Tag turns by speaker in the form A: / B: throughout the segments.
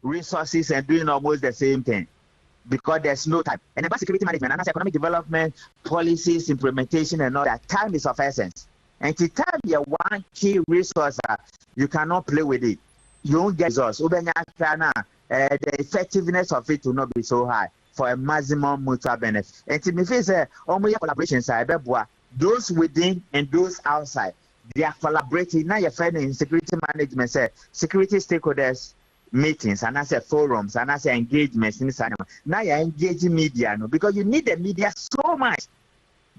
A: resources and doing almost the same thing because there's no time. And about security management and as economic development, policies, implementation, and all that, time is of essence. And the time you one key resource, you cannot play with it. You won't get results. The effectiveness of it will not be so high for a maximum mutual benefit. And to me, collaboration side, those within and those outside, they are collaborating. Now you're finding security management, say security stakeholders meetings, and I say forums, and I say engagements. Now you're engaging media, no, because you need the media so much.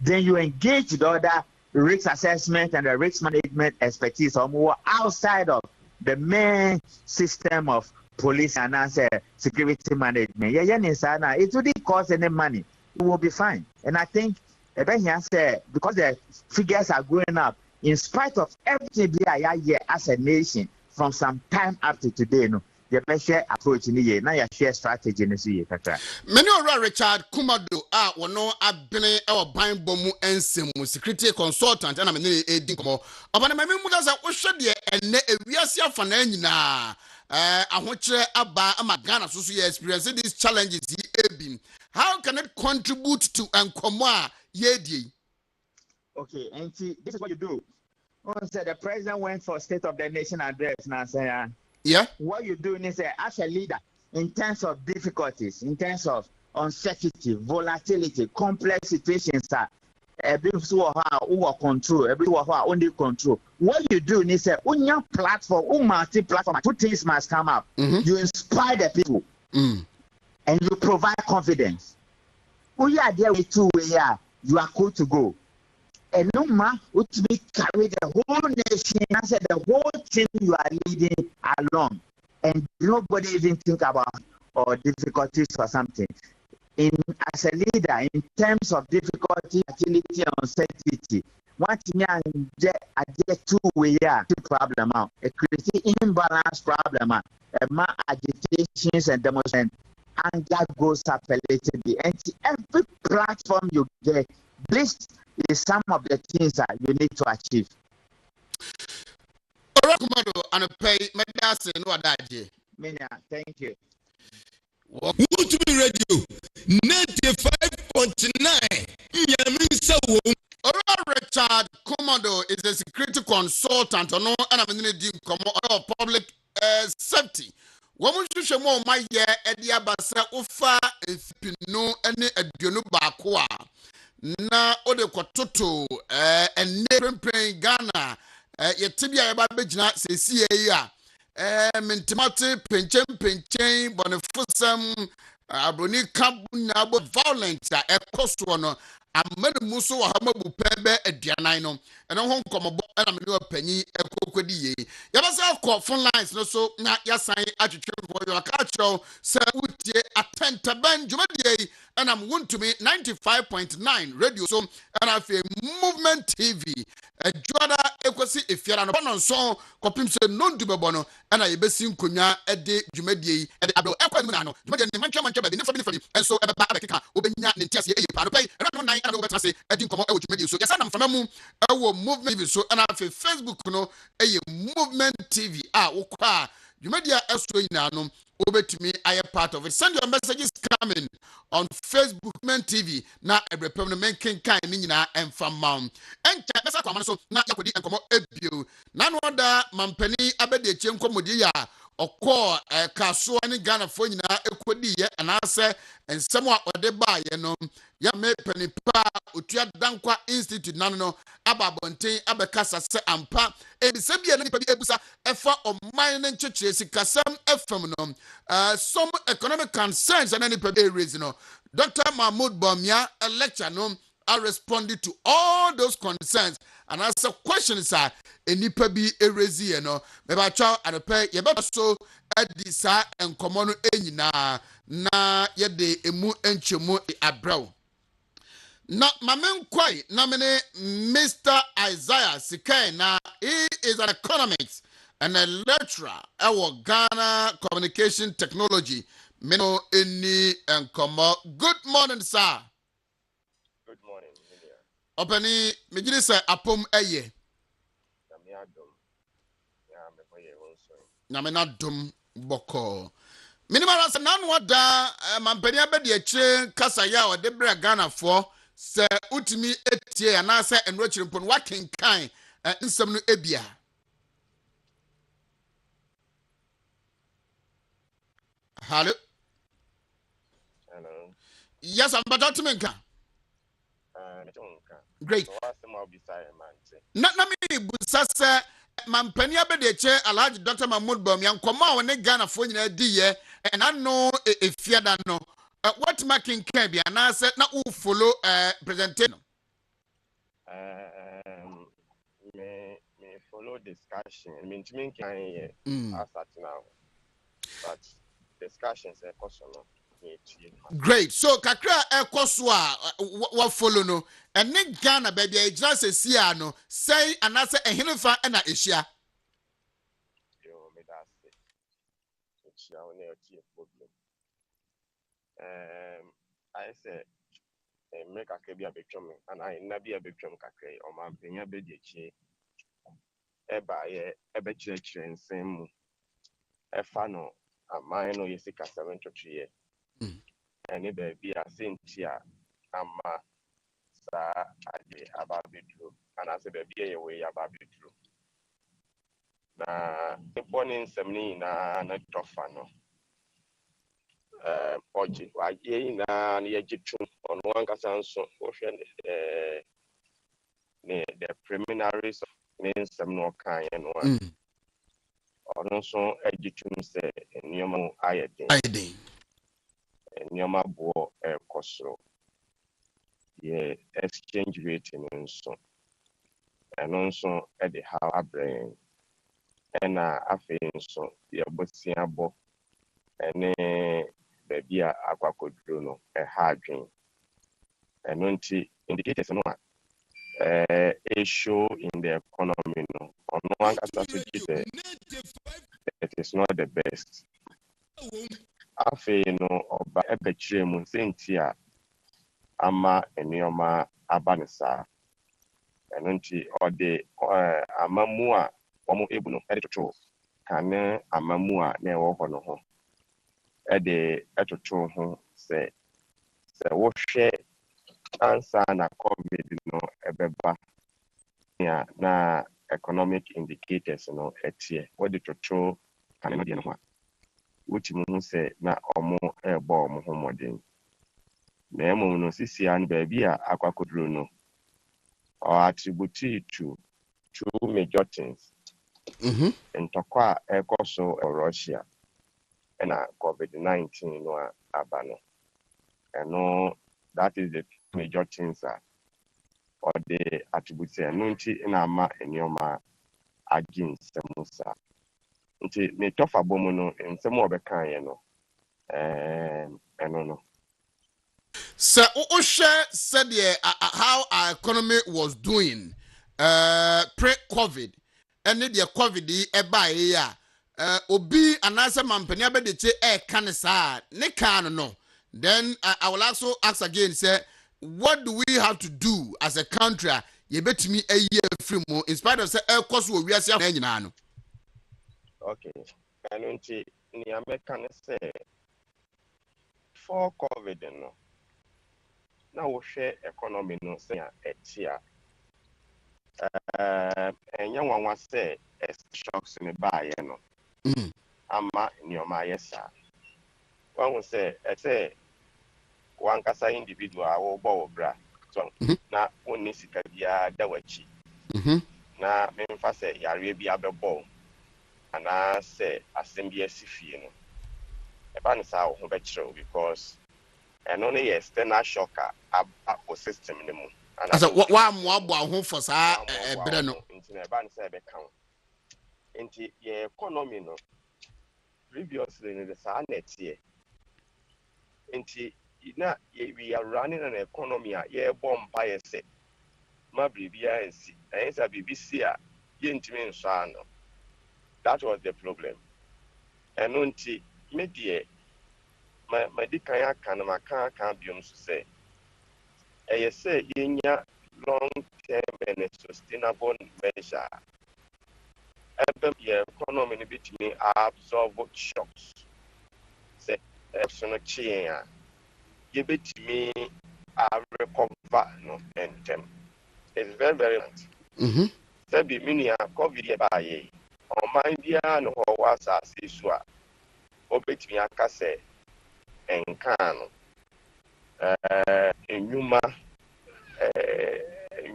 A: Then you engage the other risk assessment and the risk management expertise or more outside of the main system of police and answer security management. It wouldn't cost any money. It will be fine. And I think because the figures are going up, in spite of everything we are as a nation from some time up to today, no, the best approach in the year. Now you share strategy in the year.
B: Many Richard Kumado no abene or buying bomu and security consultant and I'm a dinko. Upon my members are Oshadi and we are here for Nana. I want you about Amagana so experiencing these challenges. How can it contribute to Nkoma Yedi?
A: Okay, and see, this is what you do. Said the president went for State of the Nation address. Now, say,
B: yeah,
A: what you do is as a leader, in terms of difficulties, in terms of uncertainty, volatility, complex situations, control, only control. What you do is on your platform, multi-platform, two things must come up. You inspire the people, and you provide confidence. We are there with two ways. You are cool to go. And no man would be carry the whole nation. I said the whole team you are leading along, and nobody even think about or difficulties or something. As a leader, in terms of difficulty, agility, and uncertainty, what me and get two way problem out, a creative imbalance problem, agitations and demonstration, and that goes up a little bit. And every platform you get, this is some of the things that you need to achieve. Thank you.
C: WONTUMI Radio 95.9.
B: Richard Commando is a security consultant and I'm in public safety. Woman should more my year at the Abasa Ufa if you know any Adiono Bakwa. Na ode kwatoto and neighboring playing Ghana yetibia babejina sesi ya mentimate penchen bonifusam abroni kabu na bo violence ekoso no amene muso wa hamabu pebe aduanan no eno ho nkomobo na me no panyi ekokodi ye yabasa call phone lines no so na yasan atwetwe for your culture say utie atenta banjuma die and I'm WONTUMI 95.9 radio so and I feel Movement TV Joada Ekwesi Efiara no so kopim se non dubebo no and I besi nkonya ede dwumadie ede ado ekwa mu na no dwumadie ne mancha be ne family and so ebe ba abekeka obenya ne ntiase eye pa no pay radio 9 and obeta se edi nkomo e dwumadie so yasa na mfama mu ewo Movement TV so and I feel Facebook no eye Movement TV wokwa dwumadie eso ina no obetumi I am part of it. Send your messages coming on Facebook TV na ebrepem no menken kan ni nyina emfa mam enka besa kwama so na yakodi enkomo ebio na no da mampani abedi eche nkomodi ya okọ kaso ani Ghana fo nyina ekodi ye anase ensem a ode ba ye no ya me panipa otua dankwa institute nano no ababonten abekasa se ampa ebisebia na nipa bi ebusa efa oman ne nchechire sikasam efam no some economic concerns and any raise no Dr. Mahmoud Bamia a lecture no I responded to all those concerns and answer questions are any pebi erezi no beba chow and pay ye better so edisa and common enyina na ye de emu enchemu abrow. Na mamen kwai na mene Mr. Isaiah Sikai na he is an economics and a lecturer at Ghana Communication Technology. Meno any and come. Good morning, sir.
D: Good morning,
B: Openi mejini say apom eye. Na me na dum Boko. Minimal as nan wada mampania be de akyire kasa ya o de bra Ghana for se utimi etie ana se enrochiri mpon wakenkan nsem no ebia. Hello.
D: Hello.
B: Yes, I'm about to make. Great.
D: So what's the more beside man?
B: Na me busa se mampania be de akyire Alhaji Dr. Mahmoud Bawumia nkoma won ne Ghana for nyina di ye and I know efiada no. What making can be an answer now follow presentation.
D: Me follow discussion. I mean, to me, can as at now, but discussions are possible.
B: Great. So kakra ekoswa what follow no and ne Ghana baby a just a no say and answer a hinifa and a Asia.
D: Yo, me that's it. It's your problem. I said, make a be a victim, and I never be a victim. Kake or my penya beji. A church and same a fano, a mine or yesika 7 and it be a saint here. Ama sa aje about it true, and I said, be away about it true. Na born in 70 na tough fano. Oji wa ye na ye jitu on one kasanso ocean the preliminaries of means some no kind one or so ejitu say nyoma ayedin nyoma bo koso ye exchange rate nso and also at the how brain and afi nso ye bosia bo and baby akwakodro no hadwen and nti indicators no a show in the economy no on one it is not the best afi no oba ebechire mu sentia ama enioma abanisa and nti ode amamu a omo ebu no editoto kan amamu a na ewo ho no ho ede etoto ho se wo hwe answer na COVID no ebeba ya na economic indicators no etie what the total can no dey no which mu say na omo ebo omo ho modern na emo no sisi an baby a akwakodro no or attribute to two major things ntokwa ekoso Russia and COVID-19 no abano and no that is the major things or the attributes nunti na ama enioma against musa nti me tofa bomu no nsem obekan ye no eno no
B: So share said how our economy was doing pre-COVID and the COVID eba ya obi anasa mampanya be de che kan sa ne kan no then I will also ask again say what do we have to do as a country ye betimi ayi afri mu in spite of say cost we wiase na nyina no.
D: Okay and nti ni American say for COVID no na wo hwe economy no say etia enya wanwa say shocks in buy no ama nyoma yesa one say one kasa individual wo bo bra so na woni sika bia da wachi na memfa say yare bia bebo ana say assembly asifie no e ba ne sa wo be kire because and only external shocker ab system ne mu
B: Asa wa mo ho for sa bre no
D: nti na ba ne say be kan nti ye economy no previously in the sa net here nti na we are running an economy a ye bomb by say ma bibia ensi ensa BBC a ye ntimi nso ano that was the problem and nti media my dikanya kan biom so say say yenya long term and sustainable measure Your economy between absorb shocks. Say, no chain. You bet me, I recover no and them. It's very, very important.
B: Mhm.
D: Say, be mini a COVID by ye. On my dear, no was as is what. Obet me a casse and can.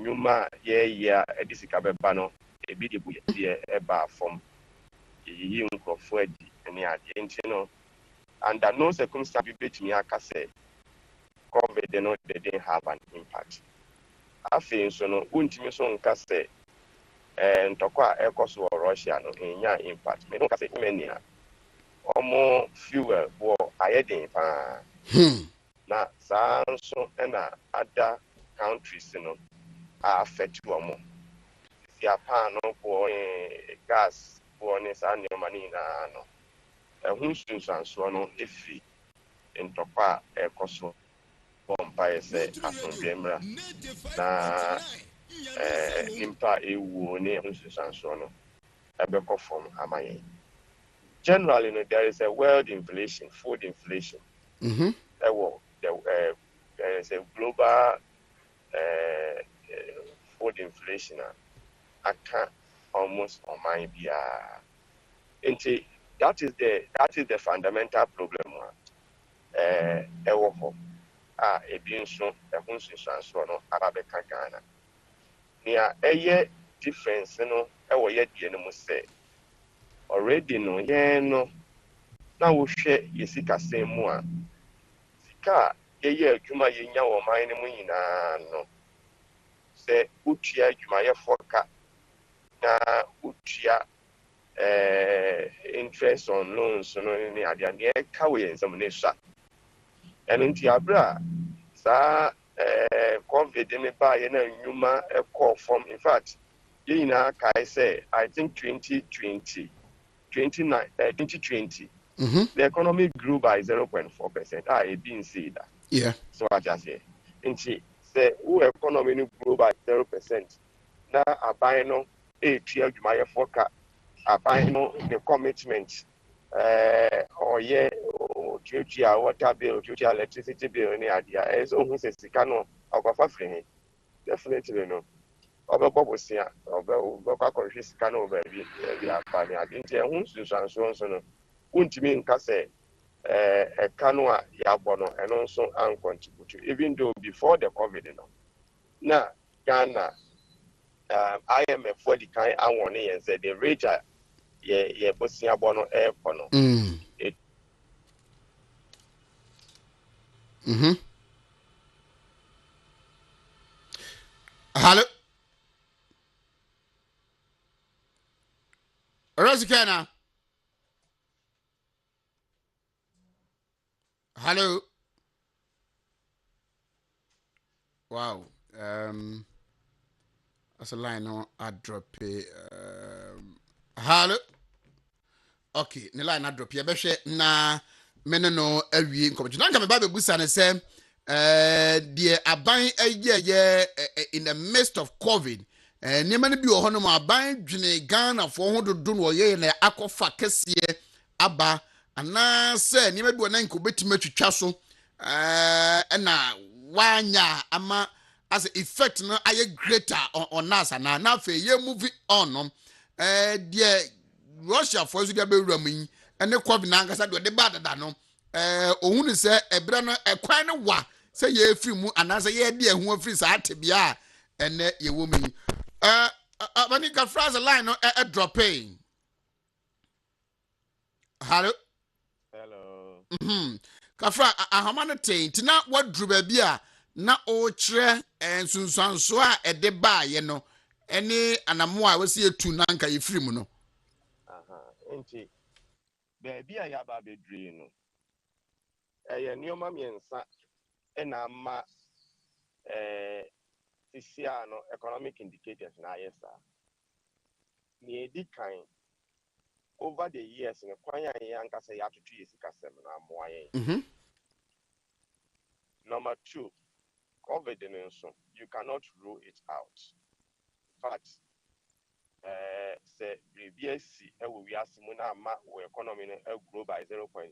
D: Numa, yeah, a disicabano, a bit of a bar from young Crawford and the Argentino. Under no circumstance, you bet me a casse. COVID, they didn't have an impact. I feel so no, WONTUMI so casse and Tokwa Ecos or Russia no in your impact. Me no casse many or more fuel war I had na saa nso na other countries no affect wɔn si apaano poɔ gas poɔ ne saa nneɛma no nyinaa no ɛho nsunsuansoɔ no efiri ntɔkwa a ɛkɔ so bɔ mpaeɛ sɛ asomdwe mmra na nipa ewu ne ɛho nsunsuansoɔ no ɛbɛkɔ fam ama yɛn. Generally no, there is a world inflation, food inflation. There is a global food inflation. I can't almost on my that is the fundamental problem. A being so a hunsun no Arabic Ghana. Near a year difference, yet the enemy say already no, no. Now we share Yesika same one. Sika, ye Juma Yenya or mine no. Say Uchia Jumaya Foka na Uchia interest on loans no any idea near Kawi and some nation. And in Tiabra, sa COVID me buy and Numa a call from in fact, Yina Kai say I think 2020. The economy grew by 0.4%. It didn't see that.
B: Yeah.
D: So I just say, and she said, "Who economy grew by 0%? Now I buy no a tier my forecast. I buy no the commitment. Or yeah, future water bill, future electricity bill, any idea? As who says you cannot over free. Definitely no. Over Bobosia, over countries can over be a family. I didn't tell whom so WONTUMI say a canoa yabono and also uncontribute, even though before the COVID. Now, Ghana, IMF for the kind I want and said the rate ye Bosia Bono air pono.
B: Hello. Rosikana. Hello. Wow. That's a line on I drop it. Hello. Okay, the line I drop here. Beshe na meno no awie nkomo. Na nka me ba be busa ne say the aban in the midst of COVID. Niema no bi wo hono ma aban dwene Ghana for ho dodo no ye na akofa kese aba ana say niema bi wo na nko betima twitwa so na wanya ama as effect no aye greater on us na fe ye moving on no the Russia for you be wura mu yi ene COVID na ngasa de bad da no ohunu se ebra no ekwan no wa se ye free mu anase ye de ehu free sa atebia ene ye wo mu mani ka phrase line no dropping. Hello. Kafra ahama no ten tina wadru ba bia na o kire ensunsanso a ede ba ye no ene anamo a wasi etu na nka ye free mu no.
D: Enti baby a yaba bedre no nioma miensa na ma CCR no economic indicators na yesa ni edi kan over the years no kwanya yanka say ya tutu yesikasem na moaye. Number 2, COVID you cannot rule it out. But say previous we are simuna economy grow by 0.4%.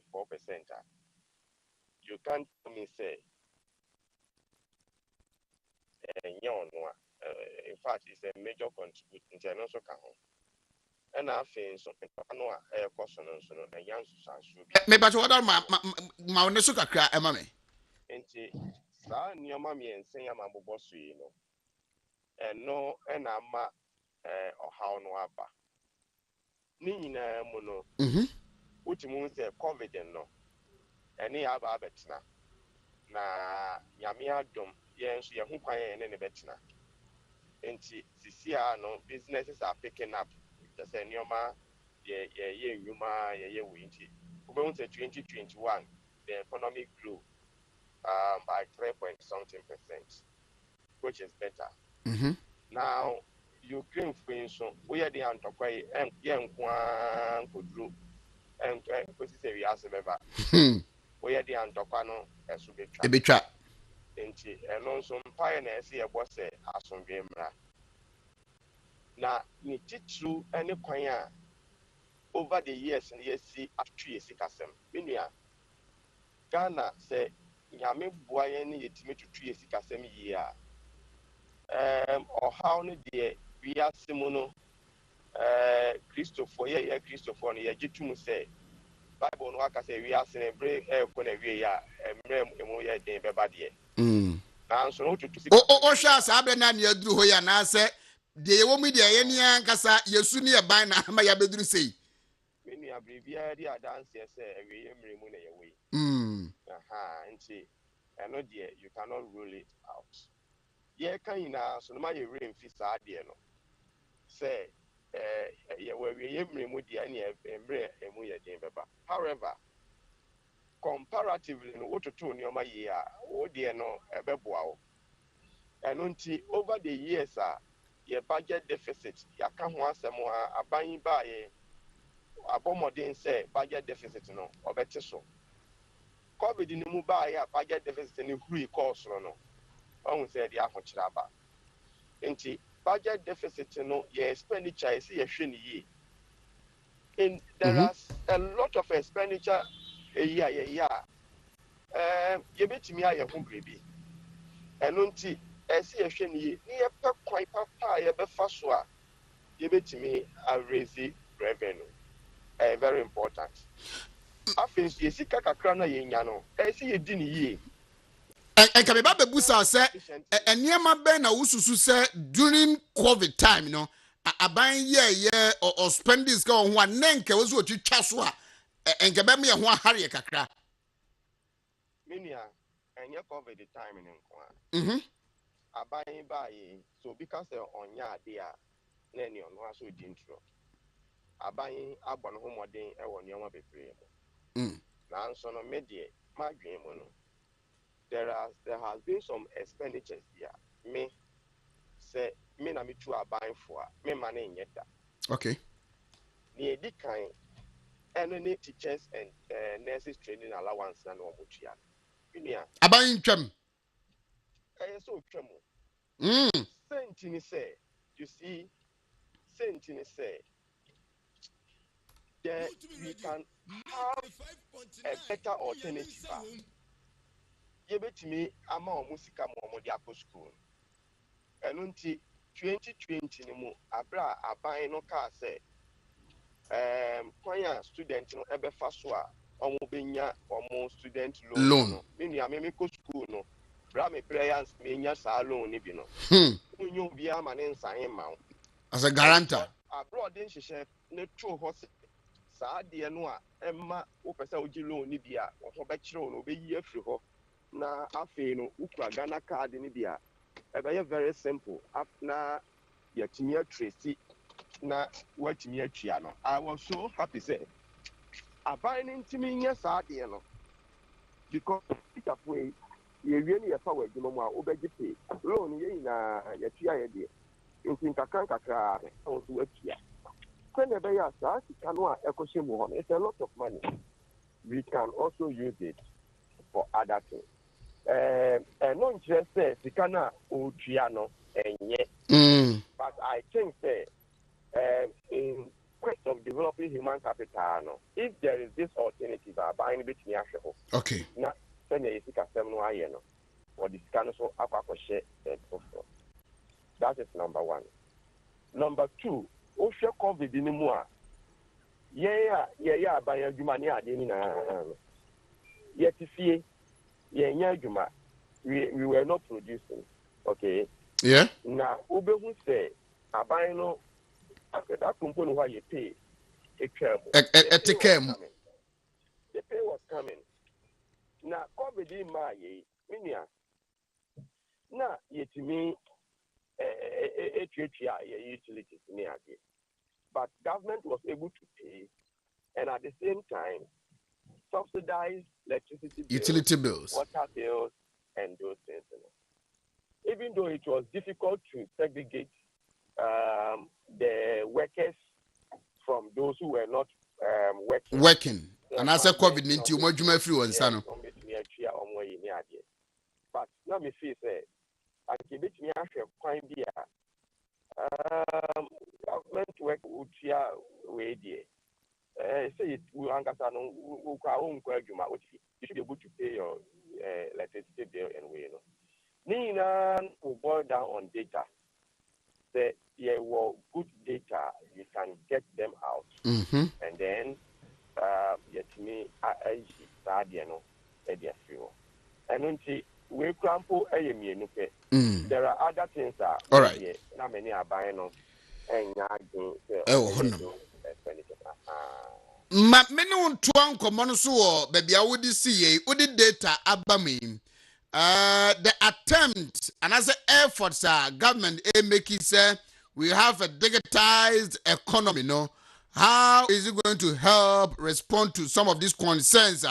D: You can't tell me say in fact it's a major contributor international count. And I think so no question so no yan susansu
B: me ba what ma one so kakra e ma me
D: enti saa nioma me ensen ya mabobɔ so yi no ɛno ɛna ama ɔhaw no aba ni nyinaa mu no wotimu sɛ covid no ɛne ya aba abɛtena na nyame adom yɛn nso yɛn ho kwan yɛn ne bɛtena enti sisia no businesses are picking up just say nioma ye nyuma ye winti we 2021 the economy grew by 3.something%, which is better. Now Ukraine so we are the antokwa and yankwan kudru and say we are beba we are the antokwa no
B: ebetwa
D: enti eno so mpae na ese ye bose asomdwe mra na ni titru ene kwan a over the years and yes see atwe sikasem menua Ghana say nyame boa ye ne yetime tutue sikasem yi a or how ne de we asemu no Christopher ye Christopher no ye gitum say Bible no aka say we asene bre ko na wie ya emre emu ye den beba de na so no tutu sikasem
B: o hwa sa abe na ne aduru ho ya na se de ye wo mi de ye ne ankasa yesu ne ye ban na ma ya beduru sei
D: menu abrevia di dance say we ye mre mu na ye we nti eno de you cannot rule it out ye kan na so no ma ye rain fi sa de no say ye we ye mre mu de na emre emu ye den beba however comparatively no wototo ni o ma ye a wo de no ebeboa wo eno nti over the years your budget deficit ya ka ho asem aban ba ye abomodin say budget deficit no obete so covid ni mu ba ya budget deficit ni huri course no on say the akonchira ba nti budget deficit no your expenditure is ye hwe ni yi and there are a lot of expenditure ye betimi aye ho brebi eno nti ese ye hwe ni yi ni ye pe kwai papa ye be fa so a ye betimi a raise revenue very important afensu ye sika kakra na ye nya no ese ye di ni yi
B: en ka be ba bebusa se eniema ben na ususu se during covid time no aban ye or spendings ka ho anenka wo so twitwa so a enka be me ho ahare kakra
D: minia enye covid time ni nko aban ba ye so because onya ade a na ni ono aso di ntro aban abọ no homoden e wo nioma bebre mo na nso no medie madwen mo no there has been some expenditures here me say me na me tu aban fo a me ma na nyeta
B: okay
D: ni edikan eno ne teachers and nurses training allowance na no motua minia
B: aban ntwam
D: so twamo sentini say you see sentini say that we can have a better alternative. You bet me, I'm on musica more school. And until 2020, Abra, buying no car say, choir student no ebe faswa, omobenya, omo student loan. Meaning, I may go school no. Brame prayers, menya salon, nibino. Unyo be a man in sign mount.
B: As a guarantor.
D: Abroad, then she said, no true horse. Saa de no a emma wo pesa ogi loan ni bia wo ho be kire no be yi afiri ho na afei no ukura Ghana card ni bia e be very simple na yatimi atresi na watimi atua no. I was so happy say aban ni ntimi nya saa de no because Peter Boy ye wie ni ye fa wa adwuma mu a wo be gi pay loan ye na yatua ye de ntin kakra o so atua. It's a lot of money. We can also use it for other things. No interest says you cannot Uchiano and yet. But I think that in of developing human capital, no, if there is this alternative, buying bit near show.
B: Okay.
D: Now, send a sick as 7 no, or this kind of so share. That is number one. Number two, Osha COVID in the more. Yeah, by a Jumania, yet to see, Juma, we were not producing. Okay.
B: Yeah.
D: Now, Ube who say, I buy no, after that component why you pay, a care.
B: The
D: pay was coming. Now, COVID in my minia. Now, yet to me, utilities near here. But government was able to pay and at the same time subsidize electricity bills,
B: utility bills,
D: water bills, and those things. Even though it was difficult to segregate the workers from those who were not working.
B: And as a COVID-19, more Juma free one son.
D: But let me see, say, I give it me after point here. Government work would share way there. Say it will understand who you should be able to pay your electricity bill and way. Nina will boil down on data. Say, yeah, well, good data, you can get them out.
B: Mm-hmm.
D: And then, yet me, I start, and until we crumple a there are other things that
B: all right.
D: Not many are buying them and
B: Ma many one to uncommon so baby I would see would data abami. The attempt and as the efforts government make it say we have a digitized economy, no? How is it going to help respond to some of these concerns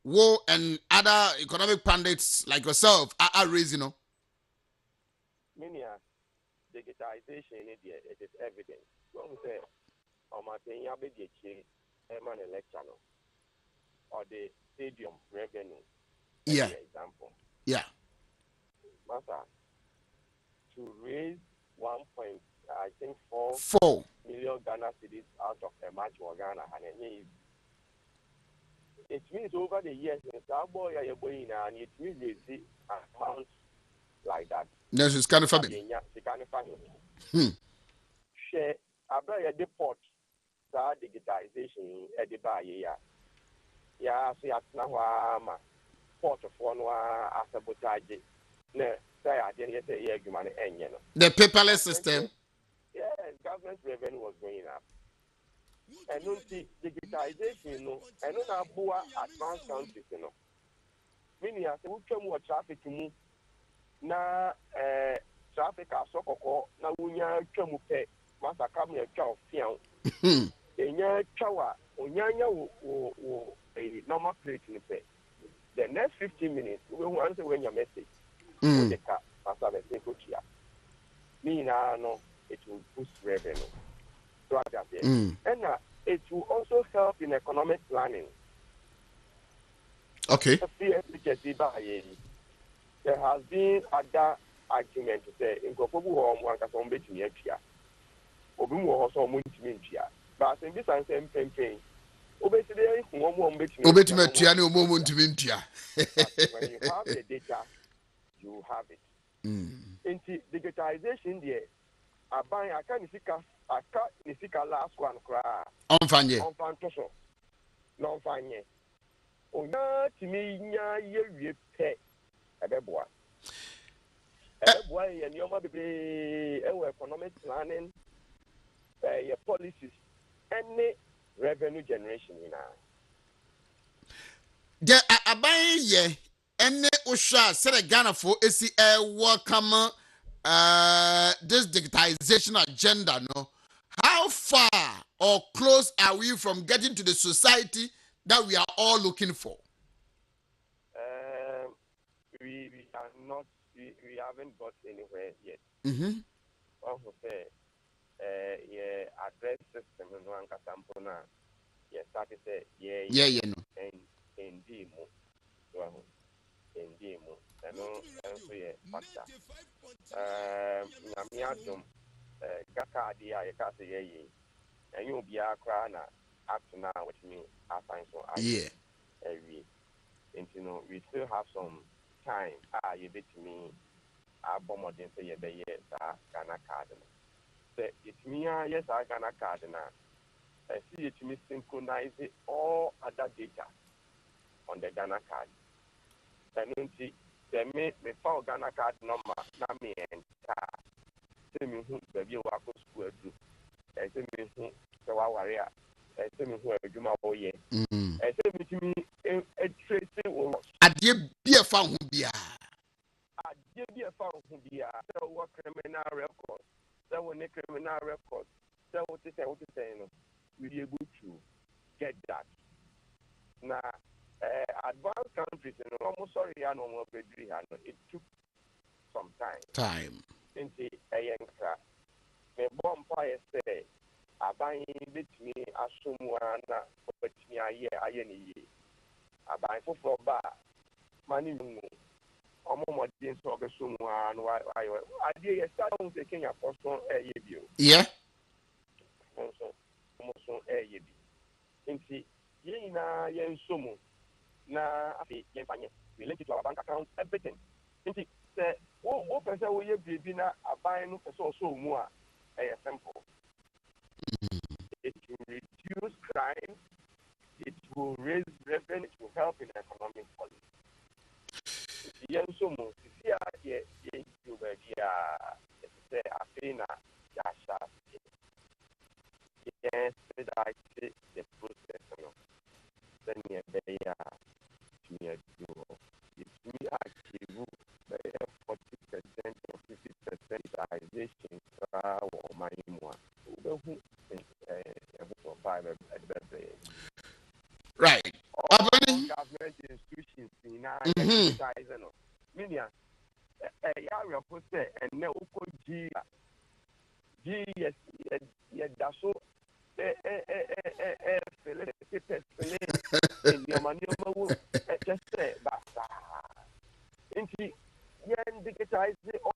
B: war and other economic pundits like yourself are raising, no?
D: Many digitization it is evident. When we say election or the stadium revenue.
B: Yeah.
D: Example.
B: Yeah.
D: Master, to raise 4 million Ghana cedis out of a match for Ghana, and it means over the years, and it means they see amounts like that.
B: This is kind of funny.
D: Share about the port, that digitization at the bar. Yeah, see, at now, port of one as a botage. No, say I didn't say, yeah, money, and you know,
B: the paperless system.
D: Yeah, government revenue was going up. And don't see digitization, you know, and don't have more advanced countries, you know. Meaning, I say, we come more traffic to move. Na traffic are so called. Now, we are come pay. Master come here, cow, field. In your chower, on your normal plate in the pay. The next 15 minutes, we will answer when your message. The car, master, the simple here. Meaning, no, it will boost revenue. So, and it will also help in economic planning.
B: Okay.
D: There has been other argument to say in Kopobu one can some bit near here. Obu also Muntimintia. But in this and same campaign, obviously, one bit
B: Tiano moment to
D: when you have the data, you have it. In digitization, there, I buy a can see last one cry.
B: On Fanye.
D: On Fantoso. Non Fanye. Oh, not to me, you pay. Boy, and your mother be economic planning, your policies, any revenue generation in our.
B: Yeah, I buy ye any Usha said Ghana for ACL welcome this digitization agenda, no? How far or close are we from getting to the society that we are all looking for?
D: We are not. We haven't got anywhere yet. Also say, yeah, address system in one Katampona. Yeah, started say, yeah,
B: no.
D: And demo, and demo, and so yeah, factor. Namiatum, Gaka dia, Yaka, and you'll be a crown up to now, which means I find so every. And you know, we still have some time. You bet me. I bomb against the year, Ghana card. It's me, yes, I Ghana card now. I see it me synchronize all other data on the Ghana card. And then me found Ghana card number, not me and tell me who the view I could school do. And tell me who the warrior. And tell me who I do my boy. And tell me to me a trace or
B: I did be a found who be
D: I did be a found who be a criminal record. That was a criminal record. That was what to say. We be able to get that. Now, advanced countries, almost sorry, I know more bedroom. It took some time. In the Ayanka, the bonfire say, I buy with me as someone, but me a year, I buy for bar, money. More things for someone. Why I did start taking a person a year.
B: Yeah.
D: Also, a year. Inti, Yena, Yen Sumu, na, Yen related to our bank account, everything. Inti, what person will you be a buying so more a simple. It will reduce crime, it will raise revenue, it will help in economic policy. Yen Sumu, here, you will be a Fina, Yasha. Yes, I see the process. Then you be a duo. If we achieve 40% or 50% realization, or my one, who survive at the
B: right.
D: All government institutions in our media. I post and no G. Yes, that's so.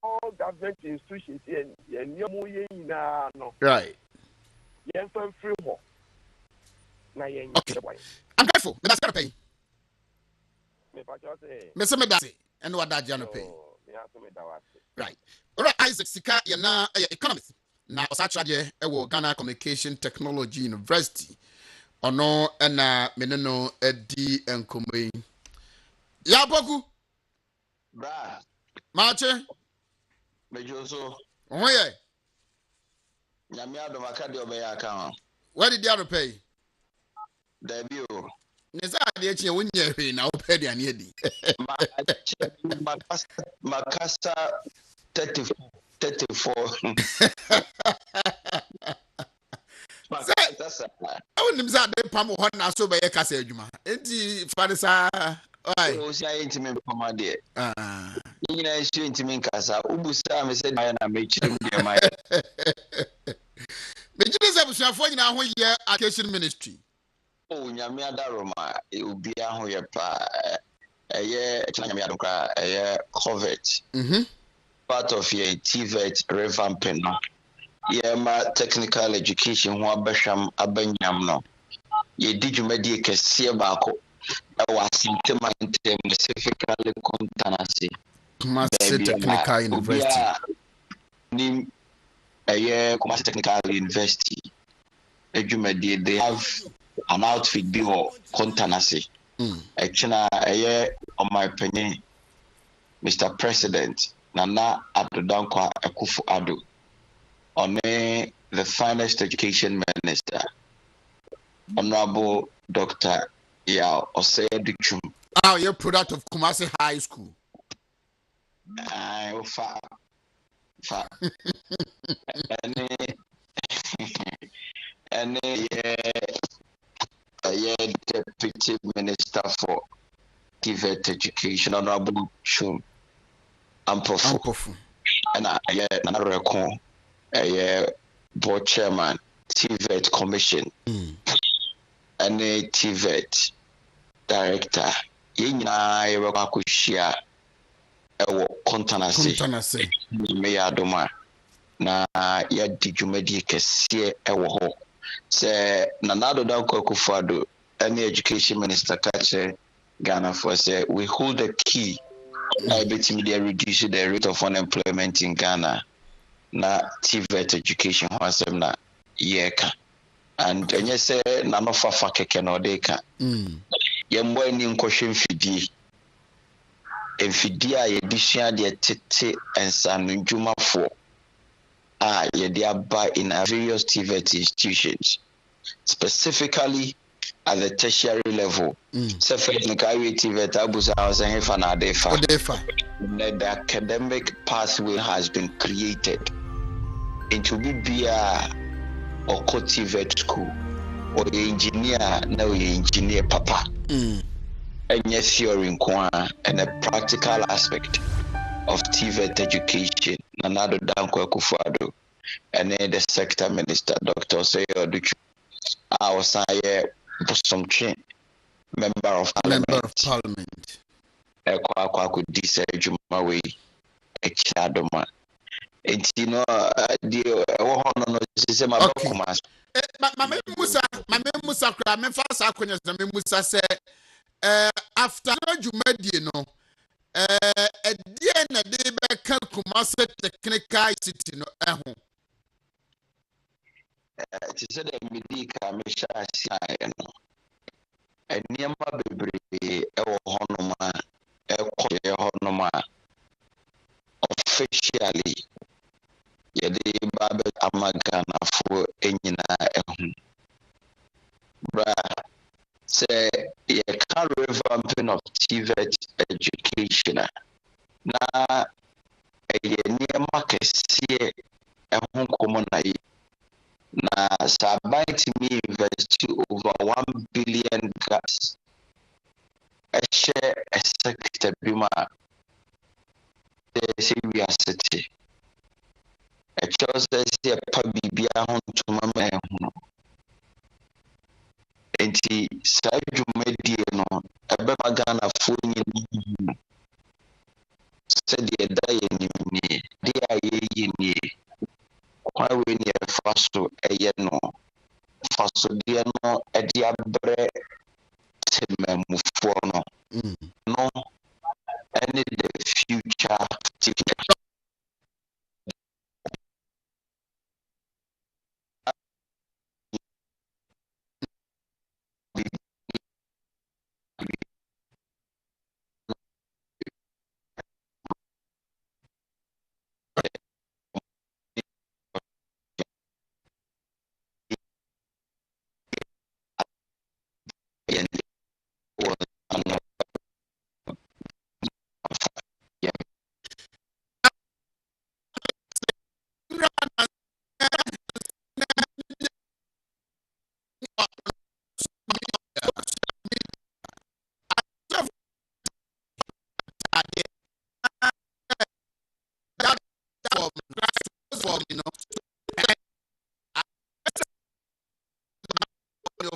D: All government institutions
B: right. Okay. I'm grateful. That's gonna pay. Mr. Medasi, and what that gonna pay. Right. All right, Isaac Sika, you're now economist. Now, Osatraje, Ghana Communication Technology University. Ono ena meneno edi enkomei. Ya bogu.
E: Bra.
B: Mache.
E: Mejoso.
B: Oye.
E: Nyame ado makade obeya aka.
B: Where did you pay?
E: Debut.
B: Neza ade echi wonye hwe na opedi ane edi.
E: Makasa 34.
B: That's I wouldn't say they pam ho na so be kasa adwuma. Enti farisa oi.
E: O si ayi ntimi pama de. Nyina esi ntimi nkasa. Ubusa me se na mechirim de mai.
B: Mejide se busuafo nyina ho ye education ministry.
E: O nyame adaroma obi aho ye pa. Eye nyame adokra eye covet. Part of your TVET revamping no. Yema technical education ho abahwam abanyam no. Ye digumadi kese baako. Wasintema intem specifically contanasi.
B: Kumasi Technical University.
E: Nim Kumasi Technical University. Ejumadi they have an outfit bi ho contanasi. Echina on my penny Mr. President Nana Adodankwa Akufo-Addo on the finest education minister, Honorable Dr. Yao Osei-Duchum.
B: You're product of Kumasi High School.
E: And Deputy Minister for TVET Education, Honorable Chum Ampofu. And another board chairman, TVET Commission, and a TVET director. Yina Yakushia Contanasi, Mayadoma. Na ya digumedi kese ewo ho Say Nanado Danko Akufo-Addo, any education minister catch Ghana for say we hold the key. Between they reduce the rate of unemployment in Ghana. Na TVET education was na yeka. And you say na no fafa keke no de ka. Yembo ni nkwohwe mfidie. Mfidie a ye disua de tete ensanu ndwumafo. Ye de aba in various TVET institutions, specifically at the tertiary level. So for the TVET abusa was en fa na defa. The academic pathway has been created into BBA or TVET school or the engineer now the engineer papa. And yes, theory and a practical aspect of TVET education. Nanado Danko Akufo-Addo and then the sector minister, Dr. Seyo Duchu. I was some member of parliament. Ekwa could decide Jumawe Echadoma. And you know, dear, no, this is my document.
B: Mamma Musa, Cram, fast acquaintance, Musa said, after you made you know. A dear na day back Kumasa technical city no home.
E: It is a medica Misha Siano. And near my baby, Honoma, Honoma. Officially, Yadi Babet Amagana for Enina. Bra say, ye can't revamping of TVET education. Na a near market see a home common na Sabite me invest over 1 billion gas. A share a sector bima. They say we are city. A chose a puppy be a home to my man. And he said, you made no, a bemagana phone in said the day in me, dear ye. Why we near Faso a yeno? Faso diano a diabre Timemufono. No, any the future ticket.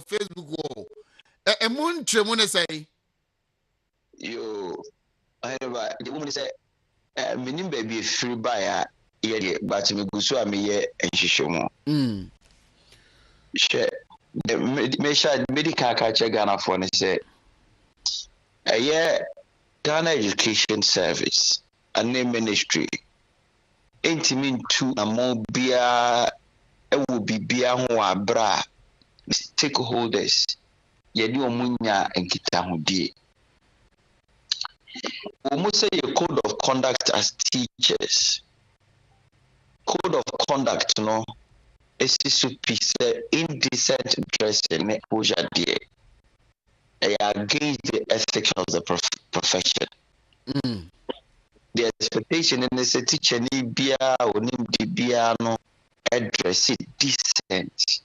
B: Facebook wall. A moon tremona say,
E: You, I have the woman say, meaning baby free buyer, yet, but me go so me ye and she show more. She the medical catch Ghana for and say, a year Ghana Education Service, a name ministry, ain't mean to a more beer, it will be beer who are bra. Stakeholders, Yadi Omunya and Kitahudi. We must say a code of conduct as teachers. Code of conduct, no, is to say indecent dressing, exposure, dear. They are against the ethics of the profession. The expectation in the teacher need beer or need the beer no address it decent.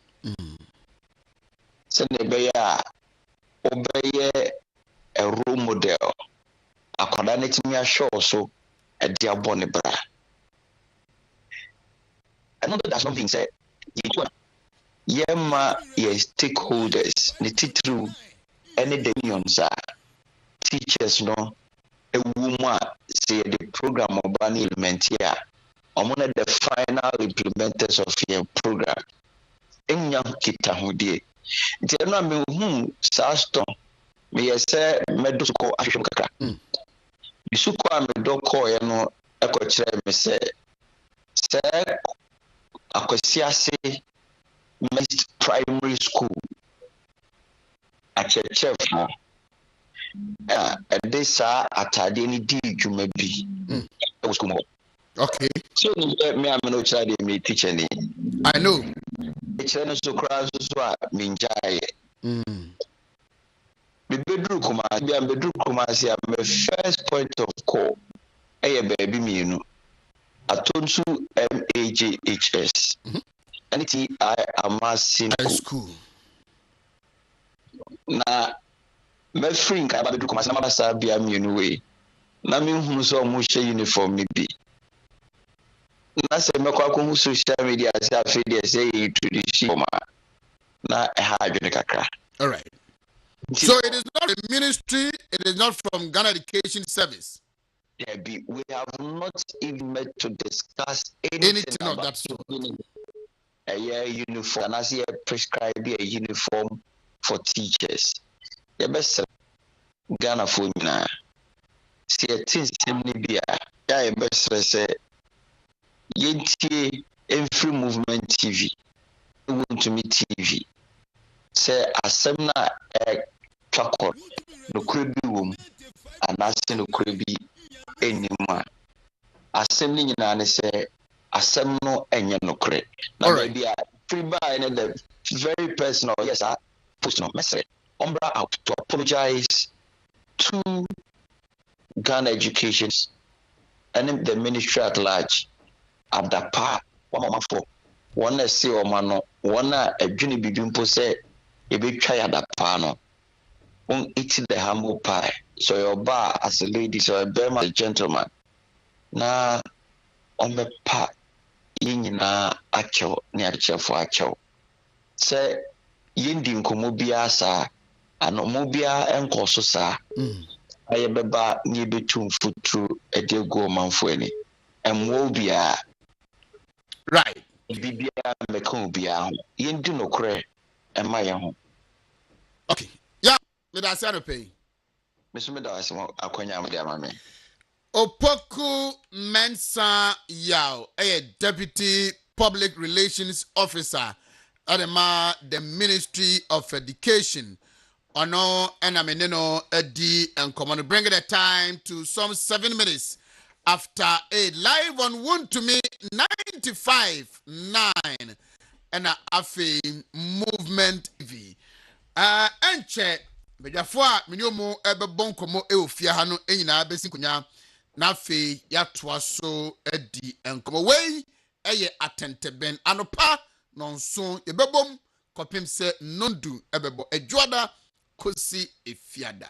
E: So obey a role model. A coordinate me a show so a dear bonny bra. I know that's not being said. Yema ye stakeholders, niti through any dominions are teachers no a woman say the program of ban element here. I'm one of the final implementers of your program. enya kita ho de nti no me hu saa storm me yese medo ko ahwehwem kakra bisuko a medo ko ye no ekokire me se akwasi ase primary school chef no this atade ni di dwuma bi e school mo.
B: Okay.
E: So me am no child me teacher ni.
B: I know.
E: Teacher no so kra so a me njaye. Me bedru Kumasi my first point of call baby me no atonsu MAJHS. Anything I am high
B: school.
E: Na me free nka ba bedru Kumasi na ma sa bia me no way. Na me hu so mo hye uniform ni bi. Na se me kwa ko social media say afi dey say introduce ma na ha adwene kakra.
B: All right. So it is not a ministry, it is not from Ghana Education Service.
E: We have not even met to discuss
B: anything of that sort.
E: A uniform, and as you prescribe a uniform for teachers. The best Ghana for now. See a thing be a best say Yenti every movement TV. WONTUMI TV. Say asemna twakor no krebi wom anase no krebi enima asem ni nyina ne say asem no enye no kre na maybe a free by the very personal yes I post no message umbra out to apologize to Ghana Education and the ministry at large at the part for one say o mano one adwene bidumpo say e be try at the pano on eat the humble pie. So your bar as a lady, so a bear a gentleman. Na on the part in na acho near the chef for acho. Say yindim kumubia sa and mobia and koso sa. I beba ni between foot through a dear go manfueni and wobia
B: right.
E: Bibia mekubia yindu no cre and my home.
B: Okay. Yeah. That's how to pay.
E: Mr. Medas, Akonya Mame.
B: Opoku Mensa Yao, a Deputy Public Relations Officer at the Ministry of Education. Ono enameneno edi and command bring the time to some 7 minutes after a live on WONTUMI 95.9 and a afe movement TV. Enche Bejafo a menyomo ebebon komo eofia ha no enyina besi kunya na fe yatoa so edi enkomo wei eye atenteben anopa nonso ebebom kopim se nondu ebebo ejuada kosi efiada.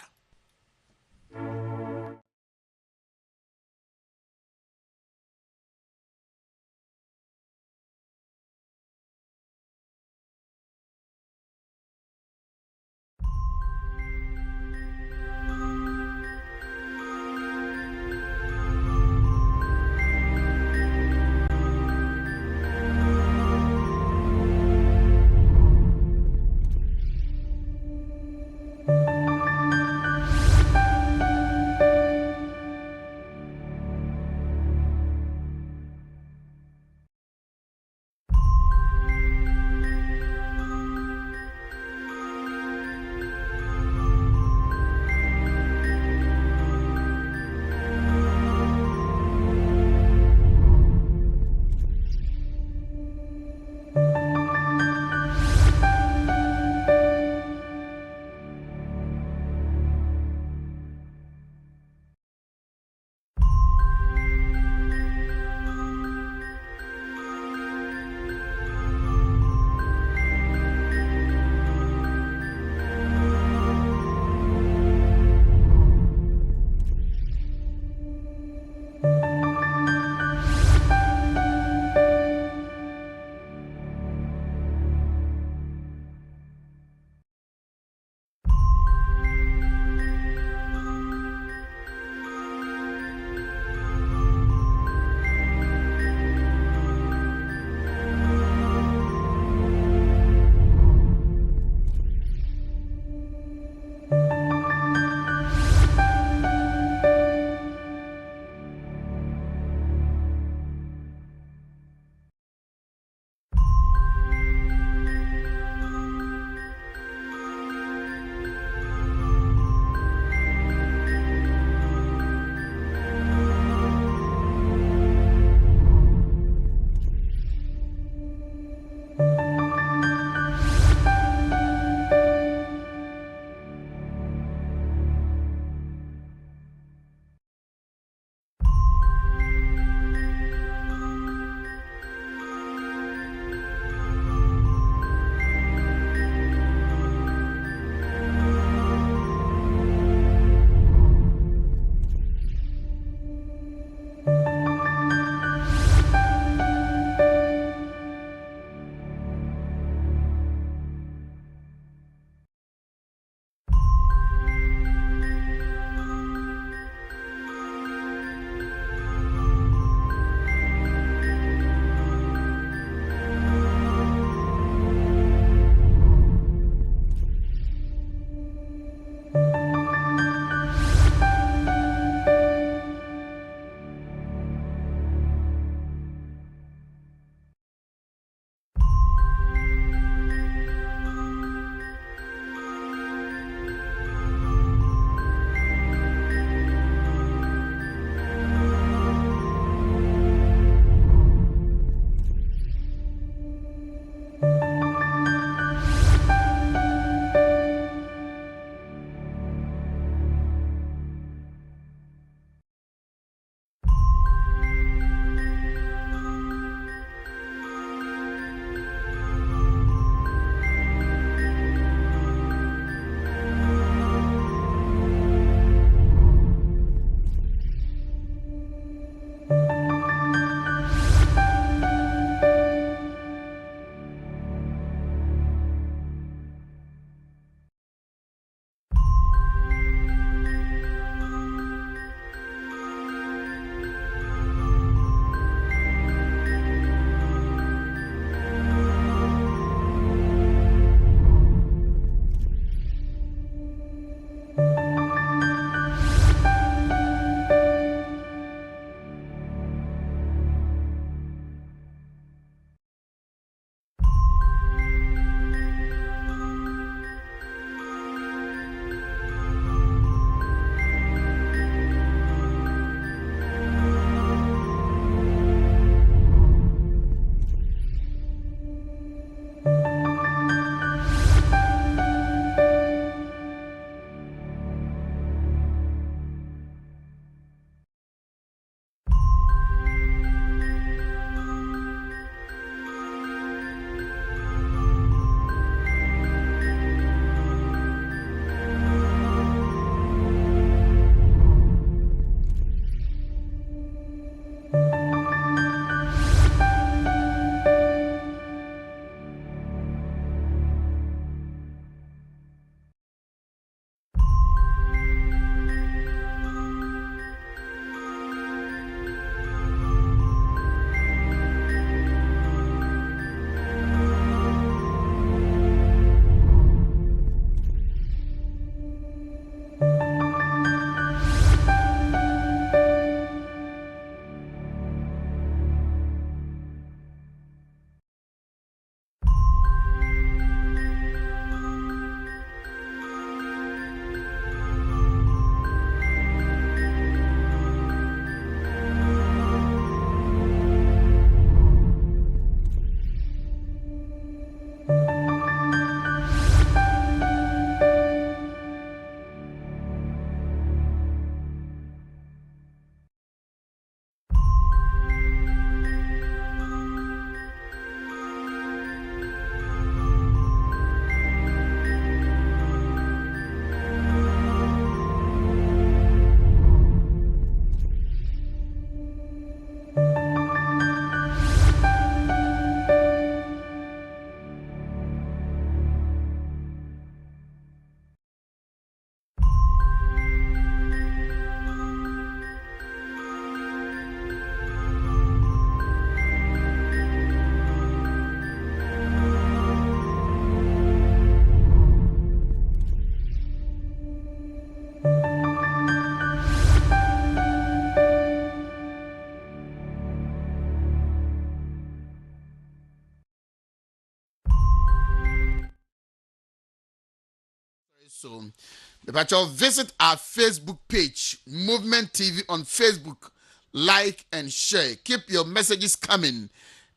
B: So, visit our Facebook page, Movement TV on Facebook. Like and share. Keep your messages coming.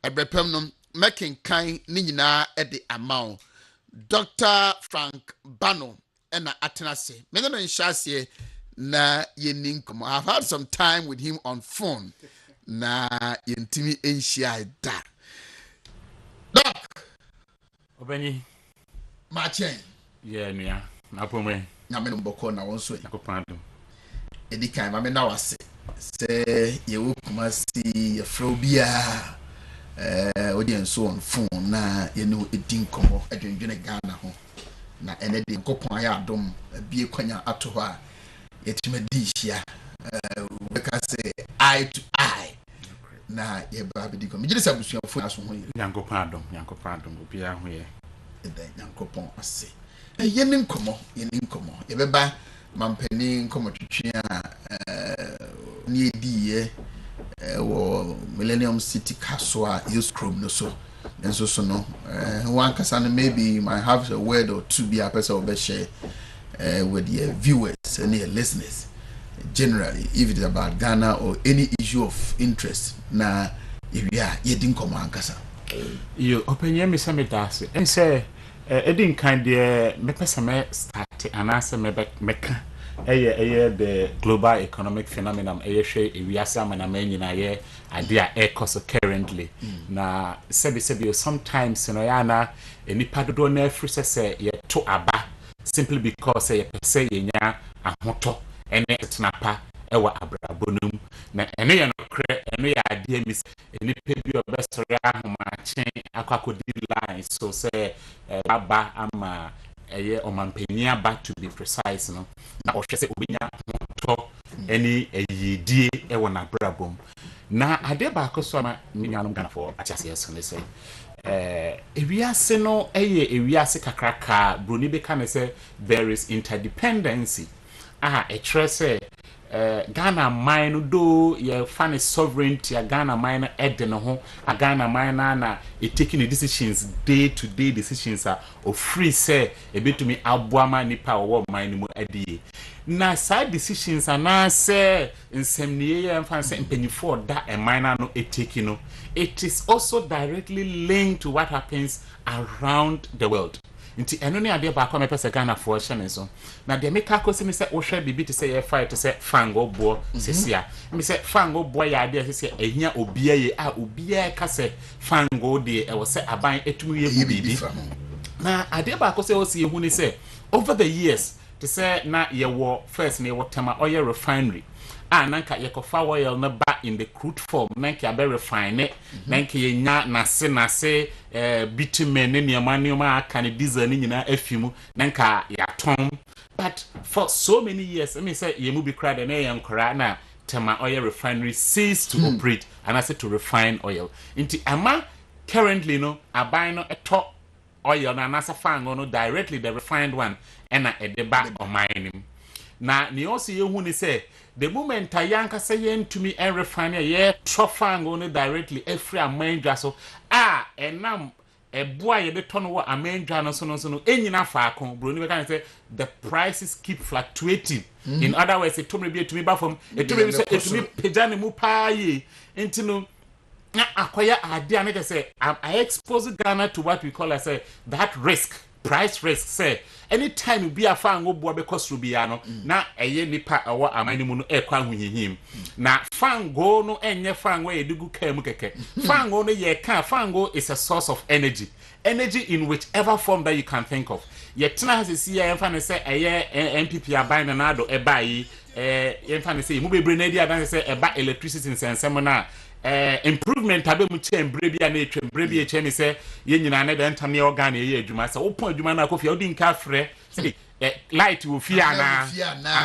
B: Ebrepemnom making kind nina at the amount. Dr. Frank Bano and Atenase. Meno in Shasie na yeninkum. I've had some time with him on phone. Na yentimi enshia da. Doc.
F: Obeni.
B: Machen.
F: Yeah, nia. Napome.
B: Nyame mboko na wonso.
F: Nakopando.
B: Edi kan mame na wase. Se yewu kumasi yefrobia audience on phone na yenu edin komo adwendwene Ghana ho na ene de nkopon ya adom bie kwanya ato ho a yetimadi hia we ka say eye to eye na ye ba bi ko migire sabusuafo aso ho
F: Yankopando obia ho ye
B: eden yankopon ase yeni nkomo ye beba mampani nkomo twetwe a ni ediye wo Millennium City Castle use Chrome no so and so no one can maybe you might have a word or two be a person will share with the viewers and the listeners generally if it is about Ghana or any issue of interest na if you are you didn't come on kasa
F: you open your miss me das and say edin kind de me pesa me start and answer me meka the global economic phenomenon hwe ewiase amana manyina ye ade a ekoso currently na sebi sometimes no ya na enipa dodo na afri se ye to aba simply because ye pese yenya ahoto ene tenapa ewa abrabonum na ene ye no kre ene ya ade mis enipa bi obesori ahomache akwakodi line so say baba ama eye omampenia back to be precise no na ohwese obinya to any eyidie e wona brabom na ade ba ko so ma nyanum Ghana for atiase so ne say ewiase no eye ewiase kakraka broni be kan say there is interdependency say Ghana mine do ye fan sovereignty a Ghana mine eden ho a Ghana mine na taking the decisions day to day decisions of free say e betumi aboama nipa wo mine mu adie na side decisions na say nsemnie ye fan say mpanifo da e mine no taking no it is also directly linked to what happens around the world. Nti eno ne ade ba kwa mepese Ghana for hye so na de meka kosi mi se wo hwe bibi te se ye fight se fango bo sesia mi se fango bo ya ade se ehia obia ye a obia ka se fango de e wo se aban etumi ye bibi na ade ba ko se o si ehu ni se over the years te se na ye wo first ne wo tema oil refinery nanka yekofa oil na ba in the crude form nanka be refine nanka ye nya nase bitumen ne niamanioma aka ne diesel ne nyina afimu nanka ya tom but for so many years I mean say ye mu bi kra de na ye nkora na tema oil refinery ceased to operate and I said to refine oil into ama currently no aban no eto oil na nasa fango no directly the refined one and na edeba o mining na ni also ye hu ni say the moment ayanka say yentumi and refine ye trofango no directly every amandra so enam eboa ye de tono wo amandra no so enyina faako broni be kan say the prices keep fluctuating in other words it tomi be etumi ba from etumi pejane mu paaye entino na akoya ade ane de say I expose Ghana to what we call as that risk price risk say anytime you be a fango boa be cost rubia no na eye nipa awo amani mu no ekwa huhihim na fango no enye fango e dugu kam keke fango no ye ka fango is a source of energy in whichever form that you can think of ye tena has see ye fan say eye MPP aban na do eba yi ye fan say mu bebre na dia dan say eba electricity nsensem na improvement abe mu chembre bia na etwembre bia chemi se ye nyina na de ntam ne organ ye adwuma se wo pon adwuma na akofia odi nka frɛ se light wo fia na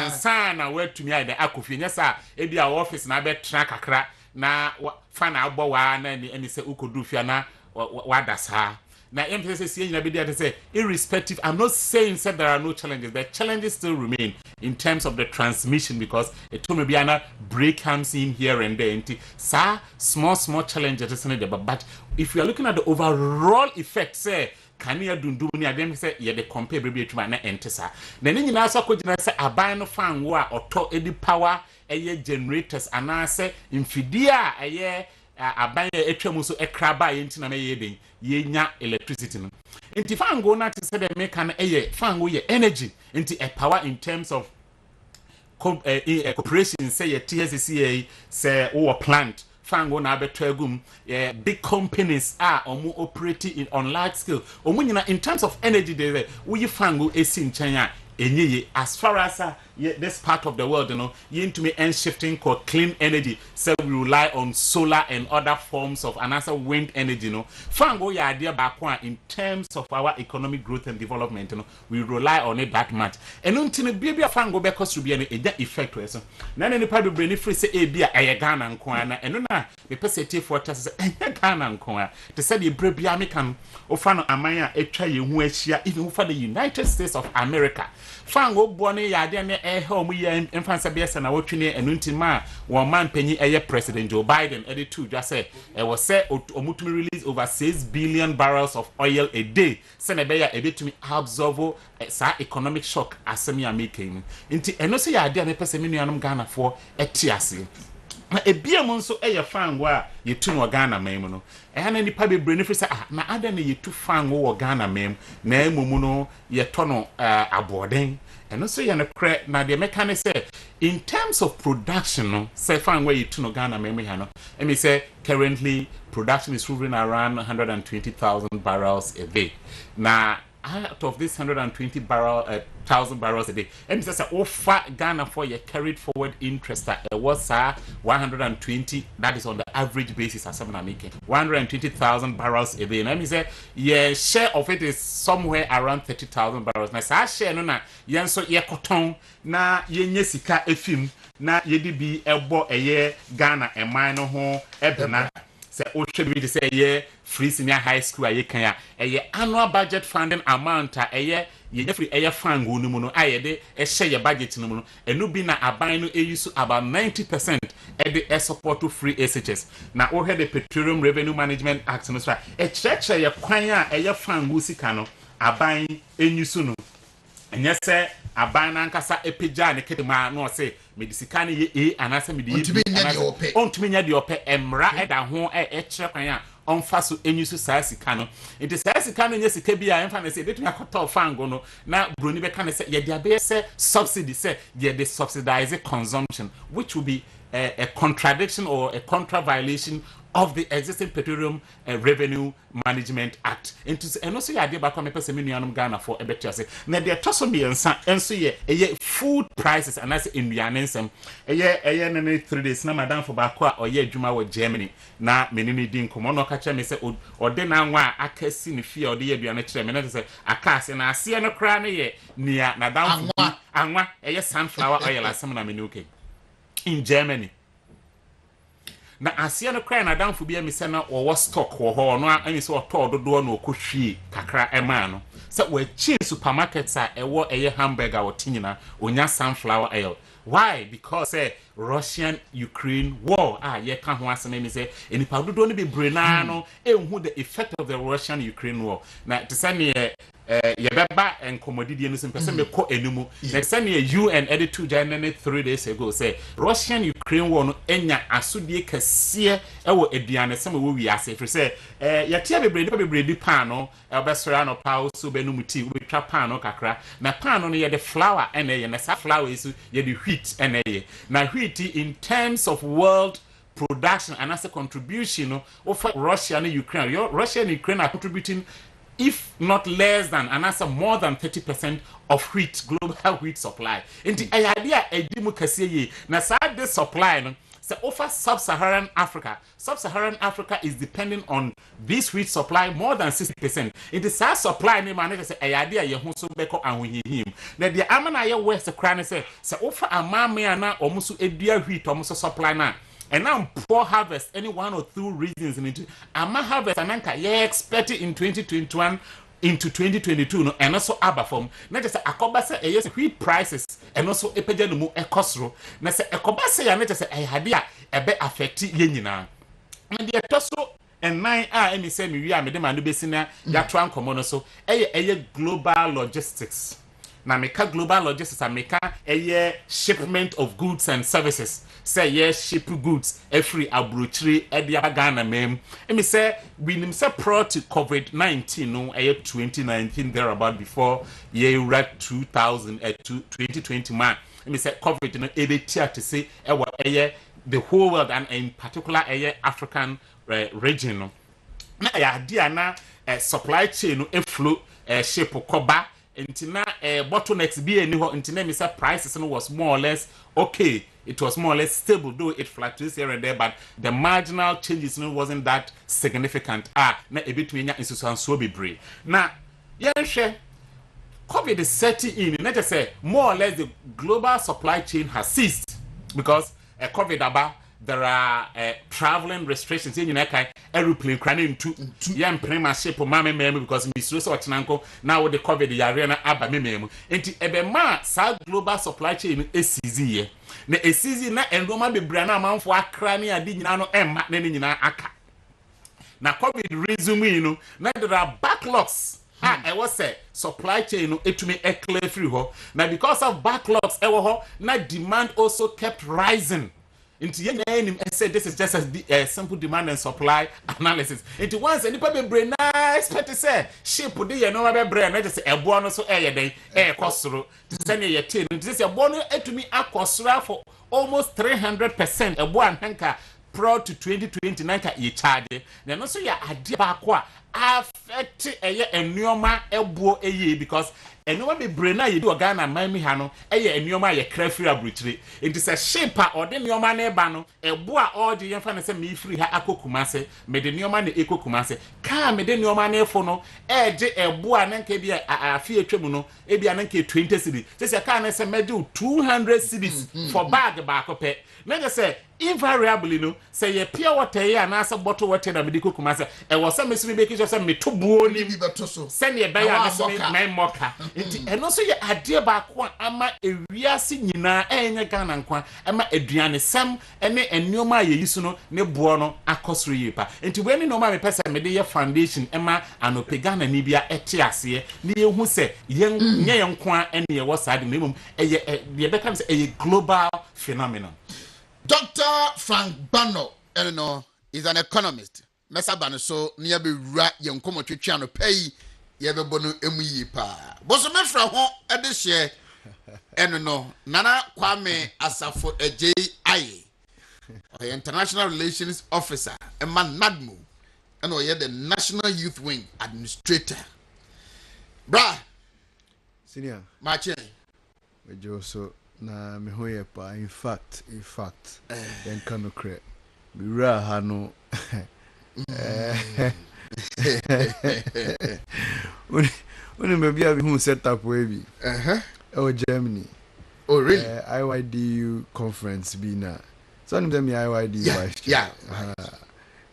F: ansa na watumi ade akofia nya sa e bia office na be tra kakra na fa na abɔ wa na ni se ukodu fia na wadasa na emphasis say nyina be there to say irrespective I'm not saying said there are no challenges the challenges still remain in terms of the transmission because it told me be ana break comes in here and there small challenges but if you are looking at the overall effect say kanea dundum ni adem se ye de compare bebre atuma na entesa na ne nyina so akogina se aban no fan wo a oto edi power eye generators anase mfidie a eye aban etwam so ekraba ye ntina me ye den ye nya electricity no nti fango na te se de me kan eye fango ye energy nti a power in terms of corporation say ye TSCA say or plant fango na beto agum big companies are operating on large scale omunyina in terms of energy they we fango esi nchanya enye as far as this part of the world you into me and shifting called clean energy so we rely on solar and other forms of another wind energy fango ya idea back in terms of our economic growth and development we rely on it that much and until baby fango because to be an effect so na any part of brain free say e bia Ghana nko na eno na me pesete for test Ghana nko to say the brebia me kan ofa no aman a etwa ye hu ahia even for the United States of America fango bone ya de ne mu ye emfansa be na wotwene enuntima wo man panyi eye President Joe Biden edit to just say was say omutumi release over 6 billion barrels of oil a day say na be ya ebetumi absorb sa economic shock asemi ya making nti eno se ya de me pese me nuanom Ghana for etiase na ebiam nso eye fango a yetu no Ghana mem no na nipa bebre ne fi say na ada na yetu fango wo Ghana mem na emumu no yeto no aboden and so you know na the mechanic say in terms of production no say fango yetu no Ghana mem hano let me say currently production is hovering around 120,000 barrels a day now out of this 120,000 barrels a day and it says offer Ghana for your carried forward interest that was 120 that is on the average basis as I'm making 120,000 barrels a day and let me say yeah share of it is somewhere around 30,000 barrels now sa share no na yen so ye cotton na yenye sika efim na yedi bi ebo eye Ghana eman no ho ebena say o should be say yeah free senior high school aye kan ya annual budget funding amount ye free aye fango no mu no aye de share your budget no mu no enu bi na aban no use about 90% e de support to free SHS na o head the Petroleum Revenue Management Act no so church ye kwan a aye fango sika no aban enyusu no enye se aban na nkasa epeja ne kedema no say medisika ne ye anasa medi ontumi nya de ope emra eda ho kire kwan a onfa so enyusu saa sika no enti saa sika no nya sika bi a emfa na say betumi akota fango no na broni be kan say ye de abe say subsidy say ye de subsidize consumption which will be a contradiction or a contra violation of the existing Petroleum Revenue Management Act. And also you idea back on me person nuanom Ghana for a better say. Na the toso me enso ye food prices and as in Vianensem. Eye na 3 days na madam for back or ye adwuma wo Germany. Na menini din komo no ka kire me say ode na nwa akasi ne fie ode ye aduane kire me na say akase na ase no kra ne ye nia na dam anwa eye sunflower oil asem na menuke in Germany. Na asia no kra na danfo bia mi se na wo stock wo ho no ani se oto dodo na okohwie kakra ema no se we chi supermarkets a ewo eye hamburger wo tinyina onya sunflower oil why because Russian Ukraine war ye ka ho asem mi se enipa dodo no be brena no enhu the effect of the Russian Ukraine war na to say ne yebeba enkomodidie no simpese me ko enumu next time UN edit to January 3 days ago say Russian Ukraine war no enya asodie kase ewo aduane sem wo wi ase for say yatia bebredi di pan no obesra no pa so benum ti we twa pan no kakra na pan no ye the flour ene na sa flour is ye the wheat ene na wheat in terms of world production and as a contribution of Russia and Ukraine Russia and Ukraine are contributing if not less than and answer more than 30% of wheat global wheat supply. In the idea edimu kasiye na sa this supply no so over sub-Saharan Africa. Sub-Saharan Africa is depending on this wheat supply more than 60%. In the sa supply ni man say idea ye ho so beko anhihim. Na the amana ye west kra ne say so over amame na omuso edua wheat omuso supply na and now poor harvest any one or two reasons in it ama harvest ananka ye expect it in 2021 into 2022 no and also abafom na just akoba say yes wheat prices and also epeja no mu ekosro na say ekoba say ya na just hade a ebe affect ye nyina na de etoso and 9 any say me we are me dem anu besina ya to ankomo no so eye global logistics. Na meka global logistics and meka shipment of goods and services. Say yes, ship goods every abrochiri edia Ghana mem. Me say we nim say prior to COVID-19 no 2019 thereabout before year 2020 man. Me say COVID no ebetia to say the whole world and in particular African region no. Na ya dia na supply chain no flow ship koba intina bottlenecks be any ho intina me say prices no was more or less okay. It was more or less stable, though it fluctuates here and there, but the marginal changes wasn't that significant. Na a bit we institution so be brave. Now, COVID is setting in. Let us say more or less the global supply chain has ceased because COVID about there are traveling restrictions in aeroplane craning to young prima ship or mammy memo because Miss Russo now with the COVID the arena abba memo. And ebema sa global supply chain is easy. Na esizi na endoma bebrana amanfo akrani adi nyina no emma na nyina aka na COVID resume no na there are backlogs I was say supply chain no etumi clear through ho na because of backlogs ewo ho na demand also kept rising into yen I said this is just a simple demand and supply analysis into once any people brain nice pet say ship dey ye no be brain na just ebo no so den kosoro say na ye tin this ebo no etumi akosoro for almost 300% ebo anka prior to 2029 ka ye charge na no so ya ade ba ko affect enuoma ebo because enoma be brain na ye do Ghana mami ha no enuoma ye krafiri abruchire it is a shape or the enuoma na eba no ebo a all the yemfa na say me free ha akokumase me de enuoma na ekokumase ka me de enuoma na efo no eje ebo a na nka bi afie twemu no e bi na nka 20 cedis say ka na say meje 200 cedis for bag ba akopɛ na just say invariably no say ye pure water here na say bottle water na me de kokumase e wo say me so me be kicho say me to buo ni bi beto so send ye be ya na so me moka enti eno so ye ade ba ko ama ewiase nyina enye Ghana nkwa ama aduane sam ene enuoma ye yisu no ne buo no akosoro yipa enti we ni no ma me pese me de ye foundation ema anope Ghana ni bia ete ase ne ye hu se ye nye ye nkwa ene ye wo sade memum ye be kam se ye global phenomenon.
B: Dr. Frank Bano, is an economist. Mesa Bano so near be rat young come to Chiano pay ye be bono emu pa. Boso me fra ho e de share Nana Kwame Asafo AJI, International Relations Officer, a man Nadmo, and the National Youth Wing Administrator. Bra,
G: Senior,
B: my chain.
G: so na me hoye pa in fact then can cre me ra ha no when me bia who set up we bi Germany.
B: Oh really?
G: IYDU conference bi na so them IYDU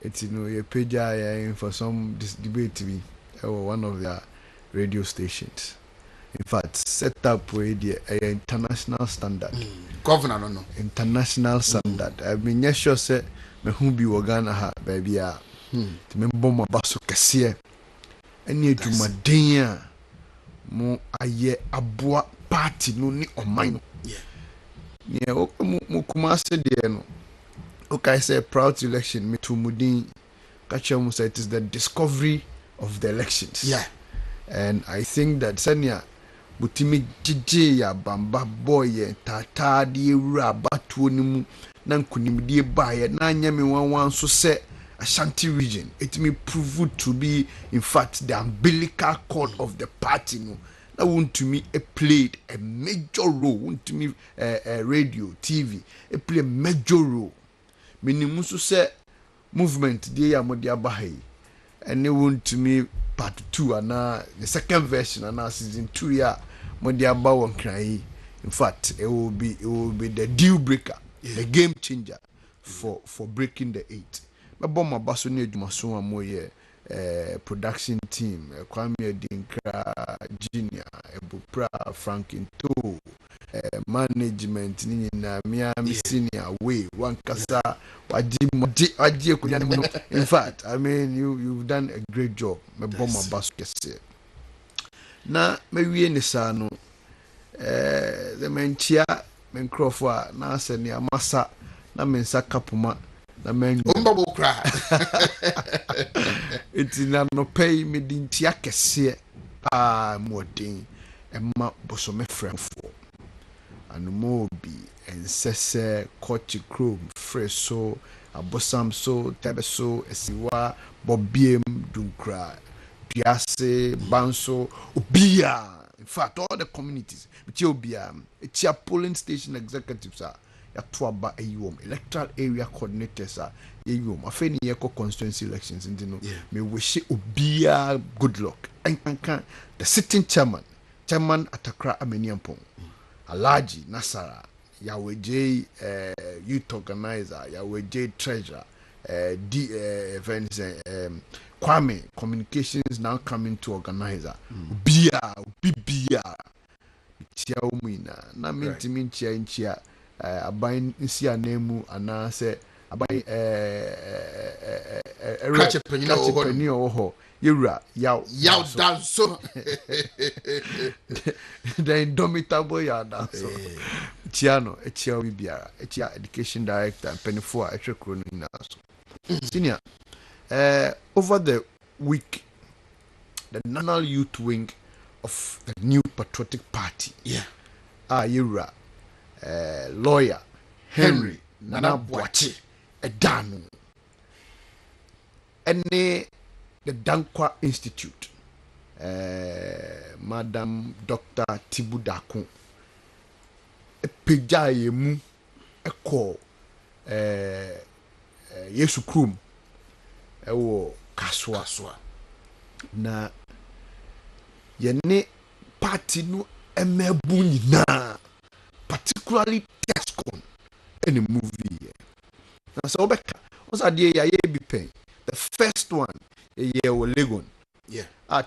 G: it's ye page for some debate bi one of their radio stations. In fact, set up with the international standard.
B: Governor, no.
G: International standard. I mean, yes, sure, say, me who be Ghana ha, baby, to me bomb basso cassia. And yet, to my dinner, mo aye abua party no ni on mine. Yeah, Mukumase Diano. Okay, I say proud election, me to Mudin. Kachamu said it is the discovery of the elections.
B: Yeah.
G: And I think that Senya. Butimi jije ya bamba boy tata di rabatu ni mu na nkunimdie baye na nyame wanwan so se Ashanti region it may prove to be in fact the umbilical cord of the party no na WONTUMI played a major role WONTUMI radio TV play a major role minimu so se movement die ya modi abahe ene WONTUMI part 2 and the second version and season 2 yeah Modiaba won cry. In fact, it will be the deal breaker, the game changer for breaking the 8. My bomber Basoni Jumaso Moye production team, Kwame Dinkra Junior, Ebupra, Frank Into, management ni na me senior way one kasa waji in fact I mean you've done a great job me bomb my basket na me wie ni sa no the menchia men crofo na se ne amasa na men sakapuma na men
B: Ombabo kra.
G: iti na no pay me dintia kese modin emma bosome fremfo anomo bi ensese kochi chrome fresh so abosam so tebeso esiwa bobiem dunkra piase banso obia in fact all the communities bitia obia etia polling station executives are ya toaba ayom electoral area coordinators are yom afeni yeko constituency elections ndino me wish obia good luck and the sitting chairman Atakra Ameniampong Alaji Nasara Yaweje youth organizer Yaweje treasurer events Kwame communications now coming to organizer Bia tia umina na minti nchia aban nsia nemu anase aban kachepeni oho yura yaw
B: danso
G: the indomitable yaw danso tiano etia biara etia education director penifo a etwekro no naso senior over the week the national youth wing of the new patriotic party yura lawyer Henry Nana Boache Edanu ene the Dankwa Institute Madam Dr. Tibudakun epejaye mu eko Yesu Krum ewo kaswa na yene party no emebu nyina particularly Tescon in a movie. Now, so Becca, what's idea? Be paying the first one a year with Legon.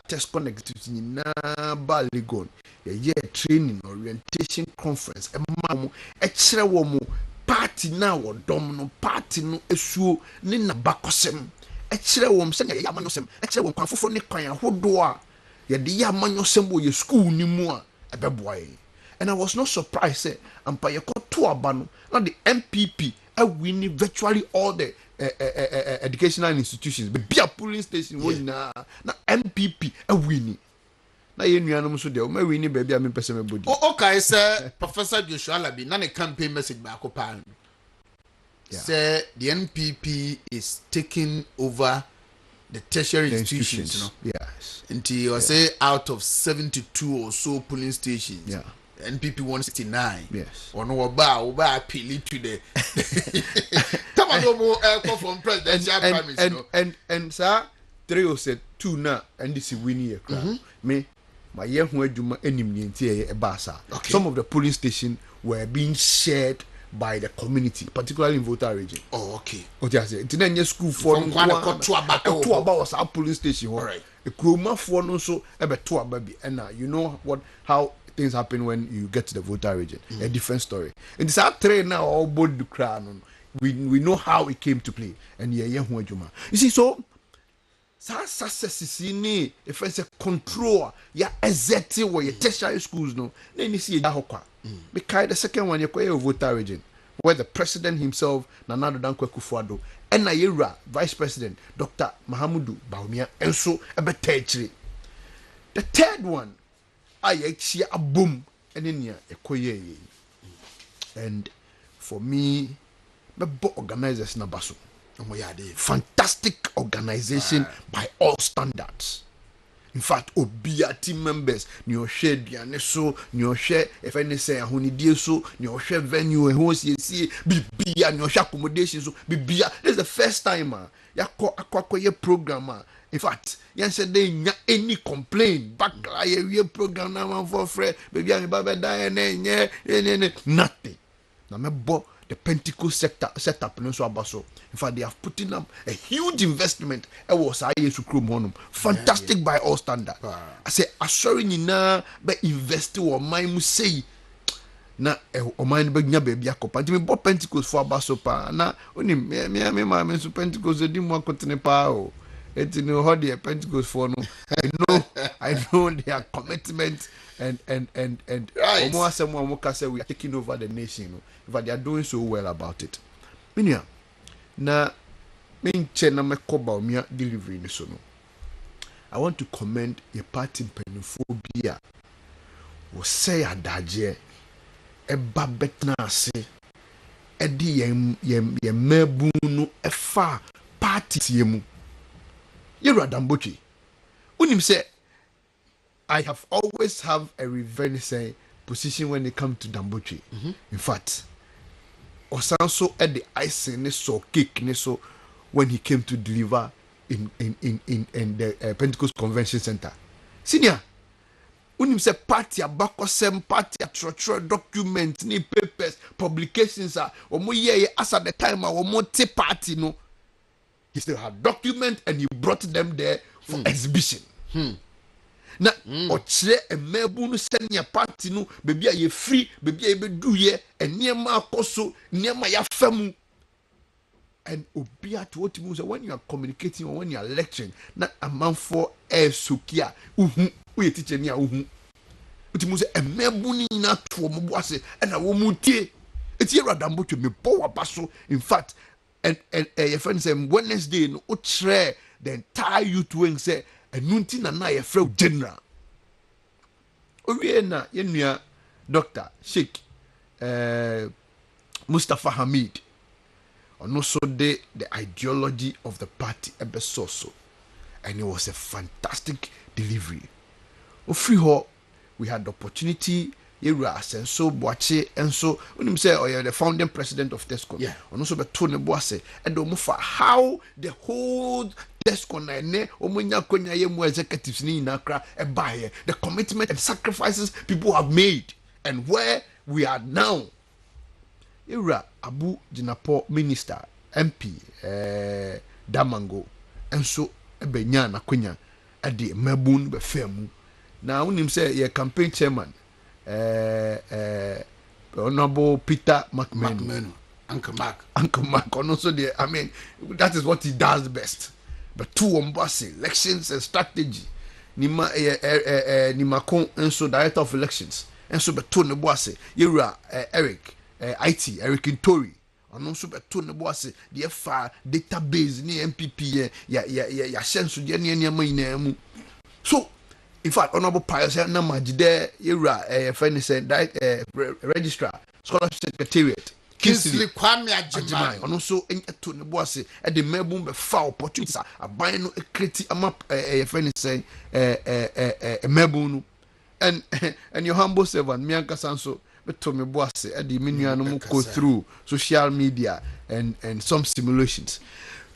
G: Tescon executives in Legon. A year training orientation conference. A mamu, a cherewomo party now or domino party no issue Nina Bakosem. A cherewom send a yamanosem. A cherewom for Nicoya who doa. Ya the yamanosem your school ni more a baboy. And I was not surprised, say, and by a two abano, not the MPP, I winning virtually all the educational institutions, but be a polling station, na MPP, a winning. Now, you know, so they may winning, baby, I mean, person body.
B: Okay, sir, Professor Joshua Labi, not a campaign message back upon. Say, the NPP is taking over the tertiary institutions, you know?
G: Yes.
B: Until you say out of 72 or so polling stations.
G: Yeah.
B: NPP 169.
G: Yes.
B: Or no oba appeal to the Tamado from presidential promise.
G: And sir, 302 na and this is winning a crowd. Me, my year who do any a basa. Some of the polling stations were being shared by the community, particularly in voter region.
B: Oh, okay.
G: What you say? It's in your school for
B: two
G: about our polling station. All right. A crewma for no so ebe two baby. And now you know how things happen when you get to the voter region. A different story. And this our train now all board the crown. We know how it came to play. And you see, so success is in if it's a control, ya executive or your tertiary schools no. Then you see Yahokwa. Because the second one, you voter region, where the president himself, Nana Dankwa Kufuado, and Naira, Vice President, Dr. Mahamudu Baumia, and so a better. The third one, I actually a boom, and in here, a koye. And for me, the organizers Nabasu. Fantastic organization by all standards. In fact, Obia team members, Nyo share Dianeso, Nyo share if any say a honey so, Nyo share venue and host ye see, Bibia, Nyo share accommodation so, Bibia. This is the first time, Yako programmer. In fact, yan said they any complaint, back a program now for Fred, baby, I'm Baba Diane, nothing. Now, my boy. The Pentecost setup in Abaso. In fact, they have put in up a huge investment. It was fantastic by all standards. I say, assuring you now, but investing or my say, na ɔman no bɛnya baabi akɔpa nti mebɔ Pentecost fo aba so paa na wonim me maame nso Pentecost di mu akotene paa o ɛti no hɔ deɛ Pentecost fo no I know their commitment and
B: Right.
G: ɔmo asɛm a ɔmo ka sɛ we are taking over the nation no but they are doing so well about it menua na menkyɛ na mɛkɔ Bawumia delivery ni so no I want to commend your party mpanimfoɔ bi a wɔsɛ adagyeɛ ɛba bɛtena ase ɛde yɛn mmabun no ɛfa party tie mu yɛwura Dambotwe wonim sɛ I have always have a revenge position when it comes to Dambotwe. In fact, Osanso at the icing ne so cake ne so when he came to deliver in the Pentecost Convention Center. Senior, unim se party abakosem party atro documents ni papers publications are omo ye as at the time omo te party no. He still had document and he brought them there for exhibition. Na ɔkyerɛ mmabu no sɛnea party no baabi a yɛ free baabi a yɛbɛdu yɛ nneɛma akɔ so nneɛma yɛafa mu and obia to what means when you are communicating or when you are lecturing na amanfoɔ ɛɛsoki a uhu woyɛ teacher ni a uhu it means mmabu no nyinaa to wɔn bo ase ɛna wɔn mu tie eti yɛwura Dambotwe mebɔ waba so in fact and your friend sɛ Wednesday no ɔkyerɛ the entire youth wing sɛ ɛnunti na yɛfrɛ general owie na yɛnua Dr. Sheikh Mustafa Hamid ɔno so de the ideology of the party ɛbɛsɔ so and it was a fantastic delivery ofiri hɔ we had the opportunity yɛwura Asenso Boakye nso wonim sɛ ɔyɛ the founding president of Tesco ɔno so bɛto ne bo ase ɛde ɔmo fa how the whole Tesco na ne omunya konya ye mu executives ni na kra ebaye the commitment and sacrifices people have made and where we are now Ira Abu Jinapo minister MP Damango enso ebenya na konya ade mabun be fam na wonim say your campaign chairman Honorable Peter McMahon
B: Uncle Mark
G: also there I mean that is what he does best. But two ombase elections and strategy. Nima Nimakon and so director of elections. And so but two nebwase. Yura Eric Eric Intori. And also but two nebwase. The FR database ni MPP ya sensu ni. So in fact honorable pious na majide Yura friend said registrar scholarship secretariat.
B: Kinsley Kwame Ajimai
G: ono so eto ne bo ase e de mabum be fa opportunities aban no ekreti ama friend say mabum no and your humble servant me ankasa nso beto me bo ase e de menua no go through social media and some simulations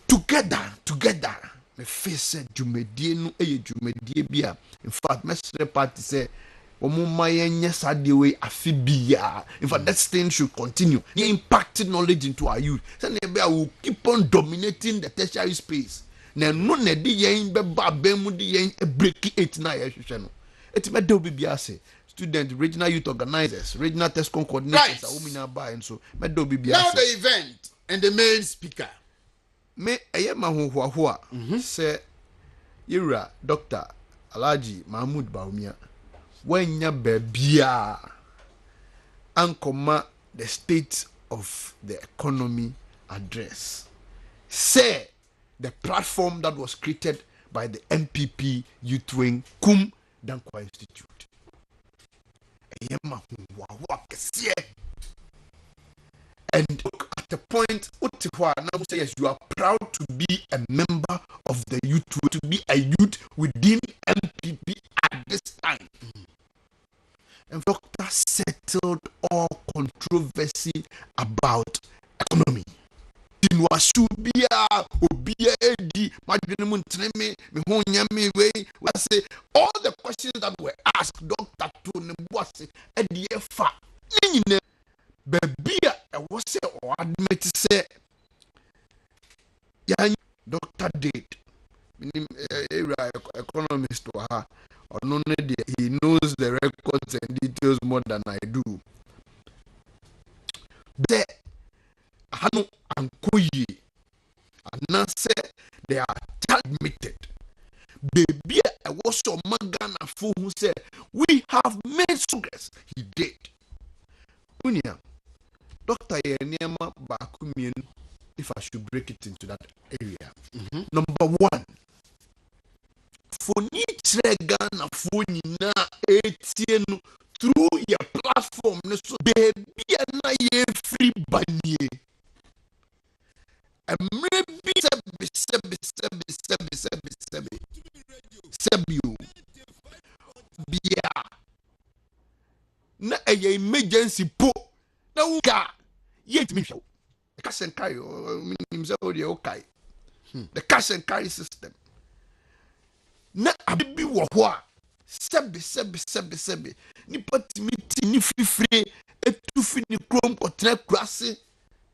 G: together me face dwumadie no dwumadie bia in fact mestre party say in fact, that thing should continue. The impacted knowledge into our youth. So we will keep on dominating the tertiary space. Now, no need yen be break it na yeshano. It's me do be student, regional youth organizers, regional test coordinators. Right. And so me do be
B: now the event and the main speaker.
G: Me ayema hua say Yura Dr. Alhaji Mahmoud Bawumia. When ya bebia ankoma the state of the economy address say the platform that was created by the MPP youth wing Kum Dankwa Institute and at the point now say yes you are proud to be a member of the youth to be a youth within MPP at this time. And doctor settled all controversy about economy. All the questions that were asked, Dr. Tony Boase, and the FA, Babia, I was say or admit to say, Dr. Date, economist to her. He knows the records and details more than I do. They hano ankoye. And say they are admitted. Baby, I was so magana fool who said, we have made progress. He did. Unia, Dr. Yenema Bakumian, if I should break it into that area. Number one, for each Ghana phone na ATN through your platform, so baby, na ye free banye. And maybe sebi bia na a emergency po na uka yet me show the cash and carry himself okay the cash and carry system na abibi wo ho a sebi ni patimi ni free etufi ni krom kotra krase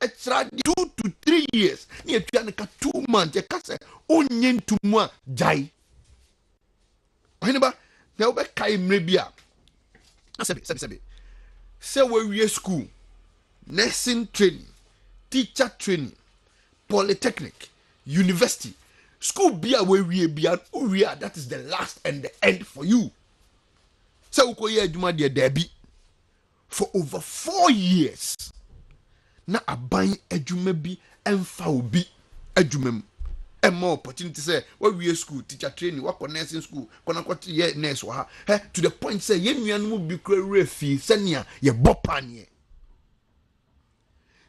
G: extra 2 to 3 years ni etua ne ka 2 months e ka se onye ntumu a jai Hiniba, now be kai mrebia. Sebi. Say we school, nursing training, teacher training, polytechnic, university. School be where we are, that is the last and the end for you. So we go here Debbie for over 4 years. Na aban adwuma bi emfa obi adwumam. And more opportunity say what we school teacher training what nursing school what ye nurse wa to the point say ye nuanu bi kra refi senia ye bopanie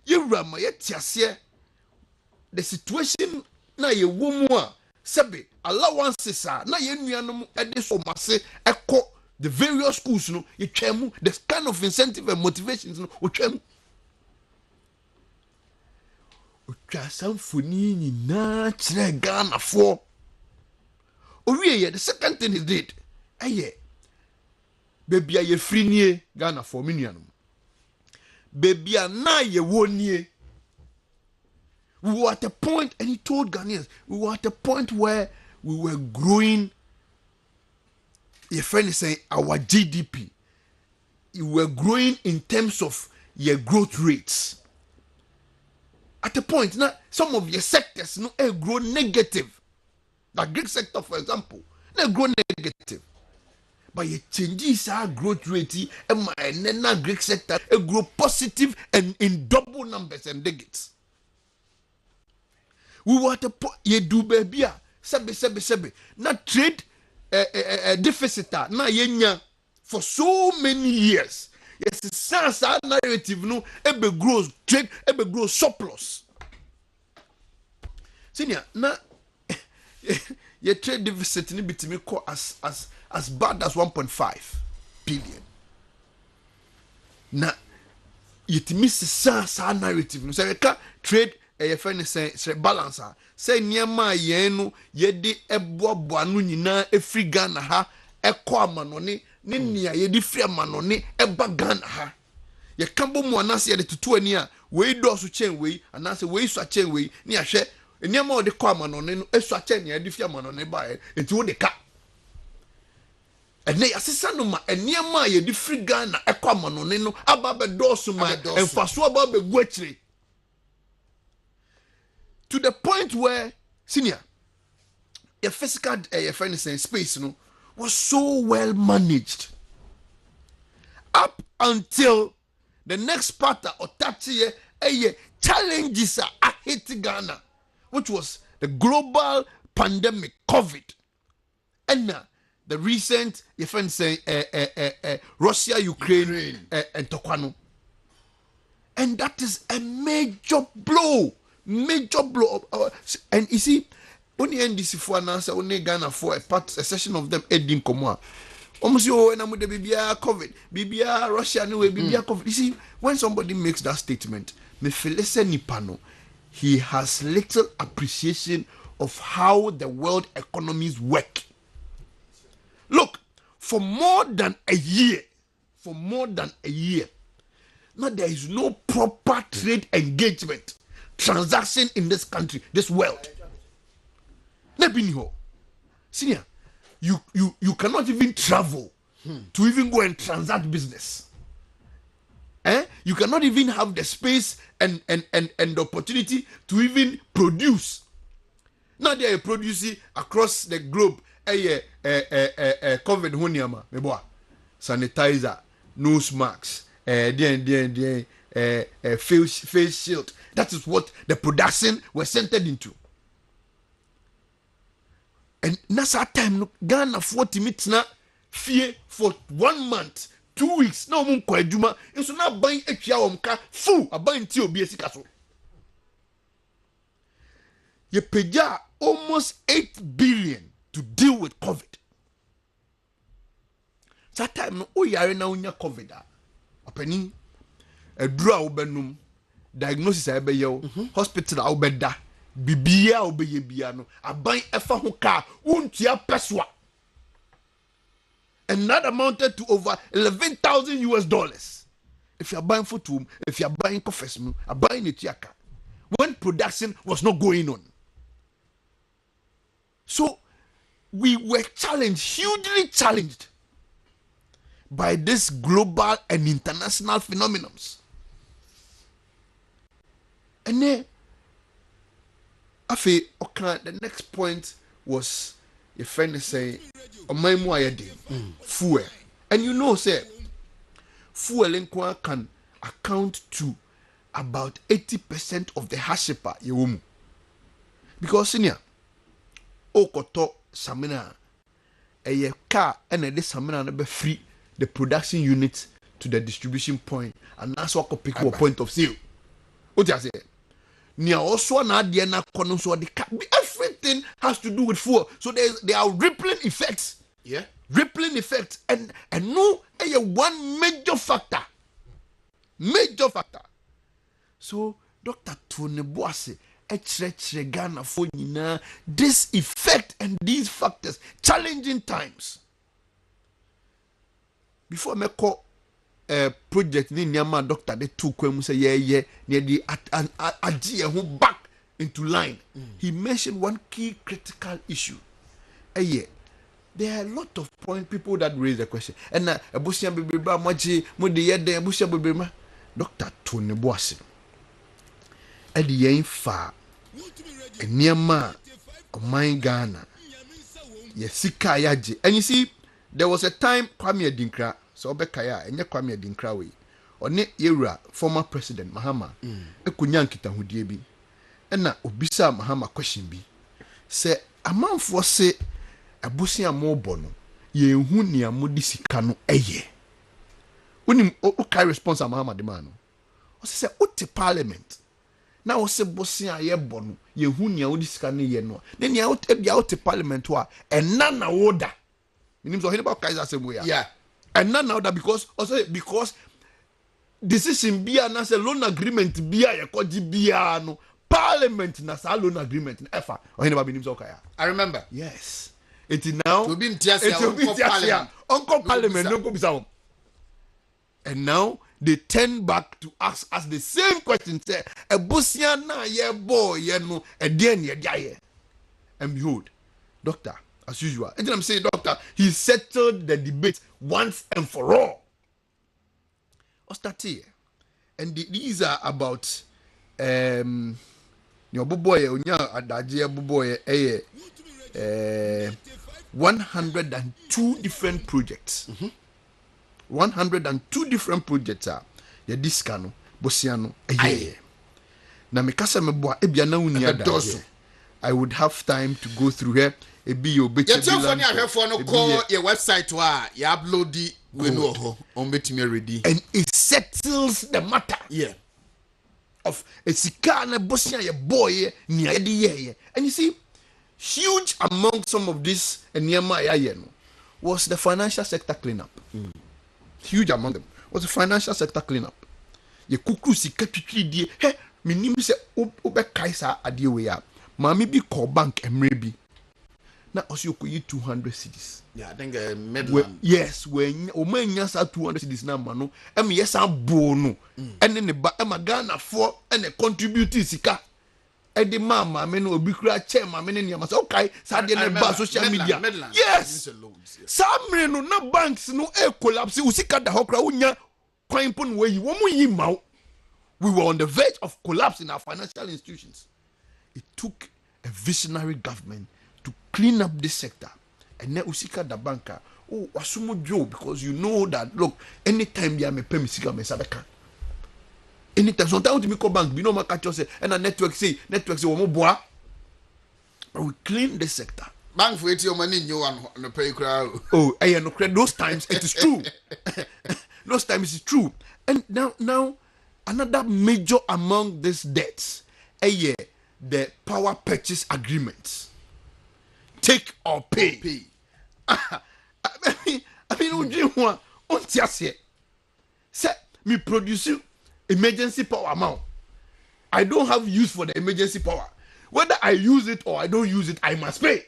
G: ye rama ye tiase the situation na ye womu a sebe allowances na ye nuanu e de so mase ekọ the various schools no ye twemu the kind of incentive and motivations no o twemu Samfoni nyina kyerɛ Ghana for owie the second thing he did baby ye free nie Ghana for minianum baby na ye wonie we were at a point and he told Ghanaians we were at a point where we were growing your friend is saying our GDP we were growing in terms of your growth rates. At a point, now some of your sectors no grow negative. The Greek sector, for example, they grow negative. But you changes our growth rate, and my Greek sector grow positive and in double numbers and digits. We want to put ye do baby sebe. Not trade deficit na yenya for so many years. Yes, it's a narrative no ebe grows trade ebe grows surplus. Senior na your trade deficit ni bitimi call as bad as 1.5 billion. Na yetimi sa narrative no say ka trade e friend say balance say niema ye no ye de eboabo anu nyina efri Ghana ha ekọ amanone ne nia ye di free amanone eba Ghana ha ye kambo mu anase ye de tutu ani a we do so chain we anase we so chain we ni ahwe niema o de kọ amanone no esu chain ye di free amanone ba enti wo de ka ene asesa no ma niema ye di free Ghana ekọ amanone no aba be do so ma enfaso aba be gu akire to the point where senior your physical your friend saying space no was so well managed up until the next part of 30 year challenges are hitting Ghana, which was the global pandemic COVID and the recent your friend saying Russia Ukraine and Tokwano, and that is a major blow. And you see, only NDC for an answer, only Ghana for a session of them heading Komwa. Almost you and I'm with the BBR COVID, BBR Russia, no way, BBR COVID. You see, when somebody makes that statement, me felese nipano, he has little appreciation of how the world economies work. Look, for more than a year, now there is no proper trade engagement. Transaction in this country, this world. Senior, you cannot even travel to even go and transact business. you cannot even have the space and the opportunity to even produce. Now they are producing across the globe COVID honiama meboa sanitizer, nose masks, face shield. That is what the production was centered into. And that's our time. Ghana 40 minutes na fear for 1 month, 2 weeks. No mun kwa juma. So now buying a chia omka full. A buying tea obiesi kaso. You pay almost 8 billion to deal with COVID. That time no yare na unya COVID openi edura obenum diagnosis ebe yo hospital obeda bibia obeye bia no aban efa ho ka untia peswa, and that amounted to over $11,000 if you are buying food, if you are buying coffee, are buying a tiaka when production was not going on. So we were challenged, hugely challenged by this global and international phenomenon. And then the next point was a friend say fuel. And you know, say fuel can account to about 80% of the hardship you, because senior okoto samina a car and a samina be free the production unit to the distribution point, and that's what could pick up a point of sale. What you say? Nia also na dia na kono so the everything has to do with fuel. So there are rippling effects. Yeah, rippling effects, and no one major factor. Major factor. So Dr. Tony Boase Ghana for this effect and these factors, challenging times. Before me call project ni nyama doctor de two kwemu say yeah near the agia who back into line. He mentioned one key critical issue. There are a lot of people that raise the question. And Abusia Bibba Maji Mudi Yede Abusia Bibima Dr. Tony Boase Eddie Yen Fa and Nyama of my Ghana. Yesika Yaji. And you see, there was a time Kwame Adinkra, so Obekaya, and Kwame Adinkra we, or ne era former President Mahama, Ekunyankita Hudiebi, and na Obisa Mahama question be. Say a man for say Abusia Mobono, ye hunia mudisicano eye. When you carry response to Mahama Demano, or say, Uti Parliament. Now, say Bosia ye bono, ye hunia udiscani ye no. Then ye out the Parliament, and none order. You know about Kaiser Semuya. Yeah. And none order because decision be a nasa loan agreement be a koji be no Parliament nasa loan agreement in EFA. Or anybody names Okaya. I remember. Yes. It is now. It will be in Tiasia. Uncle Parliament. No go. And now they turn back to ask us the same question. Say, a Busia na ye boy ye no a den ye die. And behold, doctor, as usual. And then I'm saying, doctor, he settled the debate once and for all. What's that here? And these are about your boy, 102 different projects. 102 different projects are the discano, Bosiano, na mikasa meboa ebia na uni ada. I would have time to go through here. Ebi yo beche
B: bilan. You tell for no call your website wa you upload the we know ho on betimi ready.
G: And it settles the matter.
B: Yeah.
G: Of a sika na Bosia ye boy ni ade ye. And you see, huge among some of this Nyama Yayeno was the financial sector cleanup. Huge among them was the financial sector cleanup. Ye kuku sika twitwi die. He minim se obekaisa ade we ya. Mami bi call bank emre bi. Na also you 200 cedis.
B: Yeah, I think Midland.
G: Yes, when Omanya sa 200 cedis na mano. Yes abono. And then the Ghana for and a contributing sika. The mama, I mean, obi kura chairman, I mean, okay, Saturday night social media. Yes, some no banks no collapse. Usika da hokra unya Point where you want we were on the verge of collapse in our financial institutions. It took a visionary government to clean up this sector. And now usika da banka. Oh, asumo Joe, because you know that look, anytime you me pay me sika me sabeka. Anytime sometimes we call bank, we know my catch say and a network say womo boa. But we clean the sector.
B: Bank for your money new one no pay crowd.
G: Oh, I no credit those times it is true. Those times it's true. And now another major among these debts, the power purchase agreements. Take or pay. I mean, say me produce emergency power amount. I don't have use for the emergency power. Whether I use it or I don't use it, I must pay.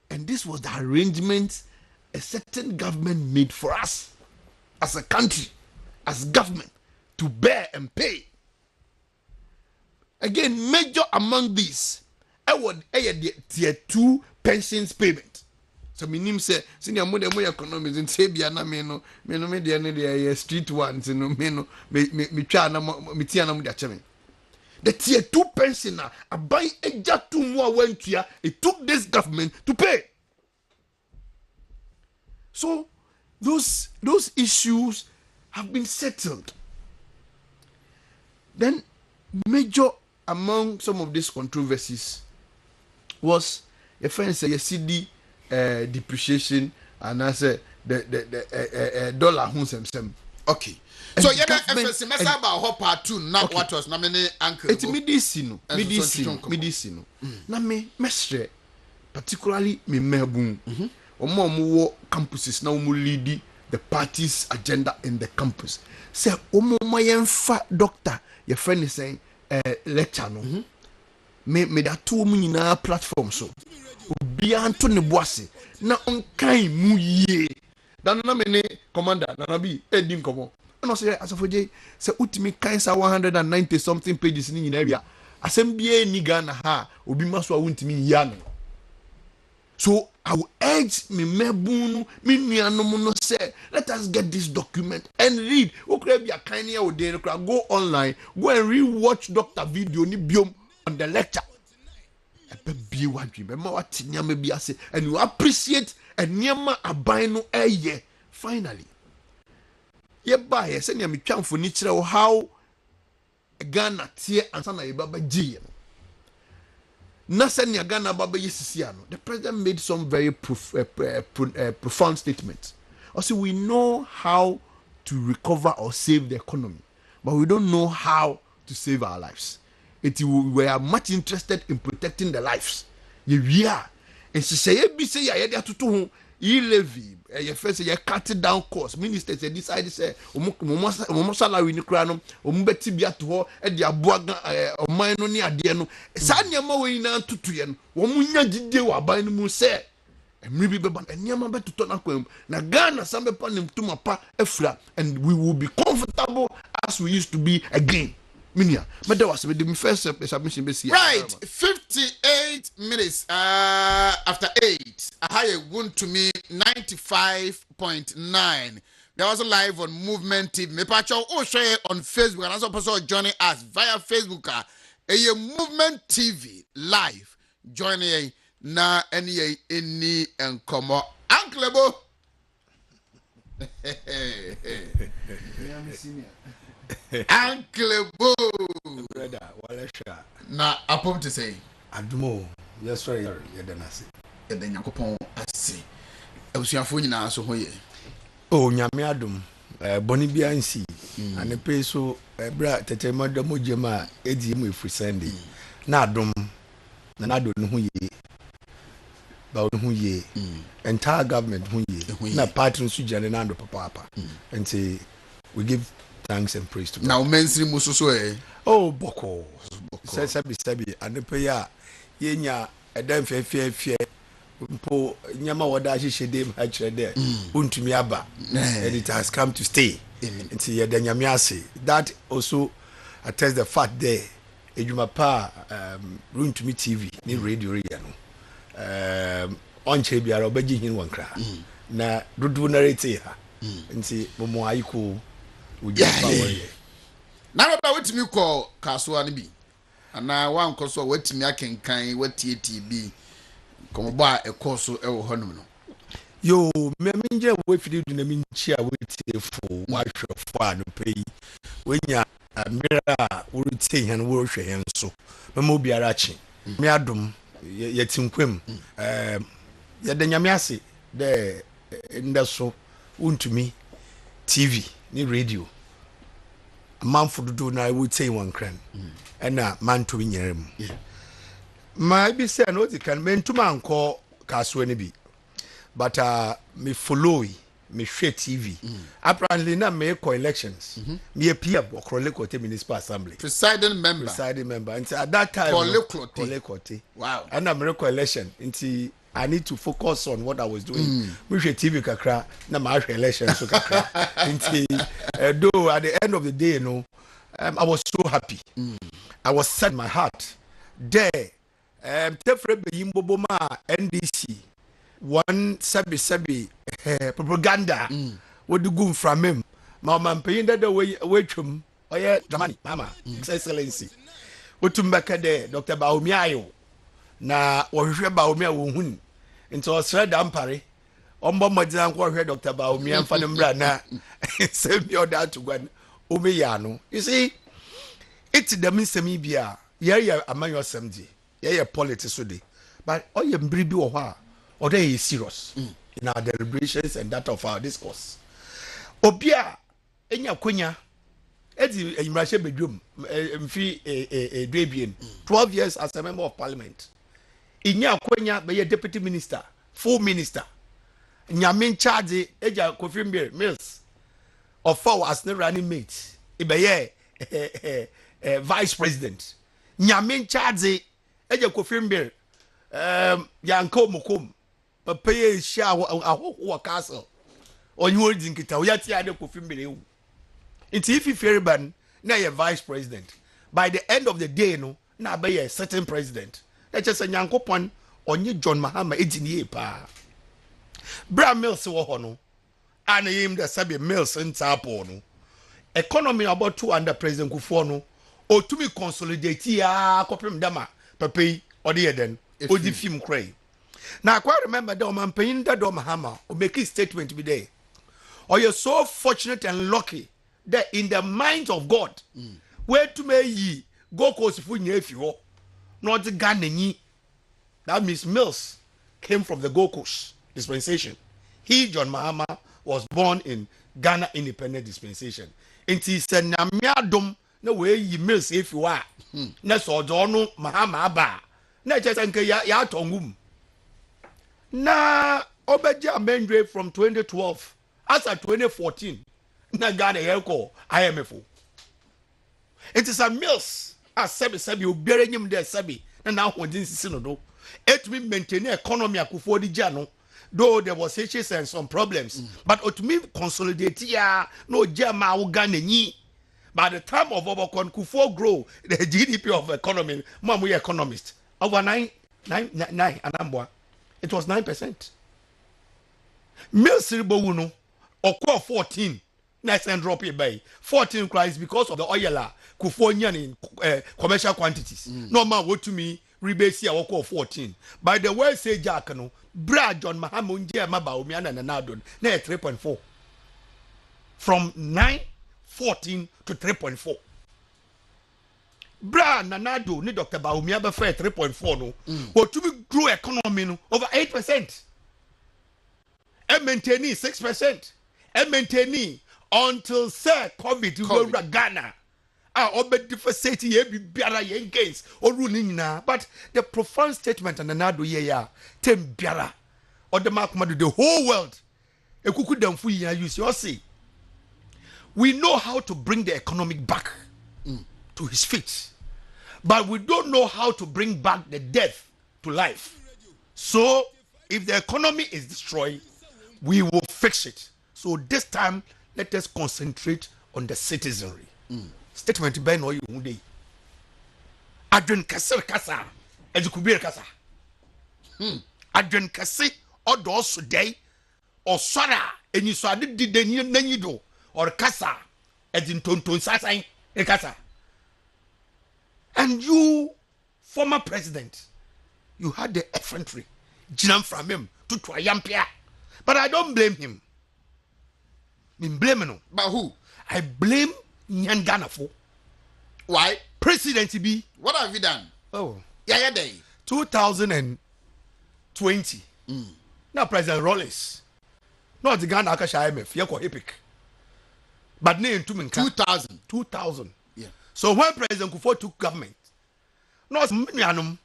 G: And this was the arrangement a certain government made for us as a country, as government, to bear and pay. Again, major among these, I would the tier 2 pensions payment. So my name say, senior more economics in Sabia na me street ones, me try na me tia na me the tier 2 pensioner, a buy a jack 2 more went here. It took this government to pay. So those issues have been settled. Then major among some of these controversies was a friend say CD depreciation and I say the dollar sem.
B: Okay. So yeah, FSC mess about how part 2 now what was na many uncle.
G: It's medicine. Na me mesre particularly me mebun. Omo campuses na omo lead the party's agenda in the campus. Say omo mayenfa doctor your friend is saying lecture no. Me that two omo nyina platform so. Obi anto ne boase na onkan mu ye. Dan na me ne commander na bi edin komo. No say asofoje say utimi kansa 190 something pages ni nyina bia asem bia ni Ghana ha obi maso a untimi ya no. So I will urge me mebunu me nuanom no say let us get this document and read. Okra bia kan ya ode go online, go and re-watch Dr. video ni biom on the lecture. Be what you remember what nyama bia say and you appreciate and nyama aban no eye finally. Ye ba ye se nyama twamfo ni kire how Ghana tie ansa na ye baba gye no. Na se nya Ghana baba yesisi ano. The president made some very profound statements. Also, we know how to recover or save the economy, but we don't know how to save our lives. We are much interested in protecting the lives. We are. And she say, "Be say ya ya tutu levy. You first say you cut down costs. Ministers they decide say omo salary ni kura no omo beti bia to ho e de aboa oman no ni ade no. Sa nyama we na tutu ye no. Omo nya gide wa ban no mu say emri bi beba nyama betuto na kwam. Na Ghana sambe pa nim tuma pa afra and we will be comfortable as we used to be again." Minia, but that was the first submission.
B: Right, 58 minutes after 8. I WONTUMI 95.9. There was a live on Movement TV. Me pacho share on Facebook and also joining us via Facebook. A Movement TV live joining na any enkomo. Uncle Bo. Uncle Bo,
C: brother, walesha.
B: Na apom to say.
C: Adumo, yes sorry, yedanasi.
B: Yeden yakopon ase. Ebusuafo nyina so hoye.
C: Oh, nyame adum. Boni bia nsi. Anepe so bra tetema damo jema edi mu every Sunday. Na adum na do no hoye. Ba no hoye. Entire government hoye. Na party nsu jane na ndo papa. Enti we give thanks and praise to God.
B: Now men's mususu
C: oh boko sabi anepe ya yenya edam fe mpo nyama wada hihye dem ha kire de wontumi aba and it has come to stay nti ye nyame ase. That also attests the fact there ejuma pa WONTUMI TV ni radio no on che biara obaji hin wankra na dodo narrate ha nti momo ayiko uja power
B: na baba wetimi call kasoa ne bi ana wan koso wetimi akenkan watie tv komo ba ekoso e wo honum no
C: yo me menje we fidi du na minchi a wetie fo wa hwefo a no pei wenya amira wo tie han wo hwe hen so memo biara chi me adom yetinkwem yɛda nyame ase dɛ ndɛ so wontumi tv ni radio amanfo dodo na wotie wɔn kran ɛna manto nyere mu ma bi sɛ no di kan mentuma ankɔ kasoa ne bi but me follow me share tv apparently na me call elections me appear okrole kote municipal assembly
B: presiding member
C: and at that time
B: Kole
C: kote
B: wow
C: and I'm me call election until I need to focus on what I was doing. We share TV kakra na ma share election so kakra until though at the end of the day, you know, I was so happy. I was set in my heart there. Tefre be yimbobo ma NDC one sabi propaganda what do go from him. Mama paying that way twum oye Germany mama excellency. Wotumbaka there Dr. Baumiayo na wohwehwe Baumia wo hun nti osre dampare ombo modina nko hwe Dr. Baumia mfa ne mbra na semi oda atugwan omeya no you see it's the minsemi bia ye amanyo semdi ye politics so dey but oye mbiri bi wo ho a oda ye serious in our deliberations and that of our discourse obia enya konya edi enyimrahye bedwom mfi dwebien 12 years as a member of parliament inya konya be deputy minister full minister nyame in charge eja Kofi Mills of four as the running mate be vice president nyame in charge eja Kofi Mills yanko mokom pay sha aho castle onyo dinkita oyati ade Kofi Mills nti if Feriban na ye vice president by the end of the day no na be a certain president that's just a nyankopon onye John Mahama ejini pa Bra Mills wo ho no and him the sabi Mills ntapo no economy about 2 under president Kufuor no otumi consolidate ya kopem dama papai ode eden odi film cray now I quite remember the man paying that Mahama o make a statement be there or you're so fortunate and lucky that in the minds of God where to me ye go cause fu nya afi ho not Ghana ni that means Mills came from the Gold Coast dispensation. He John Mahama was born in Ghana independent dispensation. Inti se na miadom na we yi Mills afi wa na so do no Mahama aba na chese nke ya tongum na obeji amendwe from 2012 as at 2014 na Ghana yeko IMF. It is a Mills as sebi obiere nyim de sebi na hodin sisi no do it me maintain economy Akufo di jano though there was issues and some problems but it me consolidate ya no jama wo Ghana ni by the time of Obokon Kufuor grow the GDP of economy mamu economist over 9 anambwa it was 9%. Mills ribo no okwa 14 next and drop it by 14 cries because of the oil Kufuor nyan in commercial quantities normal WONTUMI rebase ya wako 14 by the way say Jack no bra John Mahama unje ma Baumia na Nadon na 3.4 from 9.14 to 3.4 bra Nanado ni Dr. Baumia be fair 3.4 no WONTUMI grow economy no over 8% and maintaining 6% and maintaining until say COVID go Ghana obedi facility ye biara ye gains oru ni nyina but the profound statement and Nanado ye ya tem biara or the makumadu the whole world ekuku damfu ya use you see we know how to bring the economic back to his feet but we don't know how to bring back the death to life. So if the economy is destroyed we will fix it. So this time let us concentrate on the citizenry. Statement by no you day. Adwen kase kasa, ezikubir kasa. Adwen kase odo so day or sora and you saw did the Nanido or Casa as in Tonton Sasai, a Casa. And you, former president, you had the effrontery, Jinam from him to Triumpia. But I don't blame him. I blame him.
B: But who?
C: I blame Nyan Ghana for.
B: Why?
C: President B.
B: What have you done?
C: Oh.
B: Yeah, day.
C: 2020. Now President Rollins. Not the Ghana Akasha IMF. Yako epic. But name to me.
B: 2000.
C: 2000.
B: Yeah.
C: So when President Kufuor took government, no mmianum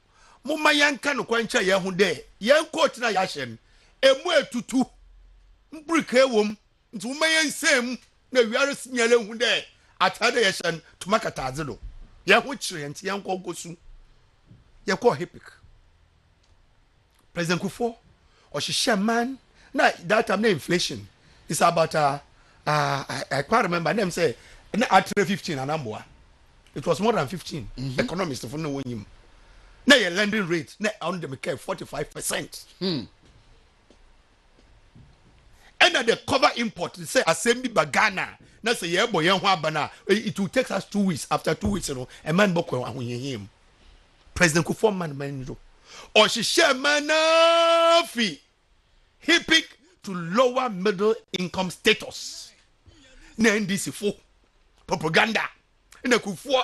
C: mumma yanka no kwancha ye hu de yan coach na yahyen emu etutu mbrika ewom nti mumma yansem na wiare sinyale hu de atade yahyen tumakataze do ye ho kire nti yan kogosu ye ko epic. President Kufuor or she man na that time na inflation is about I can't remember them say at 15 anamboa. It was more than 15. Economists for no one. Now your lending rate now on the 45%. And at the cover import they say assembly bagana. Now say yeah boy bana. It will take us 2 weeks. After 2 weeks, you know, a man boko him. President Kufuor man or she share manafi hippie to lower middle income status. Na NDC for propaganda. In the Kufuor,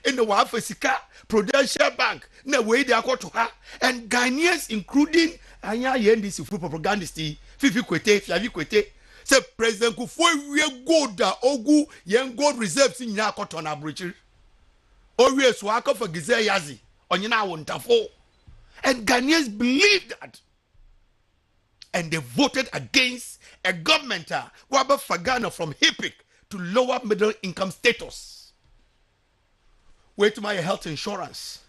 C: in the Wafesika, Prudential Bank, na way they are to her, and Ghanaians, including Anya NDC for propagandisti, Fifi Kwete, say President Kufuor, we gold ogu, young gold reserves in Yakotona Bridge. Always waka for Gizeh Yazi, on Yana Wontafo. And Ghanaians believed that. And they voted against a government, Waba Fagana from HIPIC to lower middle income status. Wait to my health insurance.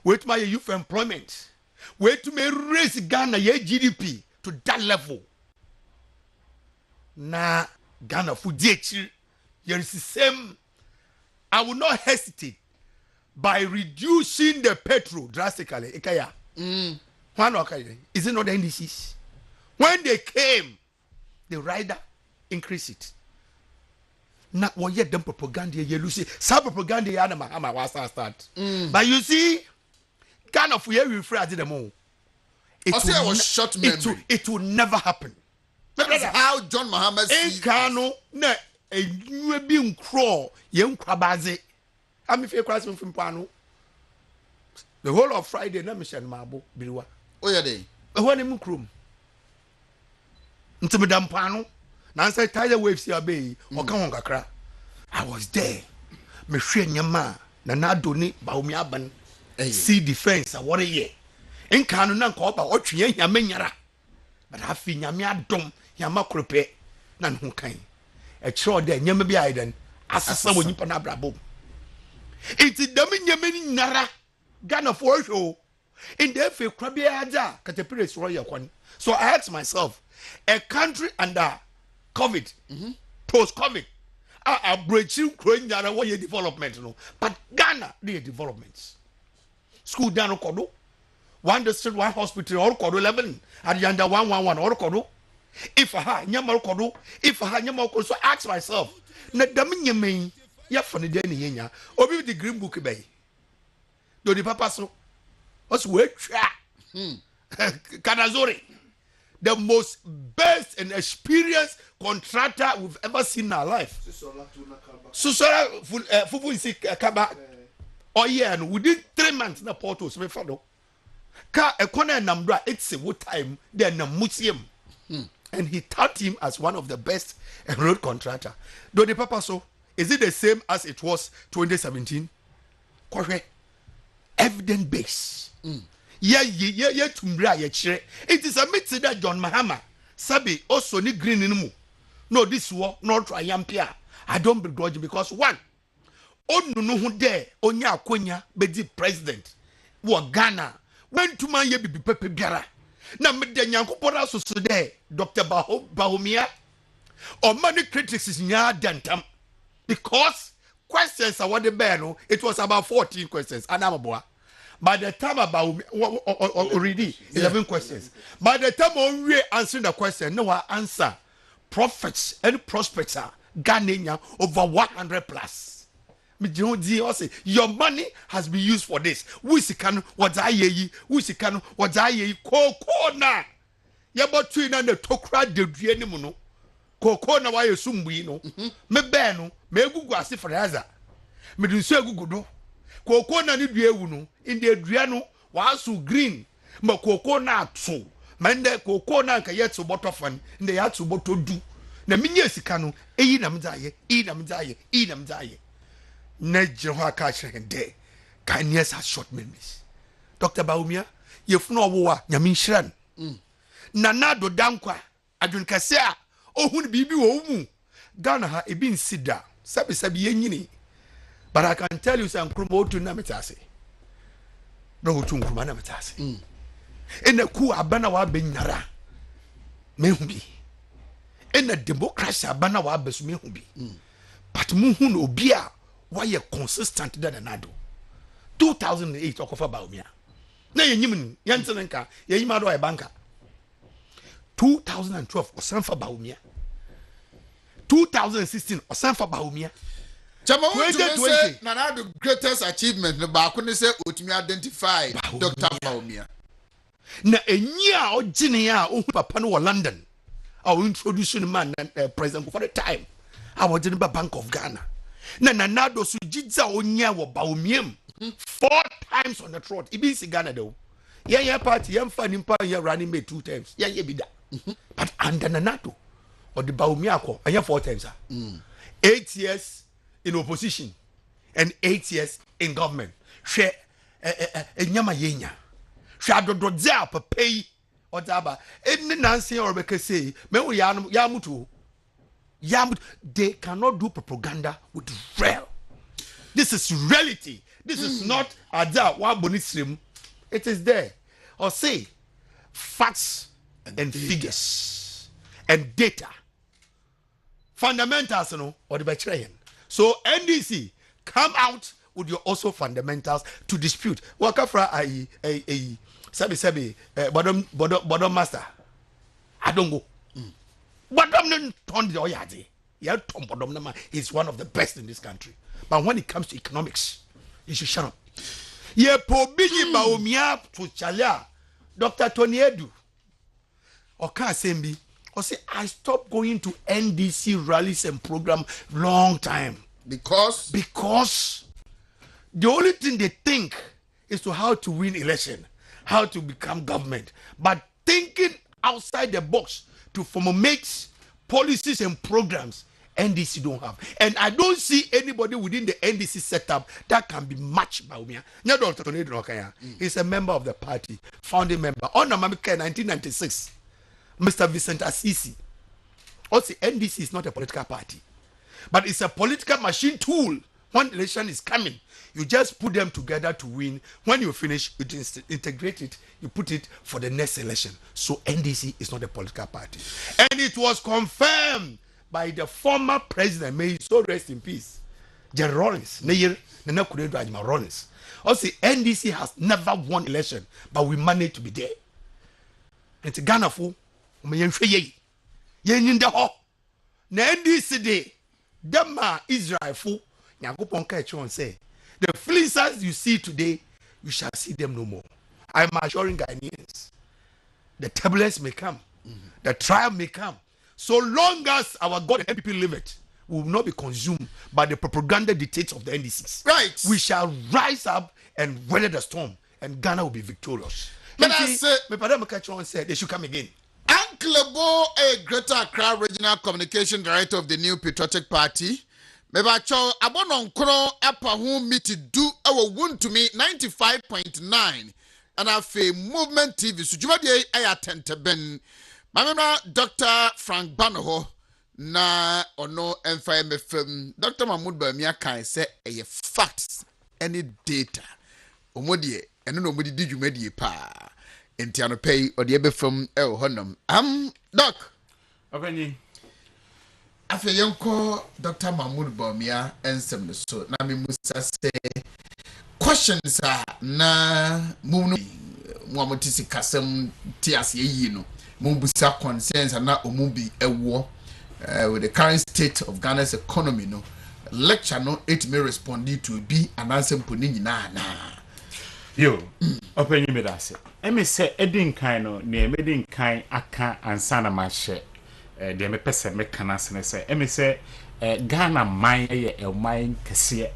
C: Wait to my youth employment. Wait to me raise Ghana ye GDP to that level. Na Ghana for DH, here is the same. I will not hesitate by reducing the petrol drastically. Ikaya. Is it not the NDCs? When they came, the rider increased it. Not what yet them propaganda you see. Some propaganda ya na mahama was start. But you see, Ghana for you refer to them all. It
B: was short memory.
C: It will never happen.
B: That is how John Mahama
C: sees. Kano na you be uncrawl yen kwabaze. I'm if you cross from Pano. The whole of Friday na mission mabo biriwa.
B: Oh yeah day.
C: When him krum. Ntimedam Pano. Nancy tidal waves here be or come on kakra. I was there. Me share nyama na na doni ba omi aban. See defense a what a year. In kanu na ko ba otwe nyame nyara. But afi nyame adom nyama krope na no kan. E kiro de nyama bi aiden asesa wo nipa na brabo. Iti dam nyama ni nyara. Ghana for show. In the fe krabe aja katapire royal kwan. So I asked myself, a country under COVID, post-COVID, are breaching Kroyara what your development, no. But Ghana, the developments. School down Okodo, one district, one hospital, or Kodo 11, at Yanda 111, or Kodo. If I had Yamal Kodo, if I had Yamal Kodo, so ask myself, Nadamin mean, ya funny Denny Yenya, or maybe the Green Book Bay. Do the papa so? What's work? Kanazori. The most best and experienced contractor we've ever seen in our life. Susora Fufu is Kaba. Oh yeah, and within 3 months na Porto so me fado. Ka e corner nambra it's a what time then a museum. And he touted him as one of the best road contractor. Do the papa so is it the same as it was 2017? Correct. Evidence base. Yeah, tumbra ye chire. It is a myth that John Mahama Sabi also ni green in mu. No, this war not triumpia. I don't begrudge because one, on no who there, onya akonya be president. Wa Ghana when to man ye be pepe biara. Na me de nyankopora so there, Dr. Bahomia or many critics is nya dentam because questions are what the bear. It was about 14 questions. Anamaboa. By the time about already 11 questions. By the time we answering the question, no answer. profits and prospects are Ghana over 100 plus. Your money has been used for this. Wisikano, what's I ye? Wisikano, what's I ye? Kokona. Yabotwina the tokra de Drienimuno. Kokona, why you sumbi no? Me beno, me gugu asi for Haza. Me do so gugudo. Kokona ni Driewuno, in the Adriano, was so green. Ma kokona so. Mende kokona ka yet so botofan, in the yat so boto do. Na minye sikano, namzaye. Nejwa catch day. Kindness has short memories. Dr. Baumia, you've no war, Yamin Shran. Nanado Dankwa, Adun Kasea, oh, who be omu. Ghana ha e been sida, sabi yenini. But I can tell you some promote to Nametase. No to Nametase. In the coup abana ben nara. Mehumbi. In the democracy abana wa bes mehumbi. But muhun obia. Why you consistent than another? 2008 okofa Baumia. Na yenyim yansenenka yeyima do e banka. 2012 osanfa Baumia. 2016 osanfa Baumia.
B: Chama say Nanado greatest achievement no ba ko ne say otumi identify Dr. Baumia.
C: Na enyia ogine a ohu papa no London. I will introduce the man president for the time. I was in the Bank of Ghana. Na Nanado sujidza onya wo Baumiem 4 times on the trot. Ibi si Ghana though. Yeah party yamfa nimpa ya running mate 2 times. Yeah bida. But under Nanado or the Baumia ko 4 times. 8 years in opposition and 8 years in government. She enyama yenya. She adododza pay or daba. Any Nancy or Bekese me yamutu. They cannot do propaganda with real. This is reality. This is not ada one bonitrim. It is there. Or say facts and figures and data. Fundamentals, or the Bachrayan. So NDC come out with your also fundamentals to dispute. Wakafra sabi bottom master. I don't go. He's one of the best in this country. But when it comes to economics, you should shut up. Ye pobiji Baumia to Chalia, Dr. Tony Edu. Oka Sembi, or say I stopped going to NDC rallies and program long time.
B: Because
C: the only thing they think is to how to win election, how to become government. But thinking outside the box to formulate policies and programs NDC don't have. And I don't see anybody within the NDC setup that can be matched by Umia. He's a member of the party, founding member. On Namamika 1996, Mr. Vincent Assisi. Also, NDC is not a political party, but it's a political machine tool. When election is coming, you just put them together to win. When you finish, you integrate it, you put it for the next election. So NDC is not a political party. And it was confirmed by the former president, may he so rest in peace, Jerry Rollins. Rollins. Also, NDC has never won election, but we managed to be there. It's Ghana for NDC day, Dema Israel for say the fleecers you see today, you shall see them no more. I'm assuring Ghanaians, the turbulence may come, the trial may come. So long as our God and people live it, we will not be consumed by the propaganda dictates of the NDCs.
B: Right.
C: We shall rise up and weather the storm, and Ghana will be victorious.
B: But I say,
C: said they should come again.
B: Uncle Bo, a Greater Accra Regional Communication Director of the New Patriotic Party. Mebacho abonon kono apa hu miti do our WONTUMI 95.9 and afi movement TV so juma dey ayatente ben mamema Dr. Frank Banoho na ono MFM Dr. Mahmoud Bamia kan say a facts any data omodie eno no modi di dwumadie pa enti anopay ode ebe fam e honam doc
F: Obeni
B: Afe yonko Dr. Mahmoud Bamia ensem so na me musa say questions na munu mwamotisi kasem tias ye yi no mubusa concerns na omubi ewo
G: with the current state of Ghana's economy, no lecture no it may respond to be an answer putting na.
F: Yo, open you me that say. Me say edin kind no, near medin kind aka ansana ma share. The me pese me kana say. Me say Ghana mine a mine kese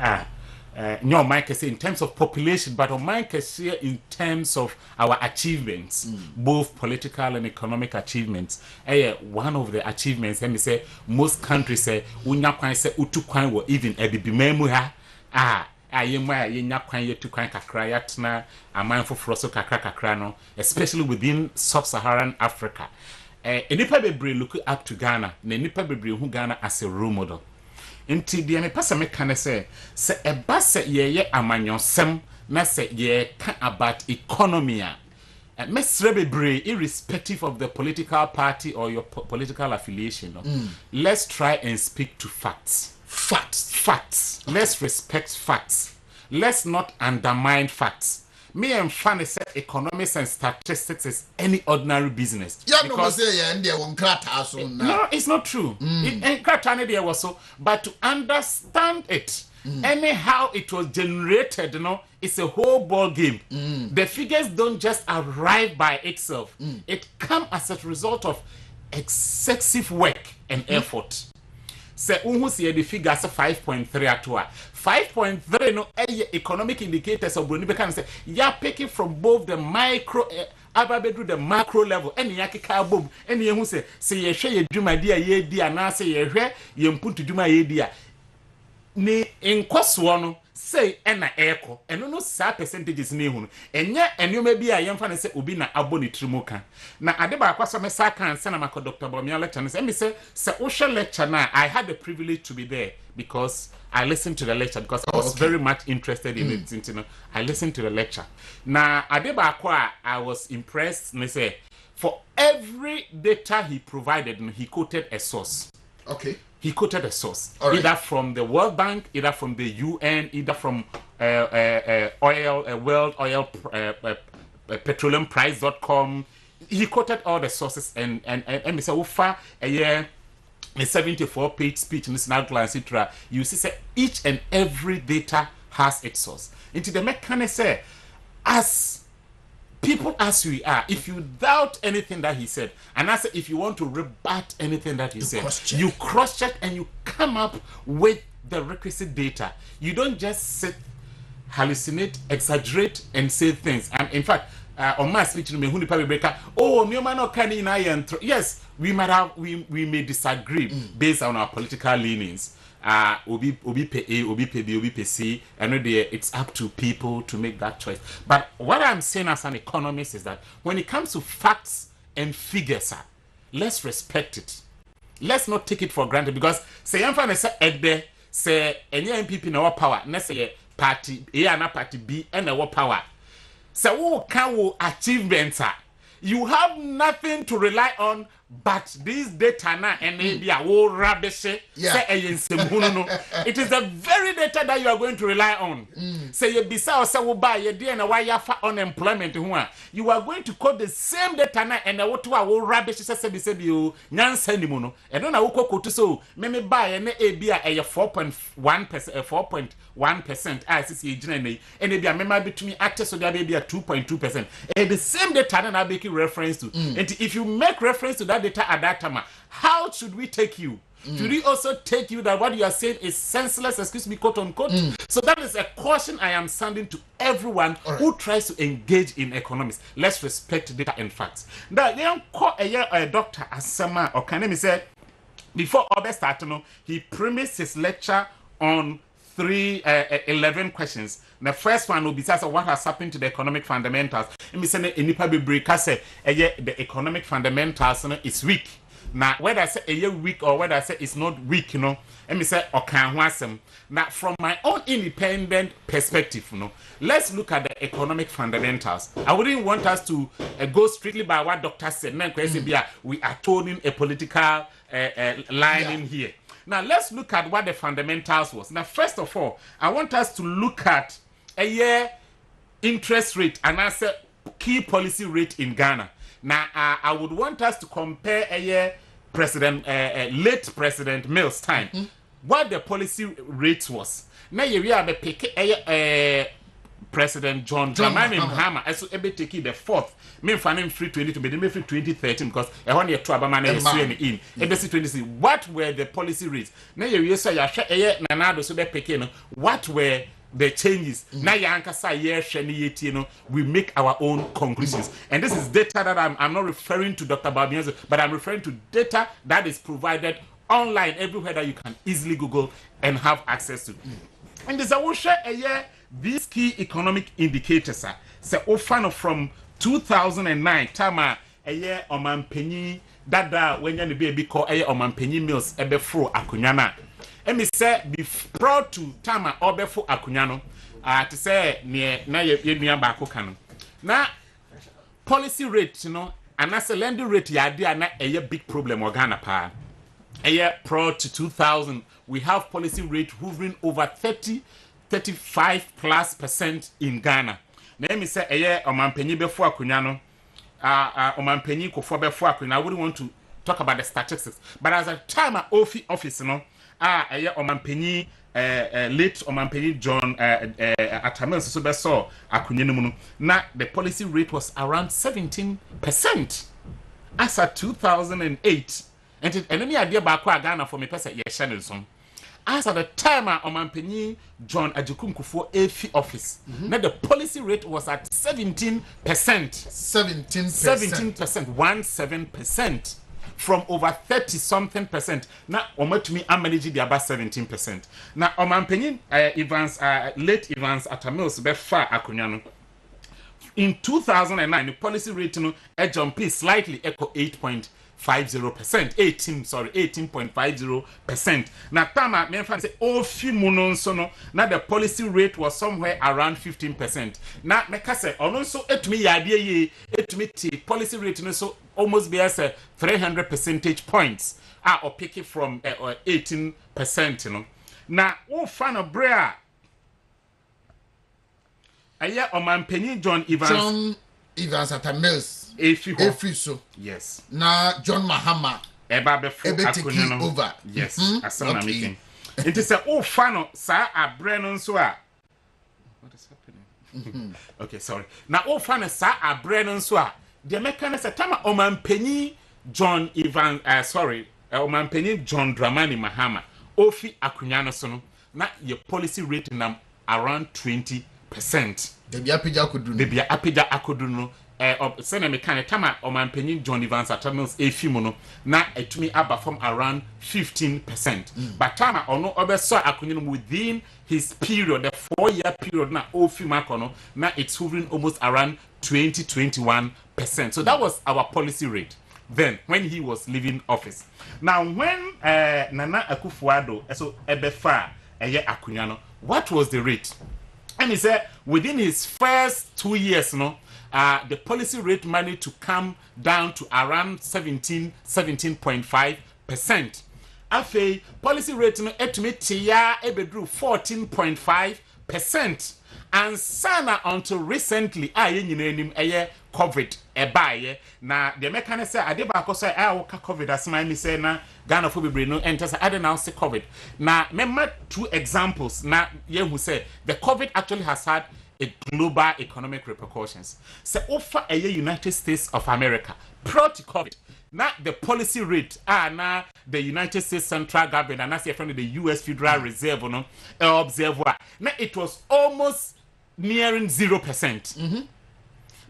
F: no mine kese in terms of population, but on mine kese in terms of our achievements, both political and economic achievements. One of the achievements, let me say, most countries say unya kwan say utu kwan wo even ebibimemu ha ayema yenya kwan yetu kwan kakra yatna aman foforo so kakra no, especially within sub-Saharan Africa. Enipa bebre look up to Ghana, na enipa bebre hu Ghana as a role model. Inti de me pasa me kan say eba se ye amanyosem na se ye kan about economy a mesre bebre irrespective of the political party or your political affiliation. No? Let's try and speak to facts. Let's respect facts. Let's not undermine facts. Me and funny say economics and statistics is any ordinary business.
G: No,
F: it's not true. But to understand it, anyhow it was generated, you know, it's a whole ball game. The figures don't just arrive by itself. It comes as a result of excessive work and effort. Say unhu see the figures 5.3 atwa 5.3 no economic indicators of Bruni can say ya picking from both the micro ababedru the macro level any yakika boom any who say ye hwe ye dwuma dia ye dia na say ye hwe ye mputu dwuma ye dia ni enkoso no say ena eko eno no sa percentages ni hu enye enoma bi a yemfa ne say obi na aboni trimuka na ade ba akwaso me sa kan se na mako Dr. Bomia lecture ne say me say wo lecture na I had the privilege to be there because I listened to the lecture because I was very much interested in it, you know. I listened to the lecture. Na ade ba akwa I was impressed me say for every data he provided he quoted a source.
G: Okay.
F: He quoted a source,
G: right.
F: Either from the World Bank, either from the UN, either from World Oil Petroleum Price.com. He quoted all the sources and Mr. Ufa a year a 74-page speech in this national etc. You see, say each and every data has its source. Into the mechanic say, as people as we are, if you doubt anything that he said, and I say if you want to rebut anything that he said, you cross-check and you come up with the requisite data. You don't just sit, hallucinate, exaggerate, and say things. And in fact, on my speech, yes, we may disagree based on our political leanings. Obi pay A, Obi pay B, Obi pay C. I know it's up to people to make that choice. But what I'm saying as an economist is that when it comes to facts and figures, let's respect it. Let's not take it for granted because say I'm fine say Edbe say any MPP in our power, let's say party A and party B and our power. So who can achievements you have nothing to rely on but this data na and maybe a whole rubbish say it is the very data that you are going to rely on. Say you bisa or say we buy your day and why you for unemployment you are going to quote the same data na and what to a rubbish say you nyansa ni no and don't na quote so me buy and a 4.1% 4.1% as is and maybe a member between actors so there may be a 2.2% and the same data na making reference to and if you make reference to that data at that time, how should we take you? Should we also take you that what you are saying is senseless, excuse me, quote unquote? So that is a caution I am sending to everyone who tries to engage in economics. Let's respect data and facts. That young Dr. Asama or Kanemi said before Obe started, he premised his lecture on 11 questions. The first one will be what has happened to the economic fundamentals. And we say the economic fundamentals is weak. Now, whether I say a year weak or whether I say it's not weak, you know, and me say okay, now from my own independent perspective, you know, let's look at the economic fundamentals. I wouldn't want us to go strictly by what Dr. said. We are toning a political line in here. Now, let's look at what the fundamentals was. Now, first of all, I want us to look at a year interest rate and answer key policy rate in Ghana. Now, I would want us to compare a year late President Mills time, what the policy rate was. Now you are the pick President John Dramani Mahama also able to take the fourth. Me fanning free 20 to me free 2013 because I want you to abamane in. Ebesi 20. What were the policy rates? Now you say ya share nanado so be pick what were the changes? Now ya ankasa ye share we make our own conclusions. And this is data that I'm not referring to Dr. Babianzo, but I'm referring to data that is provided online everywhere that you can easily Google and have access to. And this I will share a year these key economic indicators are say often from 2009 time a year omanpenyi dada when you be call a omanpenyi Mills ebefro akunyana and me say be proud to time obefo akunyano to say near na ye nua ba akokano na policy rate and as a lending rate ya dey na a big problem or Ghana pa a year prior to 2000 we have policy rate hovering over 35+% in Ghana. Let me say a year omanpenyi before akunyano omanpenyi kofo before akunyano. I wouldn't want to talk about the statistics, but as a time office a year omanpenyi late omanpenyi John Atamel so be saw akunyano na the policy rate was around 17% as at 2008. And any idea about Ghana for me person yes channel some. As at the time omanpenyi John Ajikum Kufuor AFI office, now the policy rate was at 17%. 17%, from over 30-something%. Now WONTUMI I managed the about 17%. Now omanpenyi late Evans Atamils be far akunyano. In 2009, the policy rate jumped slightly echo 18.50%. Now, Tama, me say, oh, few monon now the policy rate was somewhere around 15%. Now, me say, also, it me idea, it me policy rate so almost be as 300 percentage points. Or pick it from 18%. Now, oh, fan of brea. Aya omanpenyi John Evans
B: Atamils
F: Efi
B: so
F: yes
B: na John Mahama
F: eba befo
B: taking over
F: yes asana making it is a fano sa abre no nso a what is happening okay sorry na fano sa abre no nso a the mechanism tama omanpenyi John Evans omanpenyi John Dramani Mahama ofi akunya no so no na your policy rate nam around 20%.
B: Debia apija akodu no sene mekane tama omanpenyi John Evans Atamils efi mu no na etumi aba from around 15%. But tama ono obeso akunyi within his period, the 4-year period na ofi makono na it's hovering almost around 20-21%. So that was our policy rate then when he was leaving office. Now when Nana Akufo-Addo so ebefa eye akunya no, what was the rate? And he said within his first 2 years, the policy rate managed to come down to around 17.5%. After policy rate ebedru 14.5%. And sana until recently, COVID na the mechanic say adeba say COVID as my say na Ghana for be no enter say I now say COVID. Now remember 2 examples na who say the COVID actually has had a global economic repercussions. Say over a United States of America prior to COVID. Now the policy rate na the United States central government and that's from the US Federal Reserve observer. Now it was almost nearing 0%.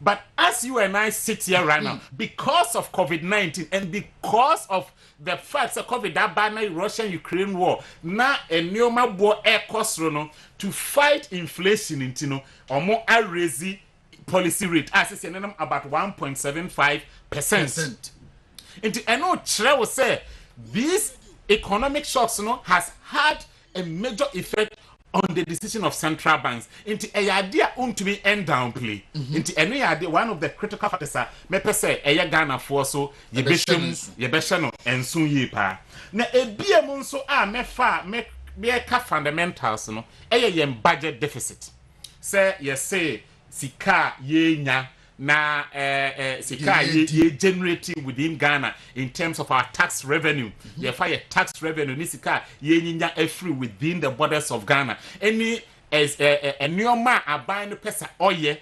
B: But as you and I sit here right now, because of COVID-19 and because of the fact that COVID that bad Russian-Ukraine war, now a new war air cost to fight inflation into or more raise policy rate as it's about 1.75%. And I know Chere will say these economic shocks has had a major effect on the decision of central banks. Into a idea to be end down play. Into any idea one of the critical factors are me say a Ghana for so ye beshano and soon ye pa. Na e bia monso me ka fundamentals budget deficit. Say ye say sika ye nya
F: na sika ye generating within Ghana in terms of our tax revenue. Ye fire tax revenue ni sika ye nyinya free within the borders of Ghana. Any as a neoma aban no pesa oye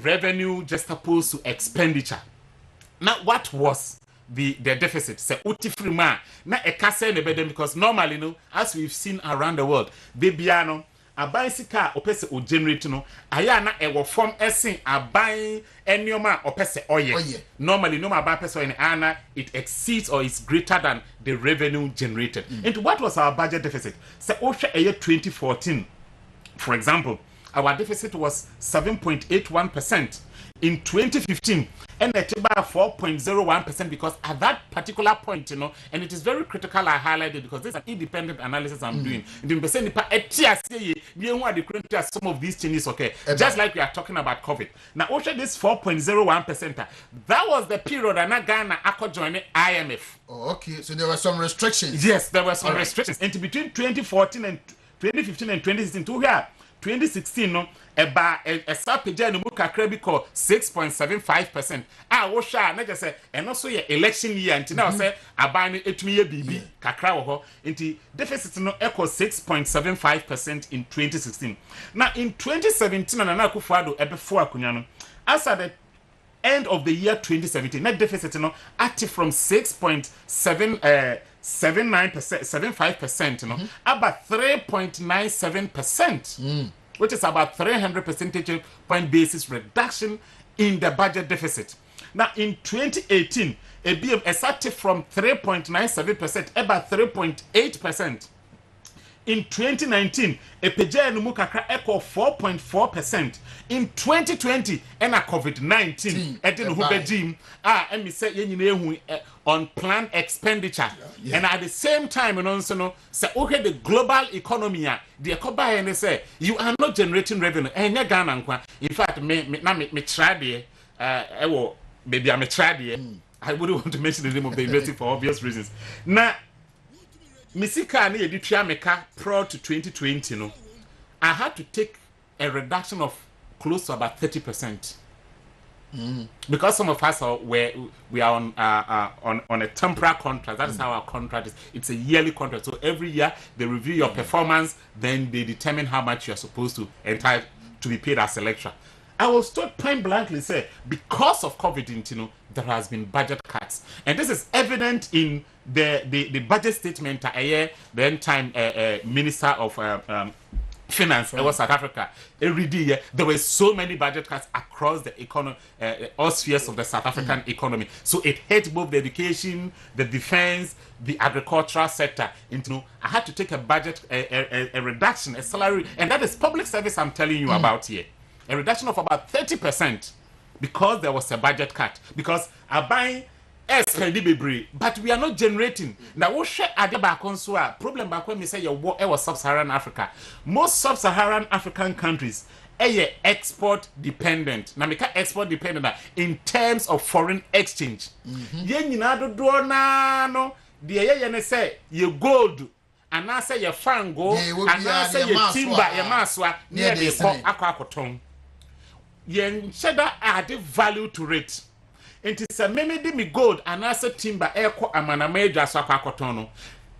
F: revenue just opposed to expenditure. Now what was the deficit? Say uti ma na ekase ne bedem because normally no as we've seen around the world bebiano aban sika opese o generate no aya na ewo form esen aban enioma opese oye normally no aban pese oye ana it exceeds or is greater than the revenue generated. Into what was our budget deficit? Say osha eye 2014 for example, our deficit was 7.81%. In 2015, and it's about 4.01% because at that particular point, and it is very critical I highlighted because this is an independent analysis I'm doing. Some of these changes, okay, just like we are talking about COVID. Now, also this 4.01%, that was the period and Ghana joined IMF.
G: Oh, okay, so there were some restrictions.
F: Yes, there were some restrictions. And between 2014 and 2015 and 2016, 2016 no eba esapeja no muka krabi ko 6.75%. Wo sha na just say eno so ye election year nti na say aban no etumi ye bibi kakra wo ho nti deficit no equal 6.75% in 2016. Now in 2017 na Akufo-Addo ebefo akonya no as at the end of the year 2017 net deficit no active from 75% about 3.97%, which is about 300 percentage point basis reduction in the budget deficit. Now in 2018, a BM is active from 3.97% about 3.8%. In 2019, a peja no mukakra equal 4.4%. In 2020, and a COVID-19, edin hubejim and me say yenine on planned expenditure. And at the same time, and also no say okay the global economy, the economy and they say you are not generating revenue. And Ghana, in fact, me try there. Maybe I'm a try I wouldn't want to mention the name of the university for obvious reasons. Now. Misika ni editua meka prior to 2020 no I had to take a reduction of close to about 30%. Because some of us we are on a temporary contract. That is how our contract is. It's a yearly contract. So every year they review your performance, then they determine how much you are supposed to entitle to be paid as a lecturer. I was told point blankly say because of COVID-19 there has been budget cuts, and this is evident in the budget statement the time Minister of Finance was South Africa. Every year there were so many budget cuts across the economy, all spheres of the South African economy. So it hit both the education, the defense, the agricultural sector. Into I had to take a budget, a reduction, a salary, and that is public service I'm telling you about here. A reduction of about 30% because there was a budget cut. Because I buy but we are not generating. Now, what share at the back on problem back when we say your was sub-Saharan Africa. Most sub-Saharan African countries are export dependent. Now, make export dependent in terms of foreign exchange. Yen yinado do no the say you gold. And I say your fango, and I say your timber, your maswa, near the aquacoton. Yen cheddar added value to it. It is a meme de me gold and I say timber echo amana major aquacotono.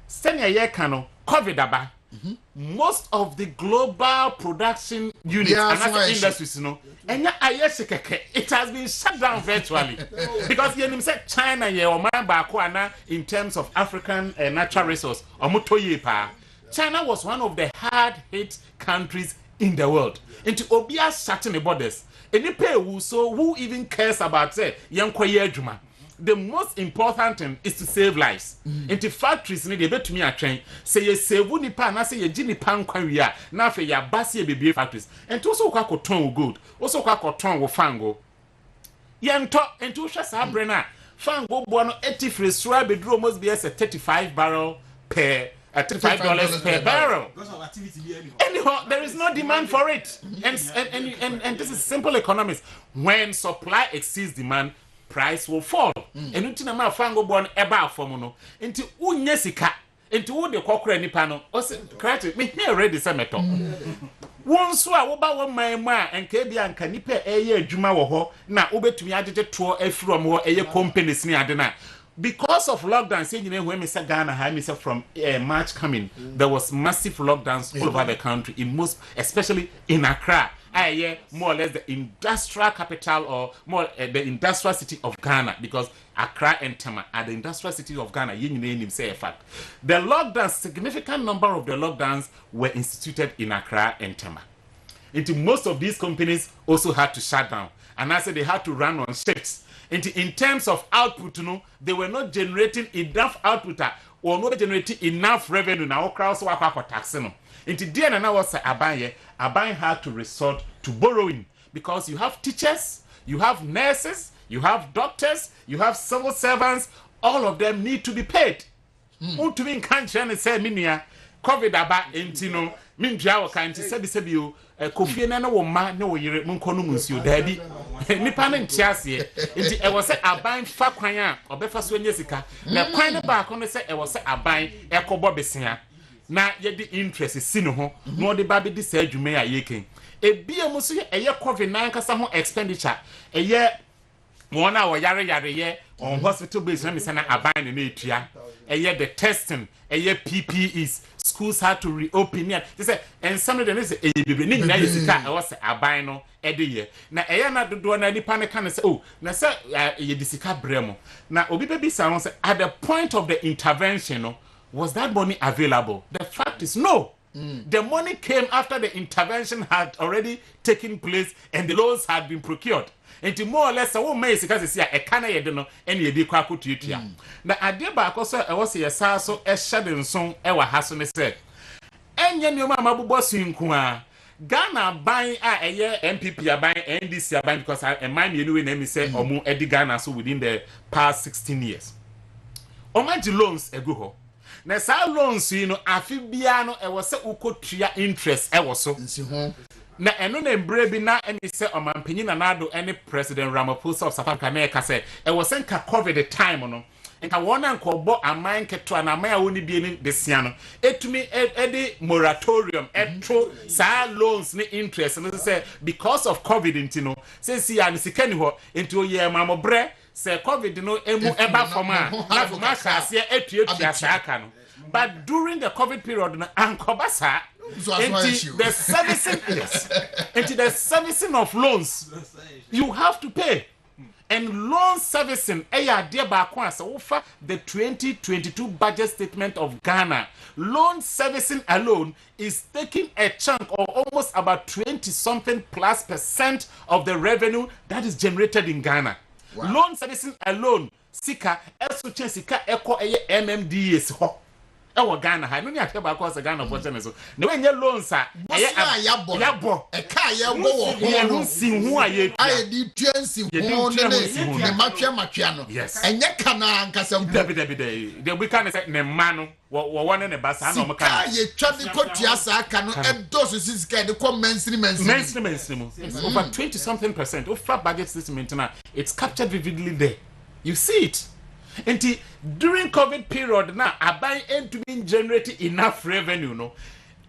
F: Send a cano, COVID aba. Most of the global production units and industries, and it has been shut down virtually because you said China, in terms of African natural resource, China was one of the hard hit countries in the world. Into Obia shutting the borders. Who even cares about say the most important thing is to save lives. Into factories need a bit to me a train. Say you save nipa na say you jini pan kwawia na fe ya basi baby factories. And also kwa cotton good. Also kwa cotton wo fango. Yanto into sha sabrena fango bono 80 free sura bedro must be as a $35 per $35 per barrel. Anyhow, there is no demand for it. And this is simple economics. When supply exceeds demand, price will fall. And until na fango born eba formuno into unyesika into wo de kokora nipa no o correct me here already say meto Once a woba wo man mu a enka bia anka nipa eye adwuma wo ho na wobetumi agege to from ho eye companies ni ade na because of lockdown say you know when me say Ghana ha me say from March coming there was massive lockdowns all over the country in most especially in Accra more or less the industrial capital or more the industrial city of Ghana because Accra and Tema are the industrial city of Ghana. You say a fact. The lockdowns, significant number of the lockdowns were instituted in Accra and Tema. Into most of these companies also had to shut down, and I said they had to run on shifts. In terms of output, they were not generating enough output or not generating enough revenue. Now, crowds were taxing. Into the now was Abaye had to resort to borrowing because you have teachers, you have nurses, you have doctors, you have civil servants. All of them need to be paid. WONTUMI can't say minia COVID aba intino minja waka nti sebi o Kofi na wo ma na wo yire munkono munsuo dabi nipa ne ntiase nti e wo se aban fa kwan a obefa so nya sika na kwan ne ba ko ne se e wo se aban ekobo besia na ye di interest si no ho na odi ba be di sa adwuma ya yeken ebia mu so ye COVID-19 kasa ho expenditure ye one hour yare on hospital base na me say na aban ne etua the testing PPEs schools had to reopen here they say and some of them say bebe ni nyina yesika e was aban no de ye na na dodo na nipa ne kan say oh na say ye disika bremo na obi be say won say at the point of the intervention no was that money available? The fact is no. The money came after the intervention had already taken place and the loans had been procured. And more or less, a woman is because a can I don't know any de quaku to you. Now, I did back also, I was a so a shadow song, ever has on said. And your mamma boss in Kwa Ghana buying a year MPP are buying NDC are buying because I mind you know, say or more Eddie Ghana so within the past 16 years. Or my loans a go. Na sa loans afi bia no e wo se ukotua interest e wo so na eno na embre bi na emi se omanpanyin na nado any President Ramaphosa of South Africa na e ka se e wo se nka COVID time no nka wona nka obo aman keto na aman a woni bi ni desia no etumi edi moratorium etro sa loans ni interest no se because of COVID intino se si ya ni sika ni ho enti oye mamobre se COVID no emu eba forma na forma kase etuatua saka no but during the COVID period na ankobasa the servicing yes into the servicing of loans you have to pay and loan servicing dear bakwasa offer the 2022 budget statement of Ghana loan servicing alone is taking a chunk or almost about 20-something plus percent of the revenue that is generated in Ghana. Wow. Loan servicing alone sika esu sika eko MMDS ho Ghana ha no ni ate ba ko Ghana fortune so na we nye loans a yabo e ka yabo wo ho sinhu a
G: di tuansi ho ne matwa no enye kana ankasa
F: mpo de we can say ne ma no wo wone ne ba sa na o meka
G: ye twa de kotua sa aka no edoso sisika de ko mainstream
F: over 20-something percent of budget system internal it's captured vividly there you see it. And during COVID period now, aban to be generating enough revenue no.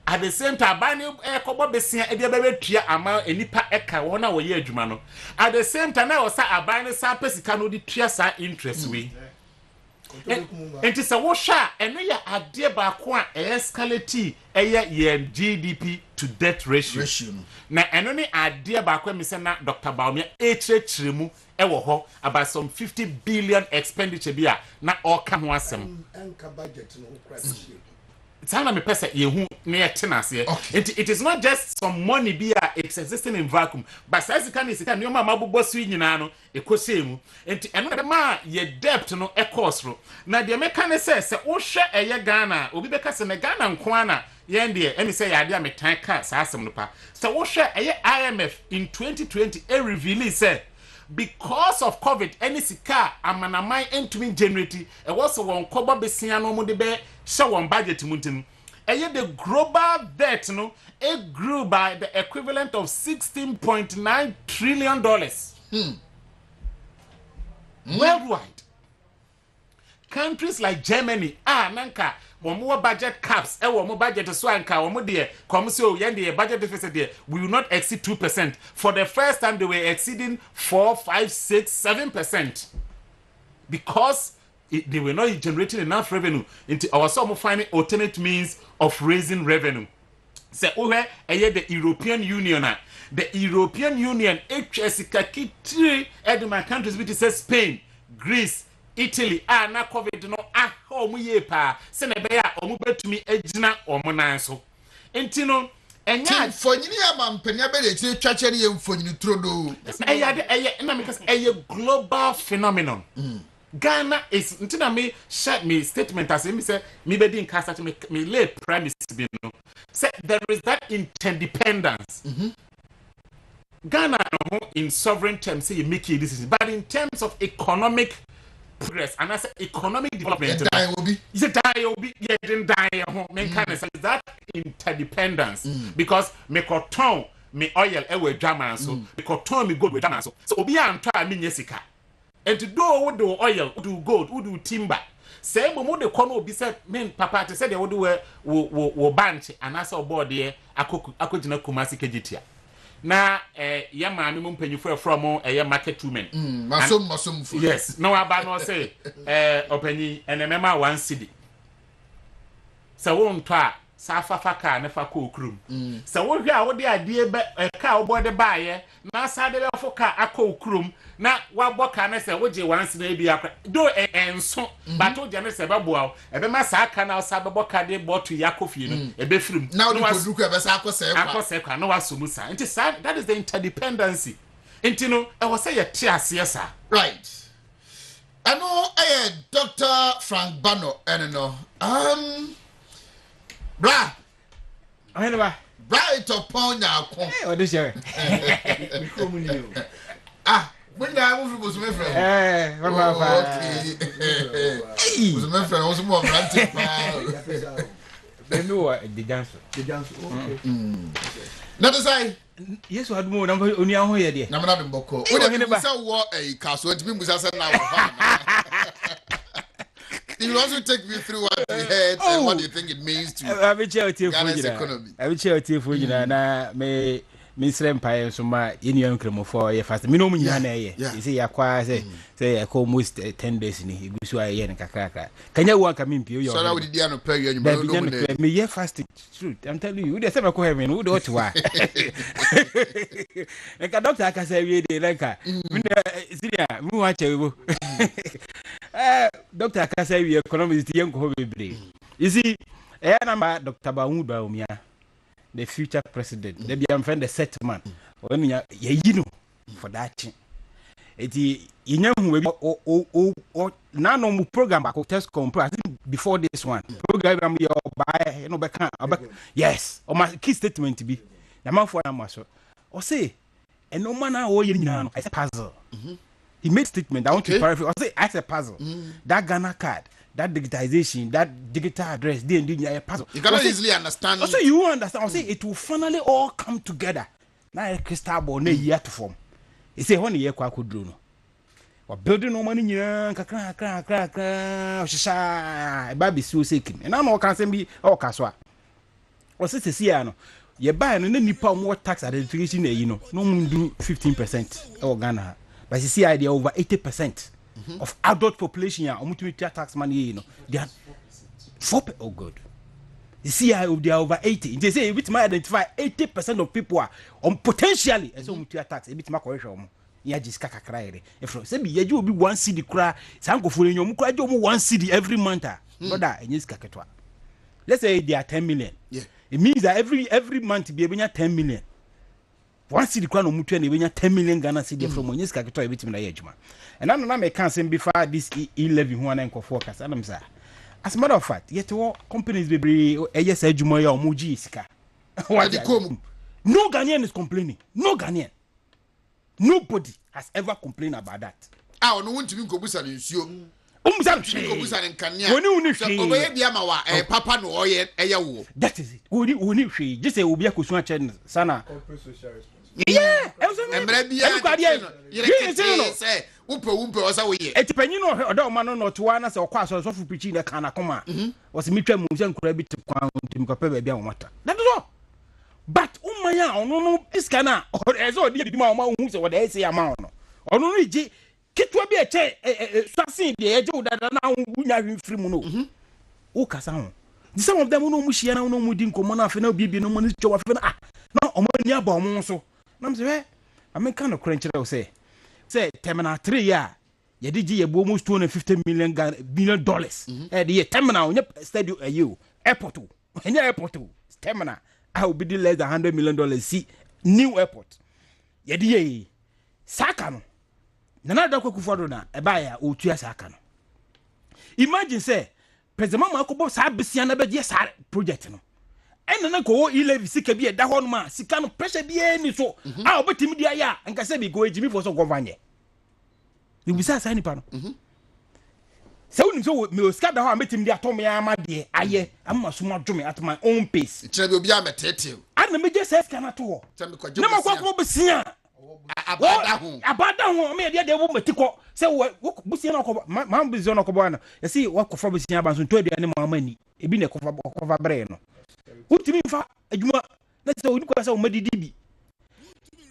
F: At the same time, aban ekobo besia e dia bebe tua ama enipa eka wona wo ye adwuma no. At the same time now say aban sa pesika no di tua sa interest we. Enti se wo hwa eno ya ade ba ko a escalate ye GDP to debt ratio. Na eno ni ade ba ko mi se na Dr. Baumia echirechiremu ewo ho about some 50 billion expenditure bia na oka ho asem enka budget no crash it's how me pesa yehu na yetenase it is not just some money bia it's existing in vacuum but size can is can yoma mabubo su nyina no ekosemu enti eno de ma ye debt no ekosro na de me kan se wo hwe eye Ghana obi be ka se na Ghana nko ana yende emi say ya de ametan ka sa asem no pa se wo hwe eye IMF in 2020 e reveal say because of COVID, any sika amanamai entumi generate e was one kobo besia no mo de be show one budget muntin the global debt no it grew by the equivalent of $16.9 trillion worldwide. Countries like Germany nanka more budget caps, more budget so and more dear, come so yendi budget deficit there, we will not exceed 2%. For the first time, they were exceeding 4, 5, 6, 7%. Because they were not generating enough revenue into our some finding alternate means of raising revenue. So over the European Union, the European Union HSK 3 my countries which is Spain, Greece, Italy, na COVID no home ye pa send a bear or move to me ejina or monanso. Entino and ya
B: for you man penabele chacheri for you trodo.
F: Because a global phenomenon. Ghana is until me share me statement as me say me be in cast me lay premise be no say there is that interdependence. Ghana in sovereign terms say you make it this, but in terms of economic progress and as economic development, that interdependence because me cotton me oil ewe German so me cotton me gold with German so obi antwa me nyesika. And to do do oil, do gold, do timber. Say, but more the corner will be said, men, papa, to say they will do a bunch and I saw board there. I could not Kumasi Kejitia. Now, young man, you pay you from a market woman.
B: Masum.
F: Yes, no, I no say, open and remember one city. So, won't try. Safa faka nefa ko krum so wo hwe a wo de ade be ka wo bode baaye na sa de be foka akọ krum na wa boka na se wo je wansi na bi akra do enso but wo je na se be boa e be ma sa aka na sa be boka de botu yakofie no e be firim
B: na wo do ku e be sa akọ
F: kwa no wa so musa nti sa that is the interdependency nti no e wo say ye te ase sa
B: right ano Dr. Frank Bano no Bra.
H: Anyway,
B: Right upon now.
H: What is your?
B: When I move was my friend. Okay. Was my friend was more ranting.
H: They know the dance.
B: Okay. Not to say.
H: Yes, what more number only on here, dear.
B: Number not in Boko. What if you war a castle to be Musa now? You also take me through what you heard and what you think it means to Ghana's economy.
H: I will share for you now. May Miss Empire so my Indian cremo for your fast. Minimum, you see, I say, almost 10 days in it. You are yen and can you walk a mimpi? So I would be pay you. Me, ye fasting. Truth, I'm telling you, there's never come in. Who do what? Like a doctor, I can say, like a watch you. Doctor, I can say, we economists, the young hobby. You see, I am Dr. Baumia. The future president, they be the set man. When you know for that thing. You know who now no program back test compare before this one. Program your buy no back yes. Or my key statement to be the man for Amaso. Or say and no man now it's a puzzle. He made statement. I want to paraphrase. Or say it's a puzzle. That Ghana card. That digitization, that digital address, they do a puzzle.
B: You cannot easily understand.
H: Also, you understand. I'll say it will finally all come together. Now, a crystal ball, no year to form. He say 1 year, I could do no. Or building no money, baby, so sick. And I know can send me all Caswa. Or sister Siano, you buy and then you pay more tax identification, you know, no one do 15% or Ghana. But you see, idea over 80%. Of adult population, tax money, you know, they are 4. Oh, good. You see, they are over 80. They say, which might identify 80% of people are on potentially as a tax, a bit more correction. Yeah, just cry. If you will be 1 city cry, some go for you, 1 city every month. Brother, and yes, Kakatwa. Let's say they are 10 million.
B: Yeah.
H: It means that every month be able 10 million. 1 city crown on mutual, and 10 million Ghana city from when you Kakatwa, a bit in the age, man. And I'm not making before this E11 one and forecast. And I'm saying, as a matter of fact, yet all companies will be a yes, a Jumoya or Muji Sika. No Ghanaian is complaining. No Ghanaian. Nobody has ever complained about that.
B: I don't want to go with an issue. Papa no oye eyawo.
H: That is it. We just say we are chen sana.
B: Yeah, everybody say Wumpe wasa we ye.
H: Eti panyin no odo ma no no to na se okwa so fu pichi na kana koma. Was mi twa mu se nkura bi te kwan ntim kopa ba bia wo mata. That is all. But umanya ono no iska na ezo odi bi ma hu se wo da ese ya ma ono. Ono no iji kitwa bi eche swasin de eje udada na wunya hwimfiri mu no. Wo kasa ho. Some of them no mu hia na no mu di nkomo na afi na bibi no mu ni twa afi na na omo ni aba omo so. Na mse I kind of crunch it say terminal 3 ya yediji ye almost $250 million the terminal stadium you airport any airport terminal I will be less than $100 million see new airport yedi saka no na da kwaku fodo na e ba ya otua saka no imagine say president mama akobo sa besia na be je sa project no ena na ko e-levy sika bi e da ho no ma sika no pressure bi eni so a obetimi dia ya nka se bi go ejimi for so governor ni bisa sa ni pa no se woni so me sika da ho ametimi dia to me ama de aye amma so madwome at my own pace
B: Kire bi obi ametete
H: ana me je se sika na to ho na ma kwa besia abada ho me de bo metiko se wo besia na ko ma besia na ko bo na you see wo ko for besia ba so to aduane ma amani ebi na ko fa bre no utimi fa adwuma na se oni kwa se o madidi bi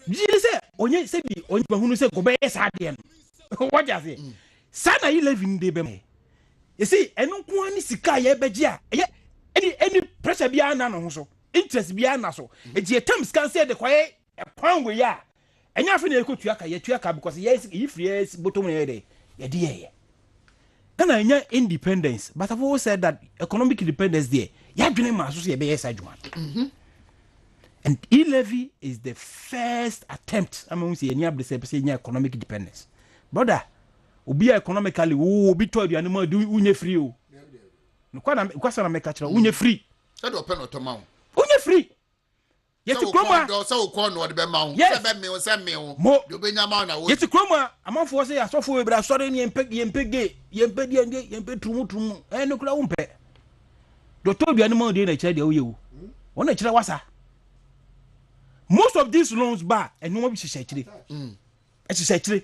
H: bi se onye se bi onye bahunu se go be sa de no waja se sana yi living de be me you see enu ko ani sika ye beji a any pressure bi ana no so interest bi ana so e terms can say de kwaye kwan we ya enya afi na ekotua ka ye tua ka because yes if yes bottom ye de ye de ye kana enya independence but I've always said that economic independence there ya dwene ma so ye be yes adwuma and e-levy is the first attempt I mean say enya blese say enya economic independence brother obi economically wo obi to aduane ma do unye free o no kwa na make kira unye free
B: e do pen to ma
H: unye free yeti kroma
B: so ko no de be ma
H: se
B: be me do be nya ma na wo
H: yeti kroma amanfo se asofo we bra sore ni yempege yempe tumu no kula umpe do to aduane ma de na kira de wo yewu wona kira wasa most of these loans ba enu bi hye kire e hye kire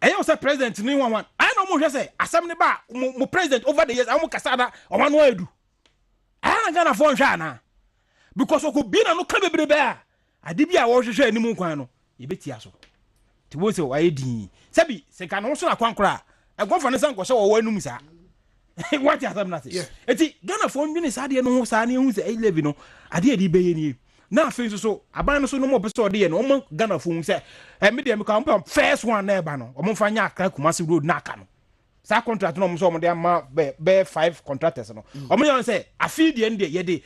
H: eyo say president ni one I no mo hwe say asem ne ba mo president over the years am kasa da o ma no edu I na gana fo nhwa na because o ko bi na no ka bebrebe a ade bi a wo hwehwe animu kwan no ye betia so ti wo say waye din sabi se ka no so na kwankora e gonfa ne san ko hye wo anum sa what asem na say eti gana fo ndwene sa de no ho sa ne hu say e-levy no ade ade be ye ni na afi so aban no so no mo pese ode ye no mo Ghana fo say me de me ka mo first one na eba no mo fa nya akra Kumasi road na aka no sa contract no mo so mo de ma be 5 contractors no o mo yon say afi de ndie ye de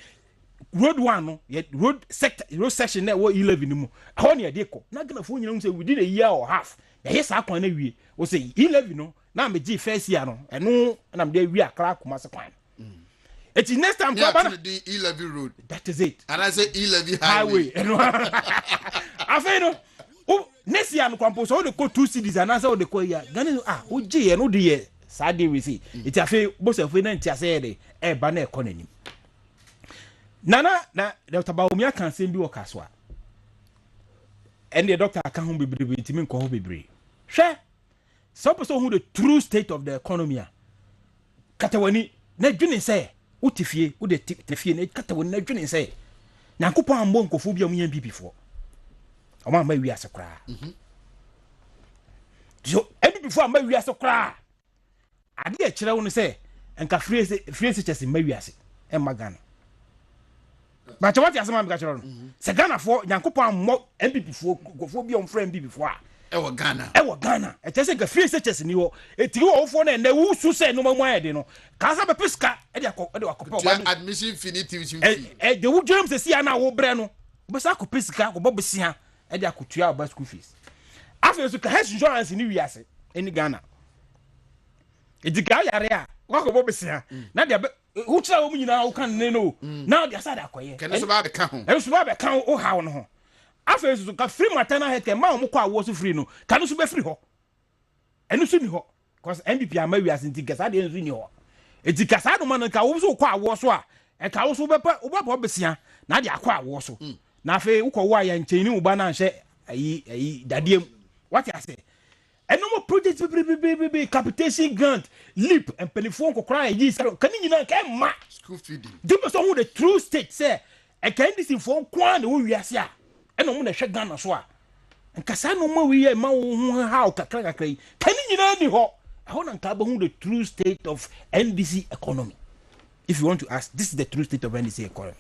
H: road one no ye road section na wo e-levy ni mu ho ne de ko na Ghana fo nyina say within a year or half ye sa kwan na wie o say e-levy no na me gi first year no eno na me de wie akra Kumasi kwan it's next time
B: the e-levy road.
H: That is it.
B: And I say e-levy highway.
H: I say no. Oh, next year no compose all the go 2 cities and answer all the call here. Gani oje no de Saturday we see. It afi boss of na ntia say de e ba na economy. Nana na Dr. Baumia kan say bi wakaso. And the doctor kan ho bebre ntimi nko ho bebre. Hwe. So person who the true state of the economy. Katawani na dwene say utifie wo de tefie na kata won na dwene se nyankopon ambo nkofo bia mu yan bibifo o ma wi ase kra so ebi before am wi ase kra ade e kire won se enka free chess ma wi ase e magana ba che what asema am ka kire no se Ghana fo nyankopon ammo mbibifo nkofo bia on friend bibifo a
B: e wo Ghana
H: e tese ka free chess ni wo etiri wo fo na wu su se no mamu ayede no ka sa be piska e de akopa
B: admission fee tuition fee
H: de wu dwem se sia na wo bre no be sa ko piska ko bo sia e de akotua ba school fees afi so ka health insurance ni wiase eni Ghana e di ga yare a wa ko bo sia na de hu tira wo nyina wo kan ne no na de asa da akoye
B: kene so ba be ka ho
H: e so ba be ka ho ha wo no ho afi so ka free maternal health care ma wo ko awo so free no ka no so be free ho enu so ni ho because MPP ama wiase nti gasa de enzu ni ho eti kasa no man ka wo so kwa awo so a e ka wo so be pa wo ba besia na de akwa awo so na afi wo ko wa ya ncheni wo ba na hye ayi dadiem what you say and no more projects capitation grant leap and penifon ko cry yi can you know can ma
B: school feeding
H: do so who the true state say e can this inform kwan the wo wiase a e no mo na hwe Ghana so a nkasa no ma wi ma wo how kakra can you know ni ho how na nka ba who the true state of NDC economy. If you want to ask, this is the true state of NDC economy.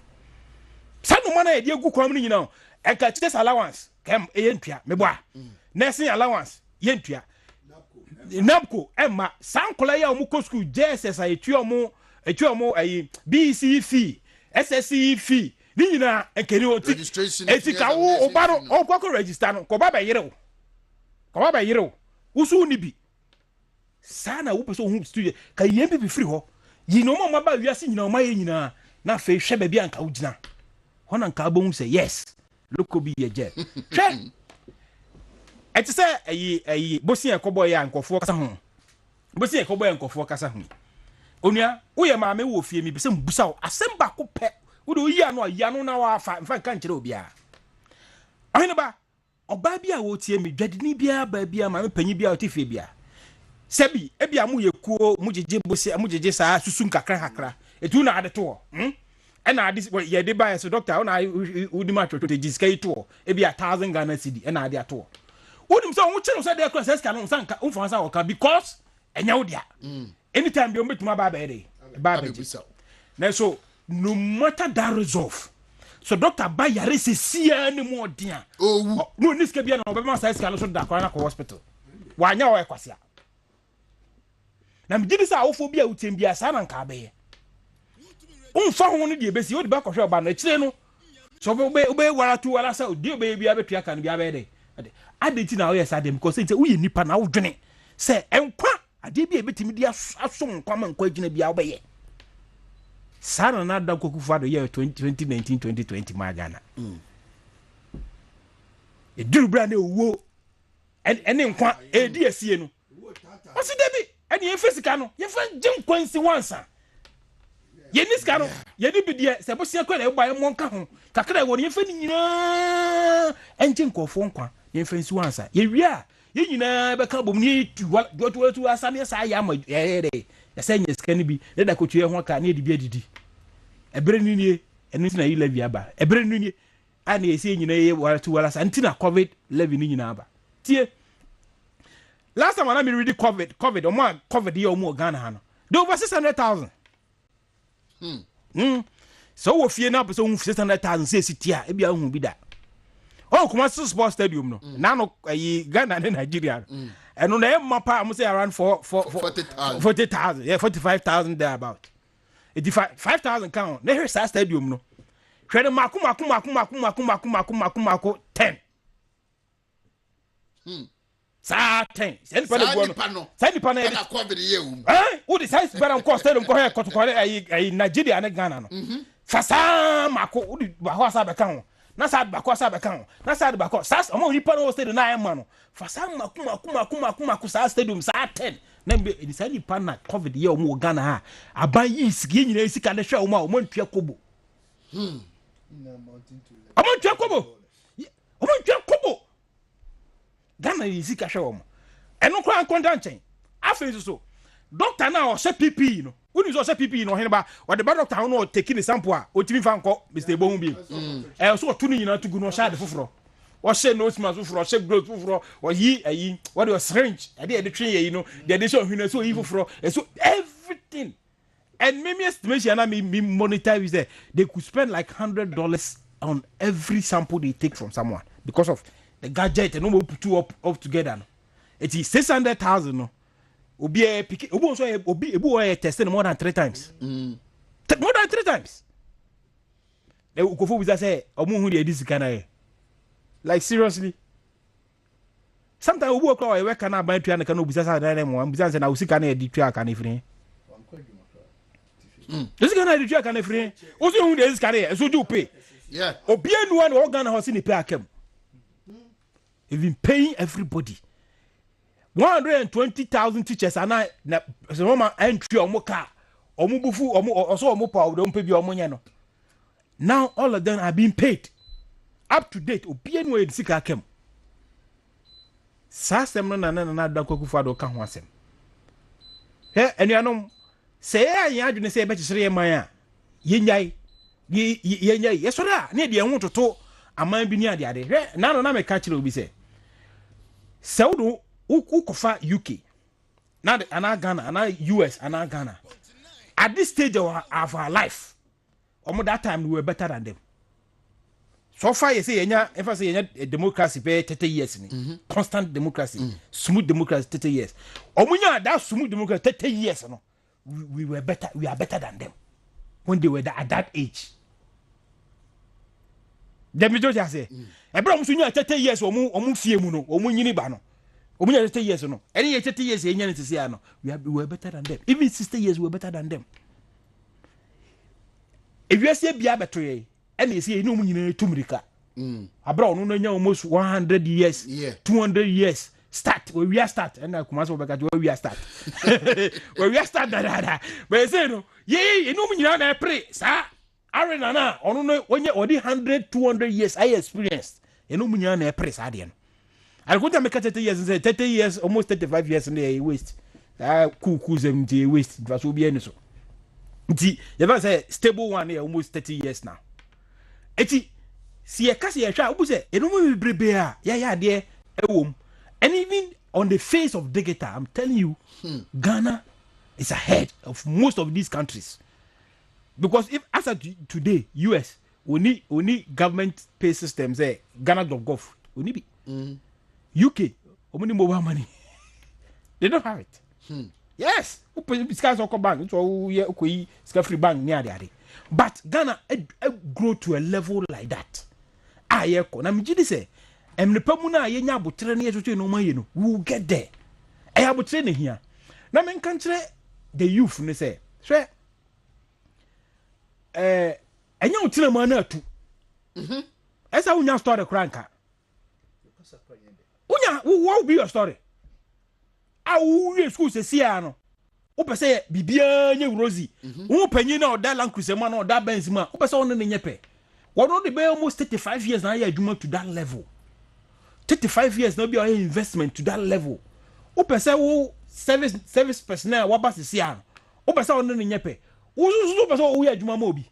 H: Sanu mana e die gu kwam ni nyina e ka chest allowance kem e yentua me boa nursing allowance yentua napko emma sankola ya omu ko school JSS etua omu ayi BC fee SSC fee ni nyina e keri oti etika wo obaro okoko register no ko baba yire wo usu ni bi sana wo person hu studio ka yembe bi free ho yi no mo ba wiase nyina o ma ye nyina na fe hwe ba bi anka wo gina hona nka abom say yes loko bi ye je hwe eti say ayi bosi ekoboy ya nkofo kasa ho bosi ekoboy nkofo kasa ho onua wo ye maame wo fie mi be se mbusa wo asem ba ko pe wo do yi anu ya no na wa fa mfa nka nkire obi a ahene ba oba bi a wo tie mi dwadini bia ba bia maame panyi bia o tifie bia sebi ebia mu ye kuo mu jeje bosi mu jeje saa susu nkakra etu na ade to ena ade ye de ba so doctor na udi ma twotwo te jiska to ebia 1000 Ghana cedi ena ade ato udim so wo chiro so de cross eska no sanka umfansa wo ka because enya wo dia anytime bi o metuma ba ba de ba ba na so no matter that resolve so doctor ba yare se sia ne mo dia no niska bia na obema sa eska no so da kwa na ko hospital wa nya wo ekwasa na mjidi sa awofo bia utem bia sa na nka abaye umfa ho no de besi o de ba kohwe oba na kire no so be wara tu wara sa odi obe bia betua kan bia be de ade ti na o yes ade because say uye nipa na wo dwene say enkwa ade bia betimi dia aso nkwa ma nkwa gina bia obeye sana na da kokufu ado ye 2019 2020 ma Ghana e duru bra na owo ene nkwa e di asie no o si debi ene ye fiscal no ye fa gem kwansi wansa ye niska no ye di bidie se bosia kwa na e gba mo nka ho kakra wo ye fa ni nyina enje nkofo nkwa ye fa nsi wansa ye wia ye nyina be ka bom ni tu asane sa ya ma ye de ya se nyeska ni bi ne da kotu ye ho ka na e di bi adidi ebere ni nie enu na yi levy aba ebere ni nie ana ye se nyina ye wala tu wala sa ntina covid levy ni nyina aba tie last time I read COVID, or more COVID here or more Ghana hano. Do over 600,000. So we fear now, so 600,000 say sitia. Ebi a hu bi da. Oh, come to sports stadium no. Now no Ghana and Nigeria. And on the mapa, I say around 40,000. Yeah, 45,000 there about. 5,000 count. Never say stadium no. Shred maku 10. Certain. Send pano. Send pano. Na
B: COVID ye
H: who the size better cost them go here to Nigeria and Ghana no. Fasa mako udi ba sa be kan. Na sa ba sa be kan. Na sa ba ko. Sas omo ni pano stadium na e ma no. Fasa mako sa stadium sa 10. Na be the size pano COVID ye omo Ghana ha. Aban yi sigi nyina isika na hwe omo omo ntua kobo. Omo ntua kobo. Ghana is sick ashom. And no crown contention. After so, doctor now or set PP, no. When you say PP, no, Henba, or the doctor no taking the sample, or Timmy Fanco, Mr. Bombi. I also tuning in to go no shade for. Or say no smas for, or say growth for, or ye, what was strange. I did the tree, you know, the addition of so evil for, and so everything. And maybe estimation, I mean, monitor is there. They could spend like $100 on every sample they take from someone because of the gadget and no put two up together. It is 600,000 no. Obi e pick obi tested more than 3 times. More than 3 times. They go for with say omo hu dey this kind like seriously. Sometimes obi okwa we can buy tu an kan obi say na mo obi say na usika na edi tu aka na free. This kind of edi tu aka na free. Oso hu dey this kind so do pay.
B: Yeah.
H: Obi enu an organ house ni pay akem. Even paying everybody 120,000 teachers and I so entry omo car omo bufu omo also omo pa don't pay bi omo nya no. Now all of them are being paid up to date. Obi enu e sika kem Sasem no na da kwakufa do ka ho asem. He enuanom se ya adwene se be kyere man a yenyai yenyai yesoro a na de ho toto aman bi ni ade ade. He na no na me ka kyere obi se Saudu ukofa UK na ana Ghana ana US ana Ghana at this stage of our life that time we were better than them. So far you say yenya democracy pay 30 years ni constant democracy smooth democracy 30 years omunya that smooth democracy 30 years no we are better than them when they were at that age. Dem me just say e bro musunya 30 years omu fie mu no omu nyini ba no omunya 30 years no any 30 years yenya ne say no we were better than them. Even 60 years we were better than them. If you say bia betray and you say no munyina tumrika abra no nya almost 100 years 200 years start where we are start and kuma so beka where we are start where we are start da but you say no ye no munyina na pray sa arena na ono no onye odi 100 200 years I experienced you no munyina na pray sa de no I go to make 30 years and say 30 years almost 35 years and they waste cool 70 waste it was obi any so nti you say stable one here almost 30 years now eti si e kase ye hwa obu say eno mu brebe a ya de ewom. And even on the face of digital I'm telling you Ghana is ahead of most of these countries because if as of today US only government pay systems Ghana.gov only be UK only mobile money they don't have it. Yes, Fiscal bank so yeah free bank near there. But Ghana grow to a level like that. Na me gidi say emnepamu na ye nya abotre na yeto no man ye no we will get there. Abotre na hia. Na men kan kire the youth ne say hwe enya utire man na atu. Esa unya story kranka. Unya what will be your story? We school se sia no wo pese bibia nye rozi wo panyin na oda lan kusema na oda benzima wo pese won ne nyepe won de be almost 35 years na ya adwuma to that level 35 years na be your investment to that level wo pese wo service personnel wa ba se sia no wo pese won ne nyepe wo so pese wo ya adwuma ma obi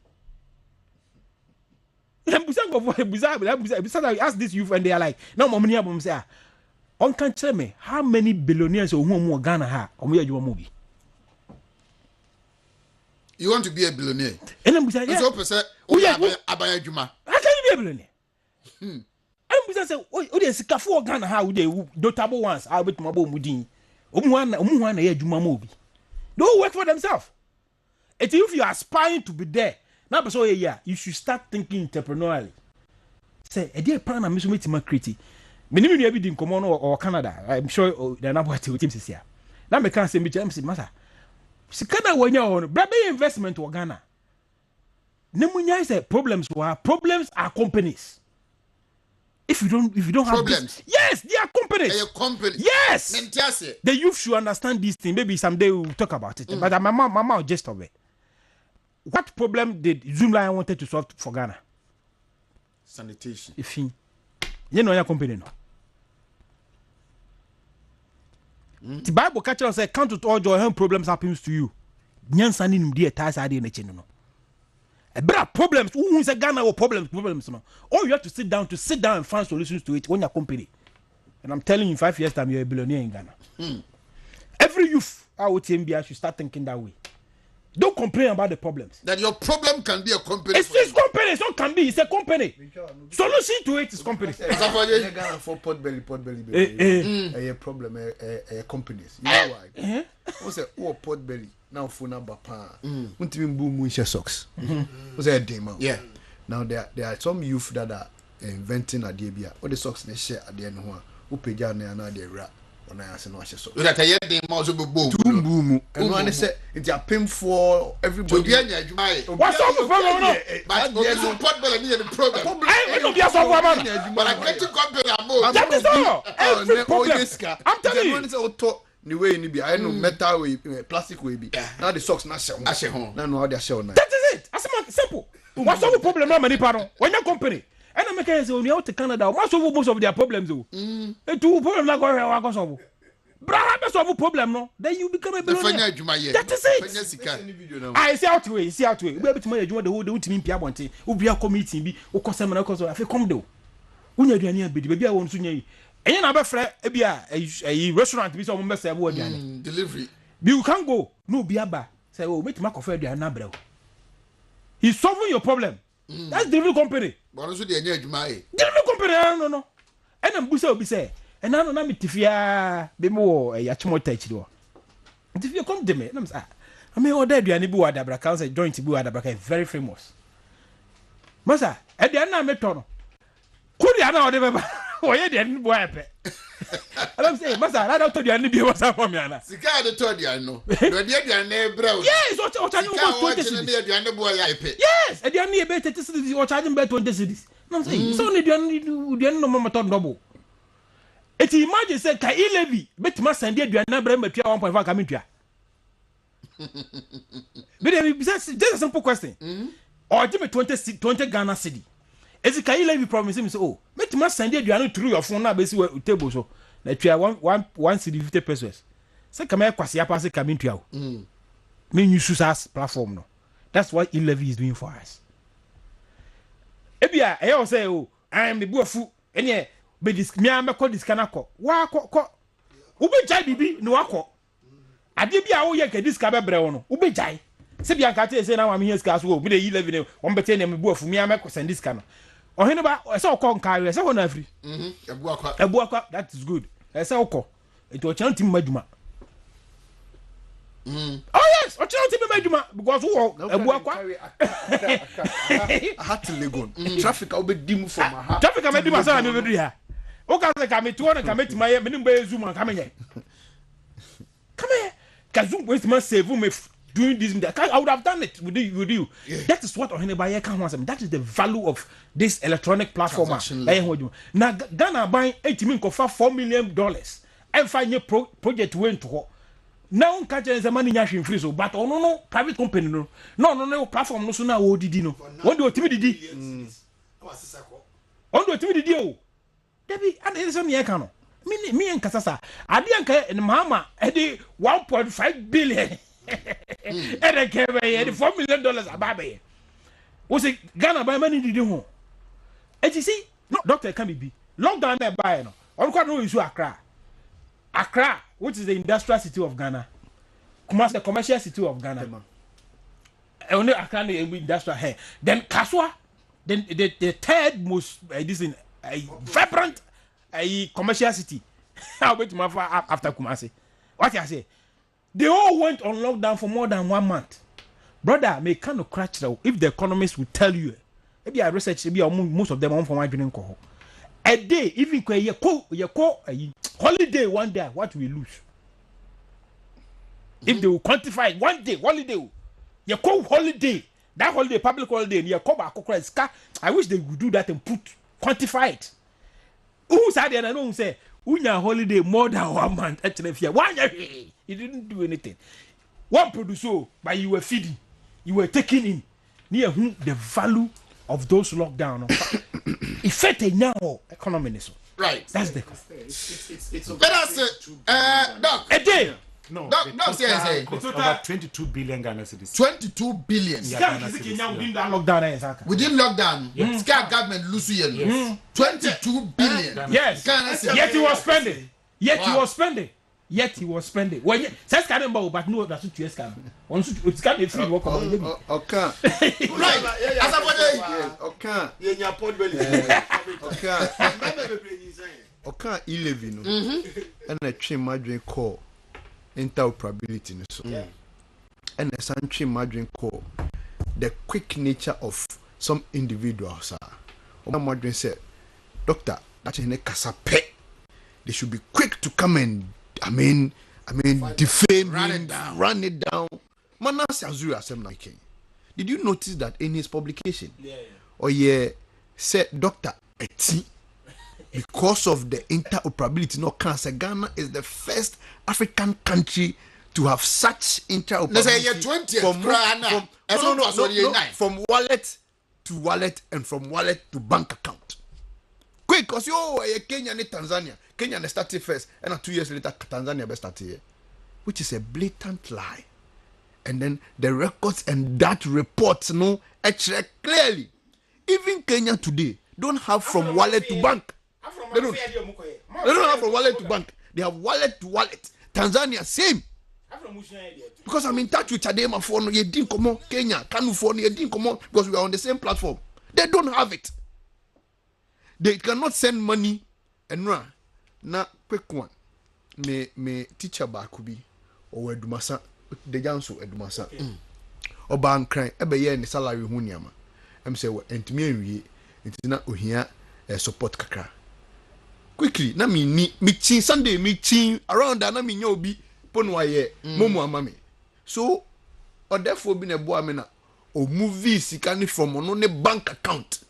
H: I ask this youth and they are like no mo mani abom say on can tell me how many billionaires who Ghana ha omo
B: you want to be a billionaire
H: and I'm saying
B: so person abaya juma
H: how can you be a billionaire I'm say o dey sikafo Ghana ha we dey notable ones I bet mabo mudin omu na ya juma mo obi don't work for themselves. If you are aspiring to be there now person you should start thinking entrepreneurially say e dey plan na me so metima create minimum you be in common or Canada. I'm sure the number of teams is here. Now me can say me master. Si Canada wanya on brabe investment to Ghana. Nemunya say problems are companies. If you don't have
B: problems.
H: Yes, they are companies.
B: A company.
H: Yes. The youth should understand this thing. Maybe someday we'll talk about it. But my mom just of it. What problem did Zoomline wanted to solve for Ghana?
B: Sanitation.
H: If you know your company no. The Bible catches us say count with all joy when problems happens to you. Nyansa ni nimdi etasa ade na chenu no. Bra problems who say Ghana or problems no. All you have to sit down and find solutions to it when your company. And I'm telling you in 5 years time you're a billionaire in Ghana. Every youth out in BI should start thinking that way. Don't complain about the problems.
B: That your problem can be a company.
H: It's company. It's not can be. It's a company. Solution to it is company.
G: Ghana for pot belly. A problem. A companies. You know why? What's a pot belly now for number pa? Until boom we share socks. What's a demo?
B: Yeah.
G: Now there are some youth that are inventing a DBA. All the socks they share at the end one. Who pay down there now they rap. On I say no I so.
B: That I hear them also boom.
G: Boom. And one say it's a paying for everybody.
H: What's up with problem?
B: But you pot belly need the problem.
H: I don't be a software man.
B: But I get to company about.
H: That is all. Every problem. I'm telling you.
G: The way ni be I know metal way plastic way be now the socks na share now no how they share now
H: that is it as simple what's the problem na many pardon when your company And Americans say when you out to Canada, most of their problems. And two problem like go solve. Brother, solve problem no. Then you become a billionaire. That is it. I see out way. We be to my the whole WONTUMI pia bonte. We be a committee bi. We cause them na cause I feel come do. Unya aduane abedi baby a won so nyai. Enye na be frɛ e bia a restaurant bi so mo be serve aduane.
B: Delivery.
H: You can go no be aba. Say oh make ma coffee aduane na brɛ. He's solving your problem. That's delivery company.
B: But also the enye adwuma e.
H: Delivery company no. And I'm busa obi say and now na me tifia be mo ya chimo touch do. Tifia come to me. Na me say I mean order aduane bi wa dabra kan say joint bi wa dabra very famous. Masa aduane na me to no. Kuri ana ode beba. Oye aduane bo ape. I'm saying masa na to aduane bi was for me ana.
B: Sika de to aduane no. Do aduane bra o.
H: Yes, o charge me 20 cedis.
B: Aduane bo ya ape.
H: Yes, aduane e be 30 cedis o charge me 20 cedis. I'm saying so aduane no mama to double. Et imagine say ka Levy betima send aduane na bra matua 1.5 kametua. But just a simple question. Or give me 20 Ghana cedi. Is it Kai Levy promise me say oh betima send aduane through your phone na be see table so na tua 1 cedi 50 pesos. Say come kwase apa say kametua o. Me use as platform no. That's what Levy is doing for us. Ebia e say oh I am the buafu ene be this me am call this kanako wa ko ube jai bibi no akọ ade bia wo ye ka this ka bebre wo no ube jai se bia ka te se na wa me hiska so obi de 11 ne won bete ne me buafu me am ko send this kana ohene ba se okọ nka se ho na afri ebu akwa that is good se okọ eto chan tim maduma oh yes o chan tim maduma because wo ebu akwa
G: I had to legon traffic I be dim from my heart
H: traffic am dim asara me be do ya o ka se ka me tuo na ka me timaye me nim ba zoom ka me ye come here ka zoom waste man save me doing this that I would have done it with you. Yeah. That is what Oheneba can want. That is the value of this electronic platform. Now Ghana buying $4 million and find a project went to her. Now catch the money nyashin free so but no private company no platform no so na wo didi no. What do you didi? On do you didi o? Debi and there is some here can me and Kasasa. Adi anka in mama edi 1.5 billion. And I came here $4 million ababe. Was it Ghana buy money did you? And you see, no doctor can be lockdown there buy no. On quite no issue Accra, which is the industrial city of Ghana. Kumasi the commercial city of Ghana. Only Accra the industrial here. Then Kaswa, then the third most this in a vibrant commercial city. How about after Kumasi? What I say? They all went on lockdown for more than 1 month. Brother, may kind of crash though if the economists will tell you. Maybe I research maybe most of them on for my drinking call. A day, even when you call a holiday one day, what we lose? If they will quantify it, one day, holiday, you call holiday, that holiday, public holiday, you call back. I wish they would do that and quantify it. Who said that? I know who say, Unya holiday more than 1 month. Actually, if you didn't do anything. One producer, but you were feeding, you were taking in. Near whom the value of those lockdown affected now economy.
B: Right.
H: That's the.
B: It's Doc.
H: A day.
F: No,
B: Doc say
F: it's over 22 billion Ghana cedis.
B: 22 billion.
H: Within that lockdown,
B: within lockdown, Sky government lose you. 22 billion.
H: Yes. Yet he was spending. Yet he was spending. When you says can but no, that's what you ask. Once it's got a free work on you.
G: Okay.
B: Right. As a
G: okay.
C: Yeah, pot belly.
G: Okay. Okay, 11 and a trim margin call interoperability so. And a sanctuary margin call the quick nature of some individuals are. Margin said, Doctor, that's in a casape. They should be quick to come and defame him, run it down. Manasi Azuri Assembly King. Did you notice that in his publication? Yeah. Said Dr. Eti, because of the interoperability, no cancer, Ghana is the first African country to have such interoperability.
B: Let's say 20 from wallet
G: to wallet and from wallet to bank account. Quick, because Kenya and Tanzania. Kenya they started first, and 2 years later, Tanzania be started here. Which is a blatant lie. And then the records and that reports actually clearly. Even Kenya today don't have from wallet to bank. They don't have from wallet to bank. They have wallet to wallet. Tanzania, same. Because I'm in touch with Chadema for Kenya, Kanu for because we are on the same platform. They don't have it. They cannot send money. And na quick one. Me teacher Bakubi or Edumasa, the Jansu Edumasa. Oba nkran ebe ye ni salary hu niama. Em say entimi awie entina ohia support kakra. Quickly na me chin Sunday me chin around na me nya obi ponu aye momu amame. So therefore bi na bo amena o move sika ni from ono ne bank account.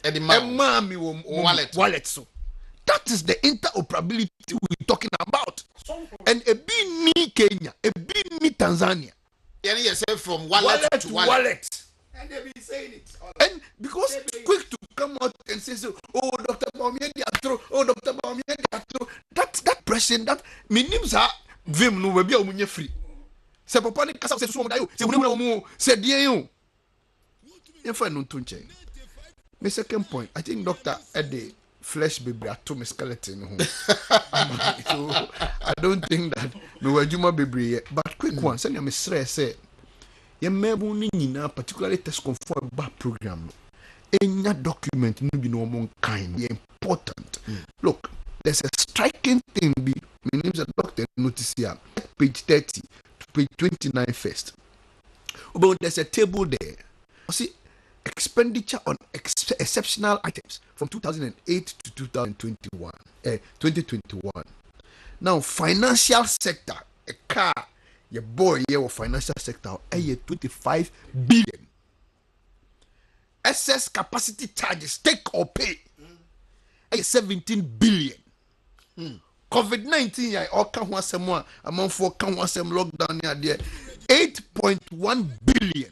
G: E ma me wallet so. That is the interoperability we're talking about. And a be ni Kenya, a be ni Tanzania.
B: From wallet to wallet.
G: And they've been saying it. And because quick to come out and say, so, oh, Dr. Baumie, oh, Dr. Baumie, that person, that minims are vim no will be a free. Se papa ni kasa se so dayo, se mu se die yo. If I no tunche. My second point, I think Dr. Ede flesh baby atom skeleton. So I don't think that me were juma baby yet. But quick one, send you me stress say. Ye mebu ni nyina particularly test conform back program. Any document no be no more kind. Ye important. Look, there's a striking thing. My name is a doctor. Notice here, page 30 to page 29 first. But there's a table there. You see. Expenditure on exceptional items from 2008 to 2021. Now, financial sector, a car, your boy, your financial sector, 25 billion. Excess capacity charges, take or pay, 17 billion. COVID-19, all can want some more, among 4 can want some lockdown there, 8.1 billion.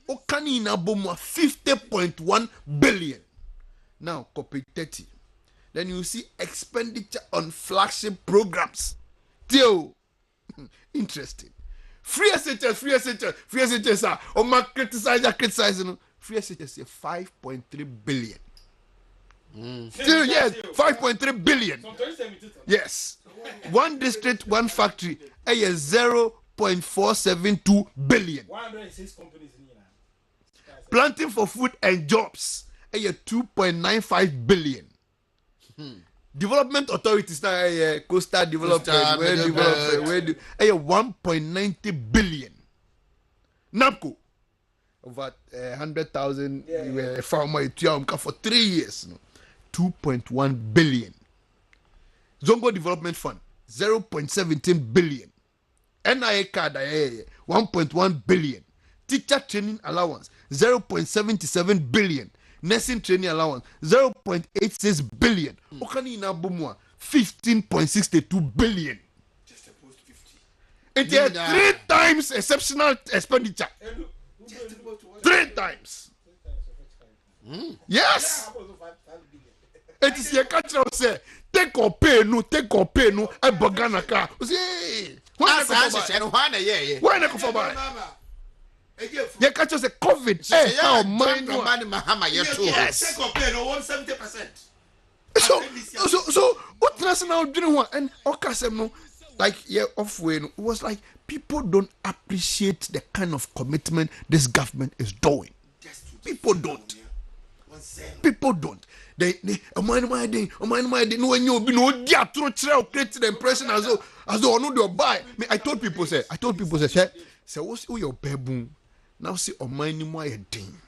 G: Okani na bomwa 50.1 billion. Now, copy 30. Then you see expenditure on flagship programs. Theo, interesting. Free SHS, sir. Or ma criticizing. Free SHS 5.3 billion. Still, yes, 5.3 billion. Yes. One district, one factory. 0.472 billion.
H: 106 companies.
G: Planting for food and jobs, 2.95 billion. Development authorities, coastal development, 1.90 billion. NAPCO, over 100,000 farmer for 3 years, 2.1 billion. Zongo Development Fund, 0.17 billion. NIA card, 1.1 billion. Teacher training allowance, 0.77 billion. Nursing training allowance, 0.86 billion. Okani na bomwa, 15.62 billion. Just opposed to 50. It is 3 times exceptional expenditure. 3 times. Yes. It is your culture say, take or pay no, I bagana car. Say, why not go for buy? You catch us a COVID. How many yes. 170%. So what national doing one and Okasem like off way it was like people don't appreciate the kind of commitment this government is doing. People don't. They my day. No when you be no dia through trail create the impression as though no do buy. I told people say what's your baboon? Now see on my name why a thing.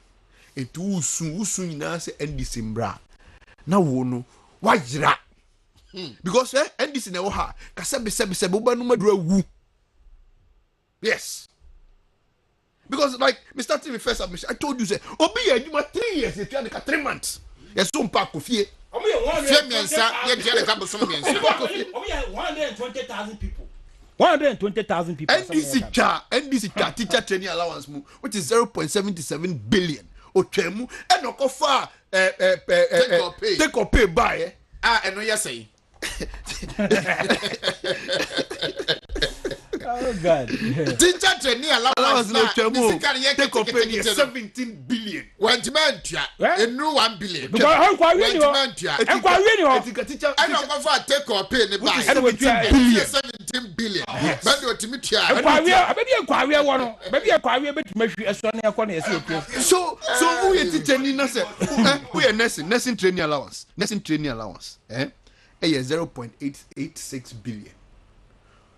G: It too soon now say end December. Now wono why jira? Because end this in a ha kasabe buba no madra wu. Yes. Because like me starting with first submission, I told you say obi you 3 years, you try 3 months. Yes, so pack of fear.
H: Obi 120,000 people. 120,000 people.
G: NDC teacher training allowance, which is 0.77 billion. otwemu e no kofa take or pay buy
B: eno yesay
H: Oh God.
B: Teacher training allowance na
G: take or pay 17 billion.
B: Want man tia enu 1 billion.
H: Because how kwa wi ni
G: Teacher
B: I don't go for take or pay ni buy. 17 billion. But you timi tia.
H: Kwa wi abebi kwa wi wo no. Abebi kwa wi betuma hwi eso na yakọ na yesi opie.
G: So who you teacher ni na say who you nursing training allowance. Nursing training allowance. Eh 0.886 billion.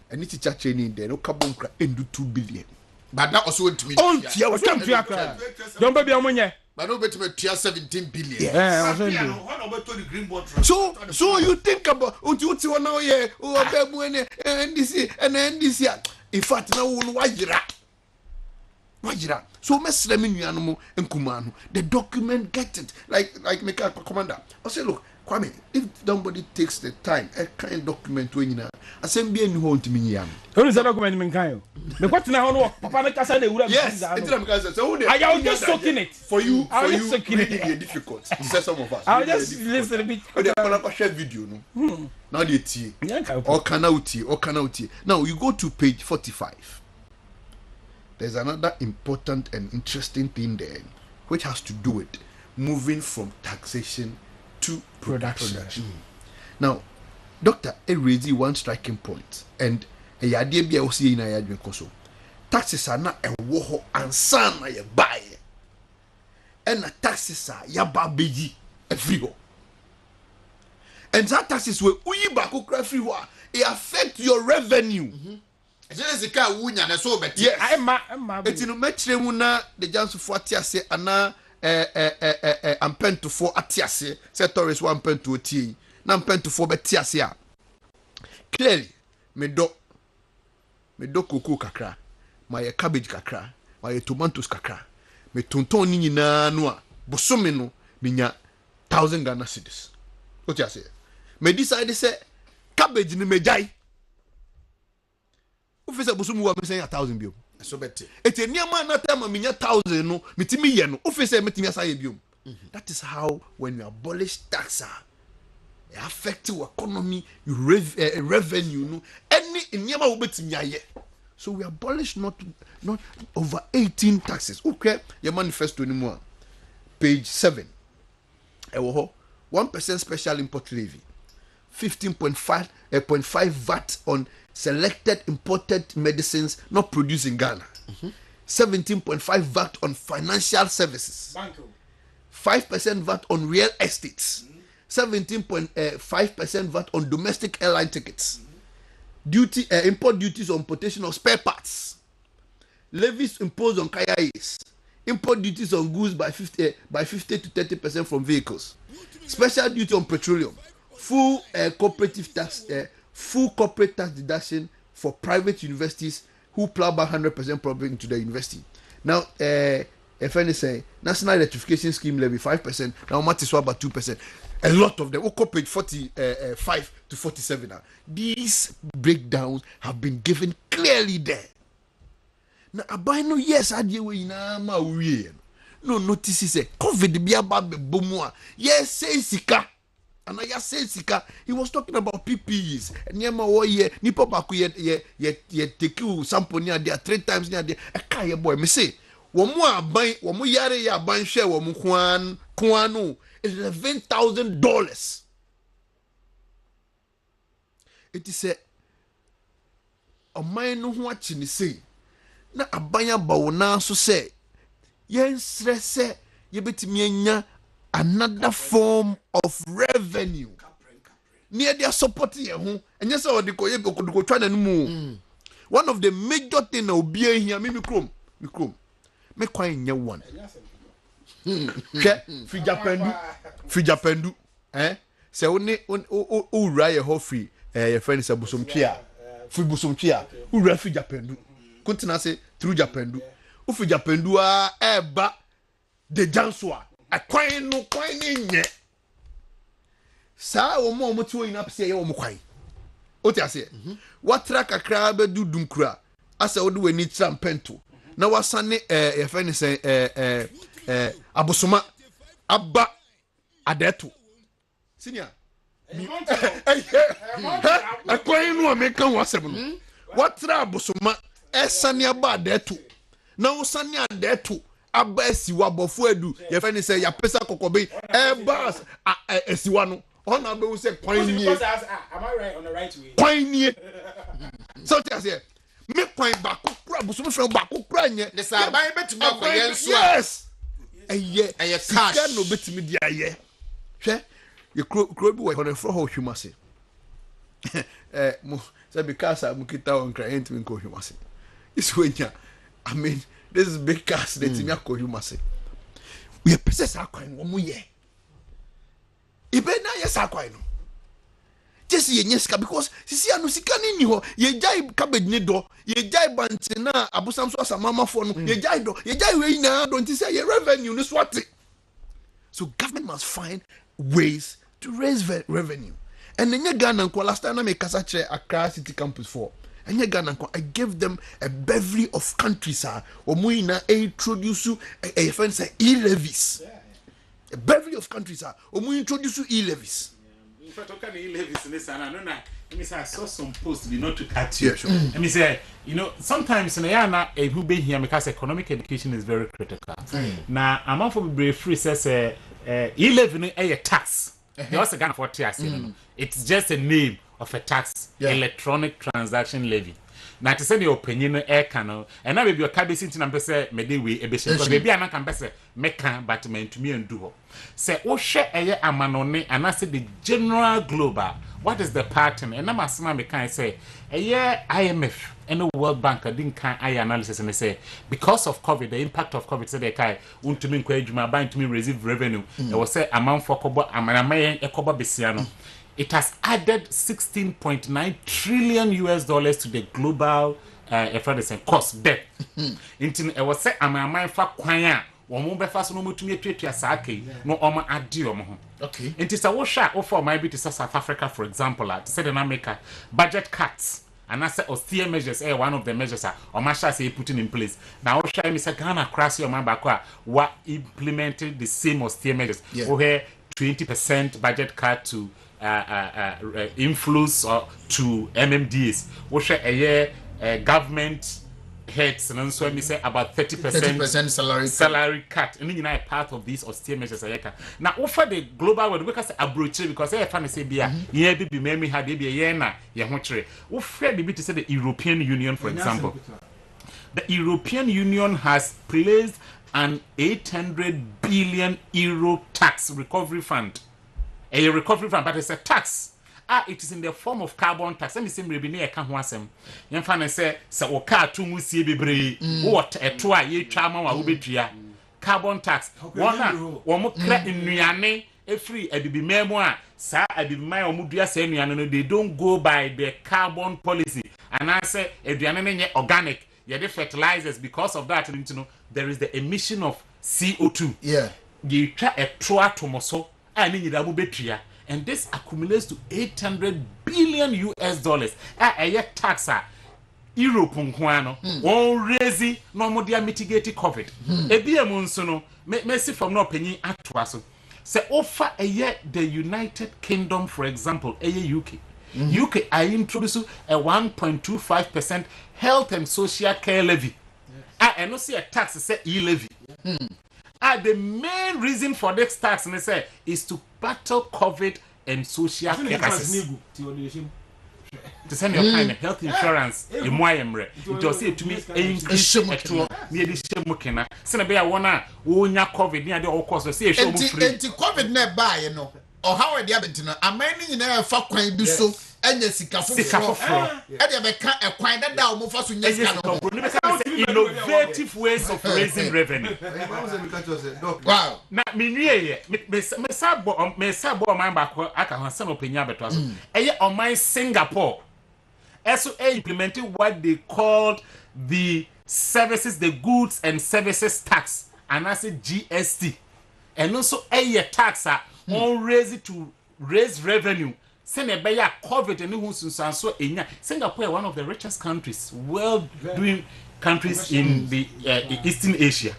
G: And it's teacher training there no carbon cra into 2 billion.
B: But that also want to me.
G: On tia we come tia cra.
H: Don't baby amunye.
B: But no bet me tia 17 billion.
G: So you think about uti one now here bebu NDC in fact now wajira so mesre me nuanom nkuma no the document get it like make a commander I say look Kwame, if somebody takes the time, a kind document when you know, I send be any home to me.
H: Who is that document in Kayo? The question I know, Papa Casa, they would have.
G: Yes, I
H: was just soaking it.
G: For you, really difficult. Say some of us.
H: I'll just listen a bit.
G: They are share video, no. Now they tea. Or canauti. Now you go to page 45. There's another important and interesting thing there, which has to do with moving from taxation to production. Now, Doctor, raised one striking point, and a yadie bia osi na yadwen koso. Taxes are not a woho ansan na ye buy. And the taxes are yaba beji every ho. And that taxes were uyi bako kra free ho. It affect your revenue.
B: Jessica wunya na so beti.
G: Yes, I'm etino metre mu na the jansu fo atiase ana ampen to 4 atiase say tourist 1 pen to oti na ampen to 4 betiase a clearly me do cocoa kakra my cabbage kakra my tomatoes kakra me tonton ni nyina no a bosome no menya 1000 Ghana cedis what you say me decide say cabbage ni me jai o fese bosome wa me say 1000 bio
B: so better.
G: It's a near man not time minya 1000 no mitimi ye no officer mitimi asaye biom. That is how when you abolish tax it affect your economy, your revenue no any near ma obetimi aye. So we abolish not over 18 taxes. Okay, your manifesto ni mo page 7. Ewo ho 1% special import levy. 15.5 VAT on selected imported medicines not produced in Ghana. 17.5 VAT on financial services. 5% VAT on real estates. 17.5% VAT on domestic airline tickets. Import duties on importation of spare parts. Levies imposed on KIAs. Import duties on goods by 50 to 30% from vehicles. Special duty on petroleum. Full corporate tax deduction for private universities who plow back 100% profit into the university. Now, if any say national electrification scheme levy 5%, now what is about 2%. A lot of them, page 45 to 47 now. These breakdowns have been given clearly there. Now, I know yes, I deal with ma we. No notice say COVID be about bomwa. Yes, say sika. And I say sika. He was talking about PPEs. And yema wo ye nipa baku ye take you sample near there 3 times near there. A kaya boy me say womu aban womu yare ya aban share womu kwano $11,000. It is a man no watch ni say na abanya bawona so say yen stress ye betimi anya another form of revenue near their support ye ho enye say odiko ye ko twa na mu. One of the major thing na obi here me krom me kwan nye one fi Japandu say woni o ura ye ho free your friend say busomtwe fi busomtwe ura fi Japandu kontina say through Japandu o fi Japandu eba de janswa akwan no kwan nye sa wo mo ti oyin apse ye wo mo kwan o ti ase what track akra be dudunkura asa wo de wani trampento na wasane your friend say abosoma aba adeto senior akwan no ameka ho asem no watra abosoma esane aba adeto na usane adeto aba esiwa bofo adu ye fe ni say ya pesa kokobe eba esiwa no ona be wo say kwan nie
H: am I right on the right way
G: kwan nie so ti ase me kwan ba ko kura abosoma fe ba ko kura nye
B: the saban betumi akoye nso
G: yes eye
B: cash
G: sika no betumi dia ye hwe ye kro bi wo ho fro ho hwimase mo say because am kita on client mi ko hwimase iswenya I mean this is big cast that me akọ hwimase we pese sa kwan wo mo ye ibe na ye sa kwan no just ye nyeska because sisi anu sika ni ho ye jai cabbage ni do ye jai bante na abusam so asamama fo no ye jai we na don't say ye revenue no swat so government must find ways to raise revenue and then Ghana nko last time na me kasa kire Accra City Campus for and Ghana nko I gave them a bevy of countries omo ina introduce a friend say e-levies a bevy of countries omo introduce e-levies.
F: In fact, okay, e-levies in this, and I don't know. Let me say, I saw some posts, be not to cut you.
G: Yeah, sure.
F: Let me say, you know, sometimes in a yana, who be here because economic education is very critical. Now, I'm not for be free says e-levy a tax. You also can't afford tax. It's just a name of a tax, electronic transaction levy. Now, to say your opinion, air canal, and I will be a cabin sitting and say, maybe we a bit because maybe I'm not say, meka, but meant to me and do. Say, oh, share a amanone, and I say the general global. What is the pattern? And I'm asking me, can I say, a year IMF and the World Bank didn't can I analysis and they say, because of COVID, the impact of COVID, said they can, WONTUMI encouragement, buying to me receive revenue. There was say amount for Kobo, Amana Ekoba Besiano. It has added $16.9 trillion to the global cost debt. It was say amama fa kwanya wo be fa so no mutumi atwatwa saake no oma ade omo ho. Okay. It is a washa offer might be to South Africa for example to say the America budget cuts and I say austere measures one of the measures or masha say putting in place. Now Osha me say Ghana crash your man back wa implemented the same austere measures. Here 20% budget cut to inflows to MMDs. We share a year government heads and so me say about 30% salary cut. And you know part of these austere measures. Now offer the global world because abroach because I find say be yeah be me had be a year na ya hotre. Offer the bit to say the European Union for example. The European Union has placed an 800 billion euro tax recovery fund. A recovery fund, but it's a tax. It is in the form of carbon tax. Let me say, maybe near can wasem. Young fan say, so car to musi bebre. What a toa ye chama wa ubetria. Carbon tax. One more crack in Nuyane, a free a bibi memoir. Sir, I be my omudia say Nuyano, they don't go by the carbon policy. And I say, if you are organic, you're the fertilizers because of that. You know, there is the emission of CO2. Yeah. You try a toa to moso. And this accumulates to 800 billion US dollars. A tax Europe on raise no more mitigate COVID. A be a monsono, mercy from no penny at Twasso. Say offer a year the United Kingdom, for example, a UK. UK I introduce a 1.25% health and social care levy. And no see a tax say e-levy. The main reason for this tax is to battle COVID and social care crisis. To send your kind of health insurance in Moyemre, it was here to me near the Shemukina. Senabia wana wonya COVID near the all cost. See a show
B: COVID nearby, you know. Or how are the Abentina? A man in a fuck when do so. And yes, and
F: innovative ways of raising revenue. Wow. Now, me sabo man back I can send opinion better. On my Singapore, SOA implemented what they called the services, the goods and services tax, and I said GST, and also a tax on raise to raise revenue. Senebeya COVID and who so Singapore, one of the richest countries, well doing countries in the Eastern Asia.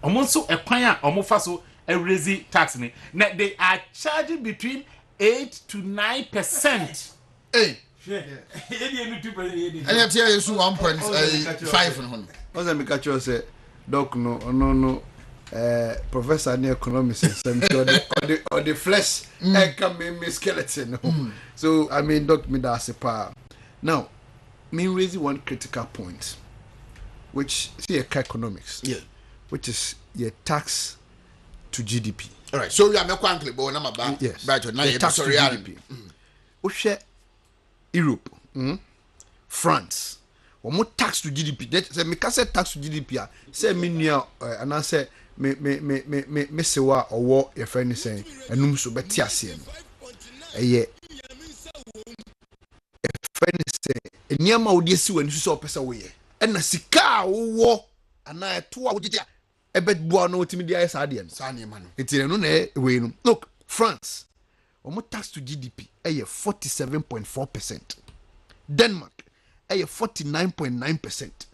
F: Almost a pioneer, almost faso, a raise tax. Now they are charging between 8 to 9%.
B: Hey.
C: Yeah.
B: And yet here is 1.5.
G: What's that? Make sure say, doc no. Professor in economics or the flesh can be skeleton. So I mean, doc me that's a power. Now, me raise one critical point, which see economics, which is your tax to GDP.
B: All right, so we are not quantly, but I'm about
G: yes,
B: the tax to GDP.
G: Ushe Europe, France, or more tax to GDP. That say me say tax to GDP. Say me near and I say me say wa or what your friend is saying, and so better asem. Yeah. Friend is saying, "Niyama odi esi wani so pesa we ye." And na sika wo ana to a wodi ebet bua no timi dia esa de no.
B: Sa ne ma no.
G: Etire no na we no. Look, France, omo tax to GDP 47.4%. Denmark 49.9%.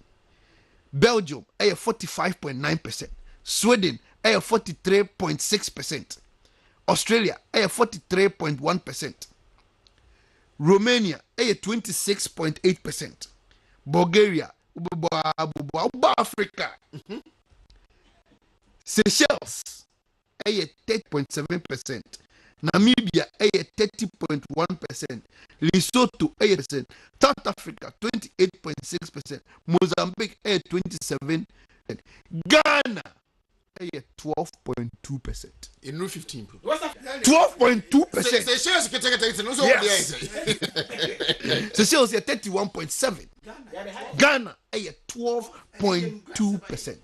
G: Belgium 45.9%. Sweden 43.6%. Australia 43.1%. Romania 26.8%. Bulgaria Africa. Seychelles 30.7%. Namibia 30.1%. Lesotho 8%. South Africa 28.6%. Mozambique 27%. Ghana 12.2%.
B: In 15.
G: 12.2%.
B: Seychelles
G: Seychelles 31.7%. Ghana 12.2%.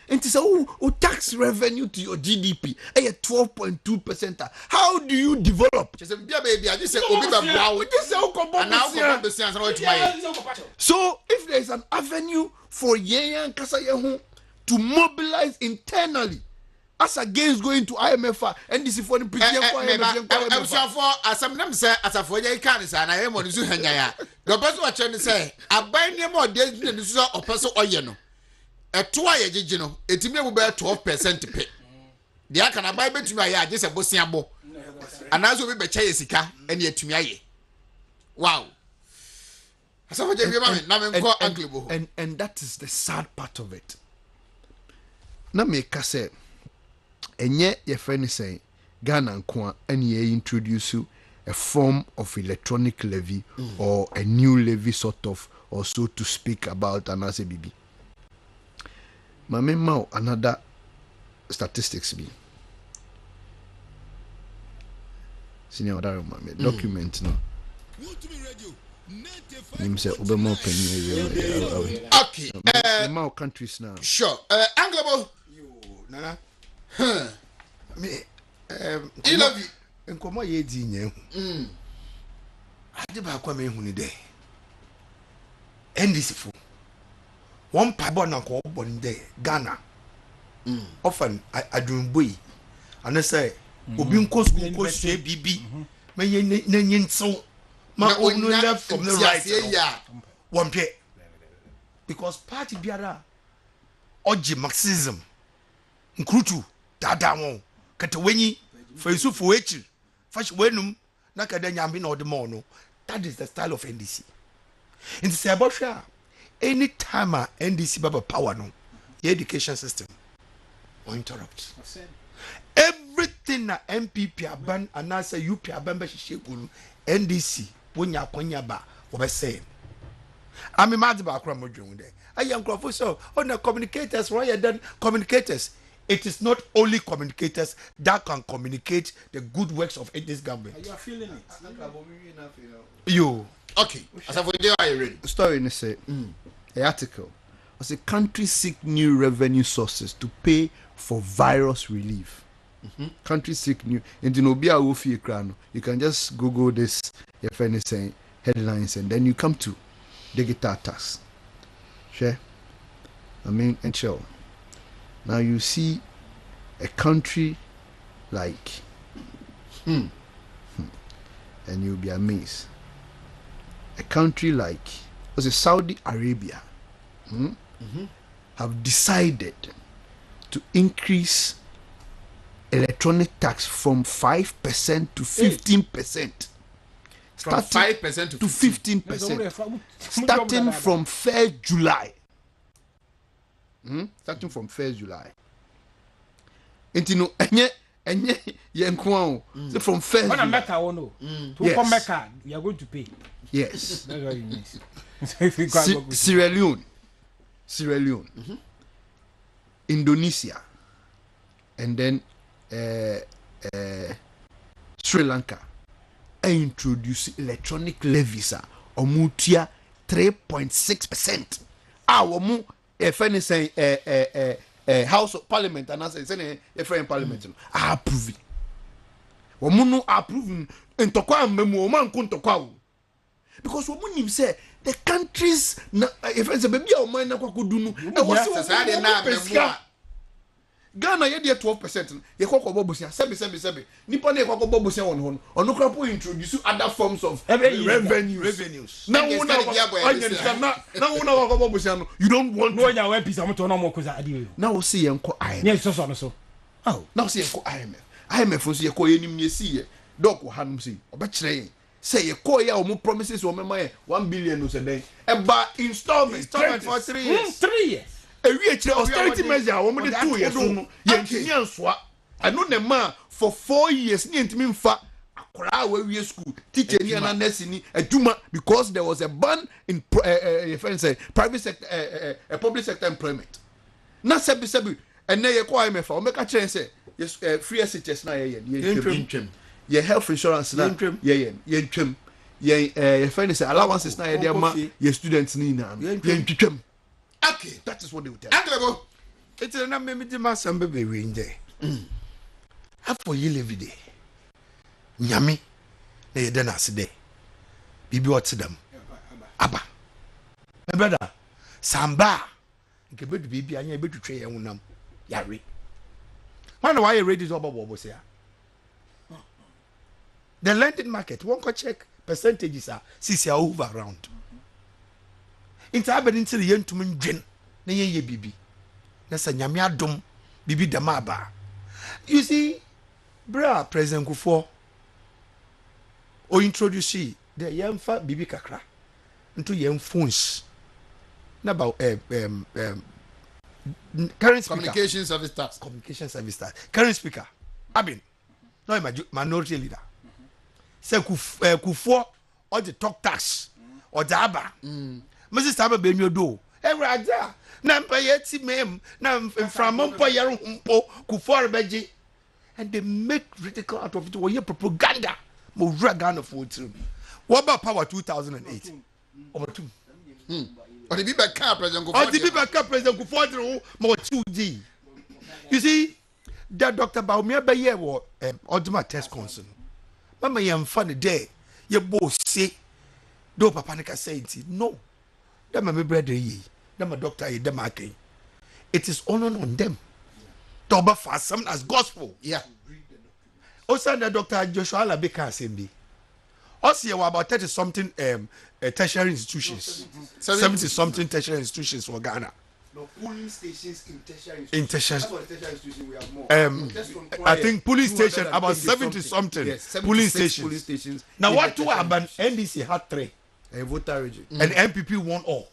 G: And so, tax revenue to your GDP 12.2%. How do you develop? So, if there is an avenue for Yeyan Kasayehu to mobilize internally, as against going to IMF and this is for the president for
B: IMF. As some them say, as a for you can say, and I am on Zuhanya. The person watching say, I buy no more days than this or person or yeno. A 2 year jino, it will be 12% to pay. The I can buy between my yard, just a bossiamo. And as we be Chayesica and yet to me. Wow.
G: And that is the sad part of it. Now, make us say, and yet your friend is saying, Ghana and Kwa, and ye introduce a form of electronic levy or a new levy, sort of, or so to speak about an ACBB. Mamma, another statistics be. Senior document no. Okay. More countries now.
B: Sure. Anglo.
C: Nana.
B: Me.
C: I love you. Nkomo ye di nye. Ade ba kwa me hu ni de. NDC fu. One pabo na ko bo ni de Ghana. Often adunboyi. And say obi nko school ko sue bibi. Me ye nyenso. Ma onu left from the right. One pay. Because party biara oji marxism nkrutu dada won kete wenyi faisu fo echi fash wenum na kada nyambe na odemo no. That is the style of NDC. In the Sabosha, any time NDC baba power no, the education system will interrupt. Everything na MPP aban and I say UP aban be shekunu NDC wonya kwanya ba wo be say. I'm mad about Kramojung there. I am so on the communicators, why you done communicators? It is not only communicators that can communicate the good works of this government.
H: You are feeling it.
G: You
B: okay. As of today, are you ready?
G: Story in say the article was a country seek new revenue sources to pay for virus relief. Country seek new and Nobia Wofi Ekrano. You can just Google this if anything headlines and then you come to digital tax. Sure. I mean, and sure. Now you see a country like, and you'll be amazed. A country like, was it Saudi Arabia, have decided to increase electronic tax from 5% to 15%.
C: From 5% to
G: 15%. Starting from 1st July. Starting from 1st July. And you know, from 1st
H: when
G: July.
H: Mecca, to come Mecca, you are going to pay.
G: Yes.
H: That's what it means.
G: Sierra Leone. Indonesia. And then Sri Lanka. I introduce electronic levies omutia 3.6%. Omu if anything House of Parliament and I say if Parliament I approve it. Omu no approve ntokwa memu man kuntokwa because omu nim say the countries if say baby o man na kwakodu no e wo say na memu Ghana ye 12%. Ye kwa bobusia. Sebi. Nipa na ye kwa bobusia won ho. Ono kra po introduce other forms of revenues. Now una kwa bobusia no. You don't want
H: no nya we pisa moto no mo koza ade.
G: Now see ye nko IMF.
H: Yes so no so.
G: Oh, now see ye nko IMF. IMF so ye ko ye nim ye see ye. Dok wo hanum see. Oba kire say ye ko ya o mo promises o mema ye 1 billion no se den. E ba installment for 3 years.
H: 3 years.
G: Austerity measure woman 2 years no yentimi nsoa eno ne ma for 4 years ni yentimi mfa akora we school teacher ni na nurse ni aduma because there was a ban in private sector public sector employment na sebi ene ye kwa IMF o meka kire say free SHS na ye ntwem ye health insurance na ye ntwem ye allowances na ye dey ma ye students ni na ye ntwem. Okay, that is what they would tell you.
C: It's a number of my son baby in there. How for you live day? Nyami, they then as day. Bibi what's them? Abba. My brother, Samba. You can be the baby and you're able to train your own. Yari. Why are you ready to about what was here? The lending market, one could check percentages are since you're over around. Into happening to the young to me, Jen, Nay Bibi. That's a Yamia dum, Bibi Damaba. You see, bra, President Kufo, or introduce the young fat Bibi Kakra into young phones. About current
B: communication service tax.
C: Communication service tax. Current speaker, Abin, no, my minority leader. Say Kufo or the talk tax or the Abba. Mrs. Abba Benyo do. Every idea. Nampa yeti mem. Nam from Mumpo Yarumpo, Kufor Beji. And they make critical out of it. What your propaganda? Muragana for it. What about Power 2008? Over 2.
B: Or the Biba Car President
C: Kufor. Or the Biba Car President Kufor. More 2D. You see, that Dr. Baumia Baye was ultimate test concern. Mama, you're funny day. Your boss say, do Papa Nika say it. No. Them my brother ye, them my doctor ye, them ake. It is honor on them. To offer for some as gospel.
B: Yeah.
C: Also, the Dr. Joshua Labeka Assembly. Also, you about 30 something tertiary institutions. 70 something tertiary institutions for Ghana.
G: No, polling stations in tertiary
C: institutions.
G: We have more.
C: I think police station about 70 something.
G: Yes,
C: police stations. Now what to happen? NDC had 3.
G: A voter region.
C: And MPP won all.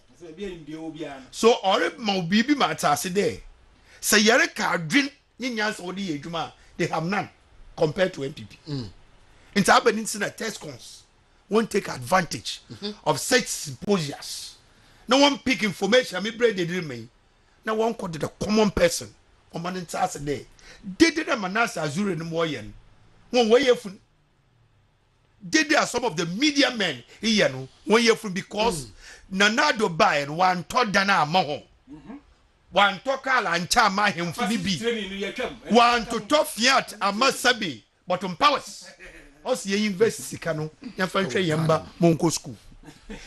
C: So all my baby matter there. Say yere cardin yinyans odi ejuma. They have none compared to MPP. It's happening in a test cons. Won't take advantage of such symposiums. No one pick information. Me bread they didn't me. No one called the common person. On man in Saturday. They didn't manage Azure in the morning. One way of they are some of the media men here no 1 year from because Nanado buy and one thought dana maho. One talk and chama him for be one to top fiat a masabi but on powers. Us ye invest sikano, yan fan yamba monko school.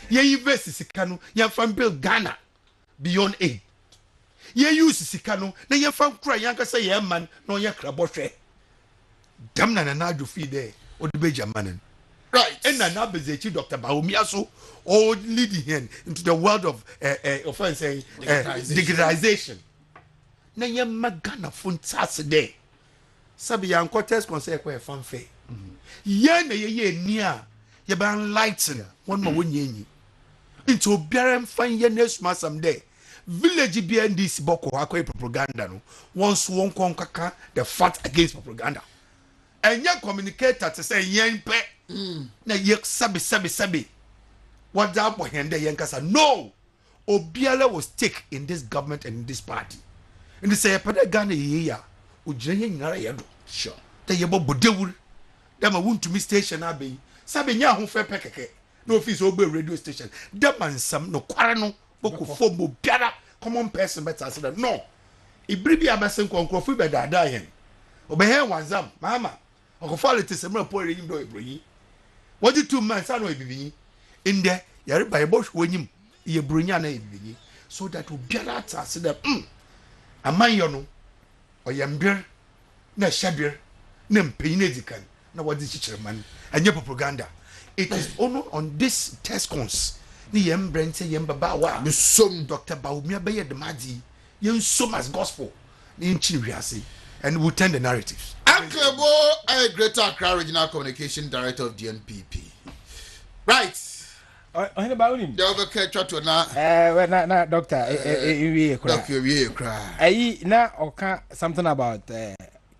C: Ye invest sikano, yan fan build Ghana beyond aid. Ye use sikano, na yan fan cry yanka say ye man no yan kraboshe. Damn na do feed there or the beja manen. Right. And now Dr. Baumiaso all leading him into the world of digitization. na ye magana funtas de sabi yan test conseil ko e fanfe ye na ye ni a ye ban lighten one ma wonye nyi nti obiara mfan ye next masam de village BNDC boko akoy propaganda no once won kon kaka the fight against propaganda enya communicator to say yen pe na ye sabi what that boy hende yen kasa no obiara was take in this government and in this party and they say pada Ghana ye ya ojire nyara ye do sure te ye bo bodewur dem a wontumi station abai sabi nya ho fe pekeke no office ogbe radio station dem ansam no kware no boko fom obiara common person better say no ibribi abasen konkrofo be dada yen obehe wanzam mama okofale te semra pore yim do ebroyi wodi 2 months anu ebibinyi inde yare ba bo hwonyim ye bronya na ebibinyi so that obiara ta say that amanyo no oyember na shabir na mpenyin edikan na wodi chichirman anya propaganda it is only on this test cons ni yem brente yem baba wa me som Dr. Baumia be the madi yen so as gospel ni nchi wiase and we tend the narratives.
B: Aklebo a Greater Accra Regional Communication Director of the NPP. Right.
H: Ohen about him.
B: They overcare to na.
H: Na doctor we
B: cry.
H: Ayi na oka something about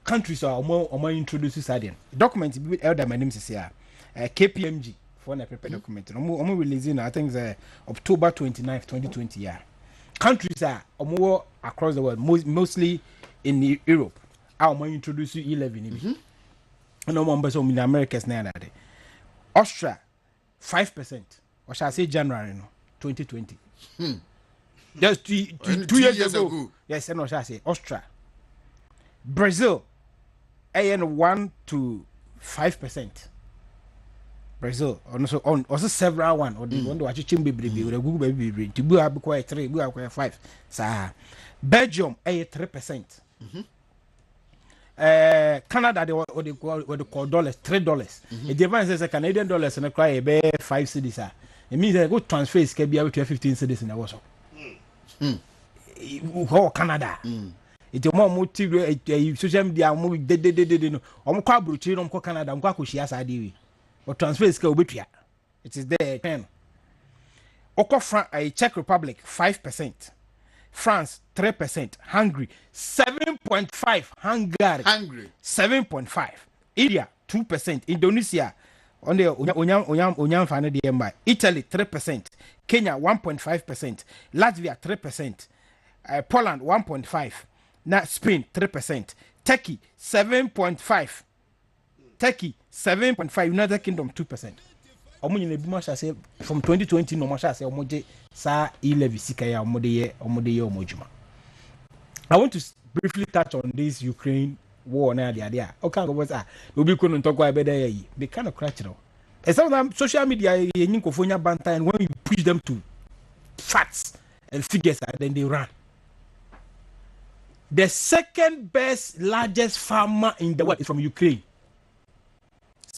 H: countries or more introduce sadian. Document bi elder my name is here. KPMG for na paper document. Omo releasing I think October 29th 2020 yeah. Countries are more across the world mostly in Europe. Our more introduce you 11 no more members in Americas na that. Austria 5%. Or shall I say January no 2020. Just 2 years ago. Yes, and what shall I say Austria. Brazil AN 1 to 5%. Brazil also several one or the one watch chimbe baby with a Google baby to be quite 3 be quite 5 sa Belgium a 3%. Canada they call dollars $3. It depends as a Canadian dollars and a cry be 5 cedis. It means a good transfer is can be able to 15 cedis in the also. Canada. It's more motive social media movie de no kwa bruchi no kwa Canada kwa kushia sa diwi. Or transfer is obetua. It is there 10. Czech Republic 5%. France 3%. Hungary 7.5. Hungary 7.5. India 2%. Indonesia on the onyam fane de mba. Italy 3%. Kenya 1.5%. Latvia 3%. Poland 1.5. Na Spain 3%. Turkey 7.5. Turkey 7.5. United Kingdom 2%. Say from 2020 no masha say omoje sa e-levy sikaya omode ye omojuma. I want to briefly touch on this Ukraine war na dia. Okay, go was obi kunu talk why better ye. They kind of crash now. And some of them social media yin kofonya banta and when you push them to facts and figures and then they run. The second best largest farmer in the world is from Ukraine.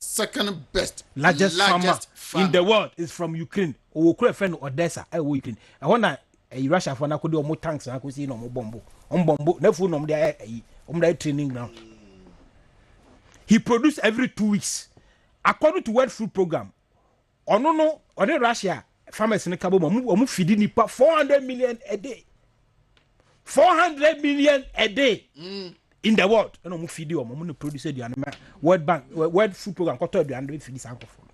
B: Second best
H: largest farmer in the world is from Ukraine. Okura friend Odessa, Ukraine. I wanna Russia for na kodi omo tanks na ko si no mo bombo. Na fu no dey training ground. He produced every 2 weeks. According to World Food Program. Ono Russia farmers in Kabo omo feed nipa 400 million a day. 400 million a day. In the world, no more video, I'm going to produce the animal. World Bank, World Food Program, got to the under for this alcohol.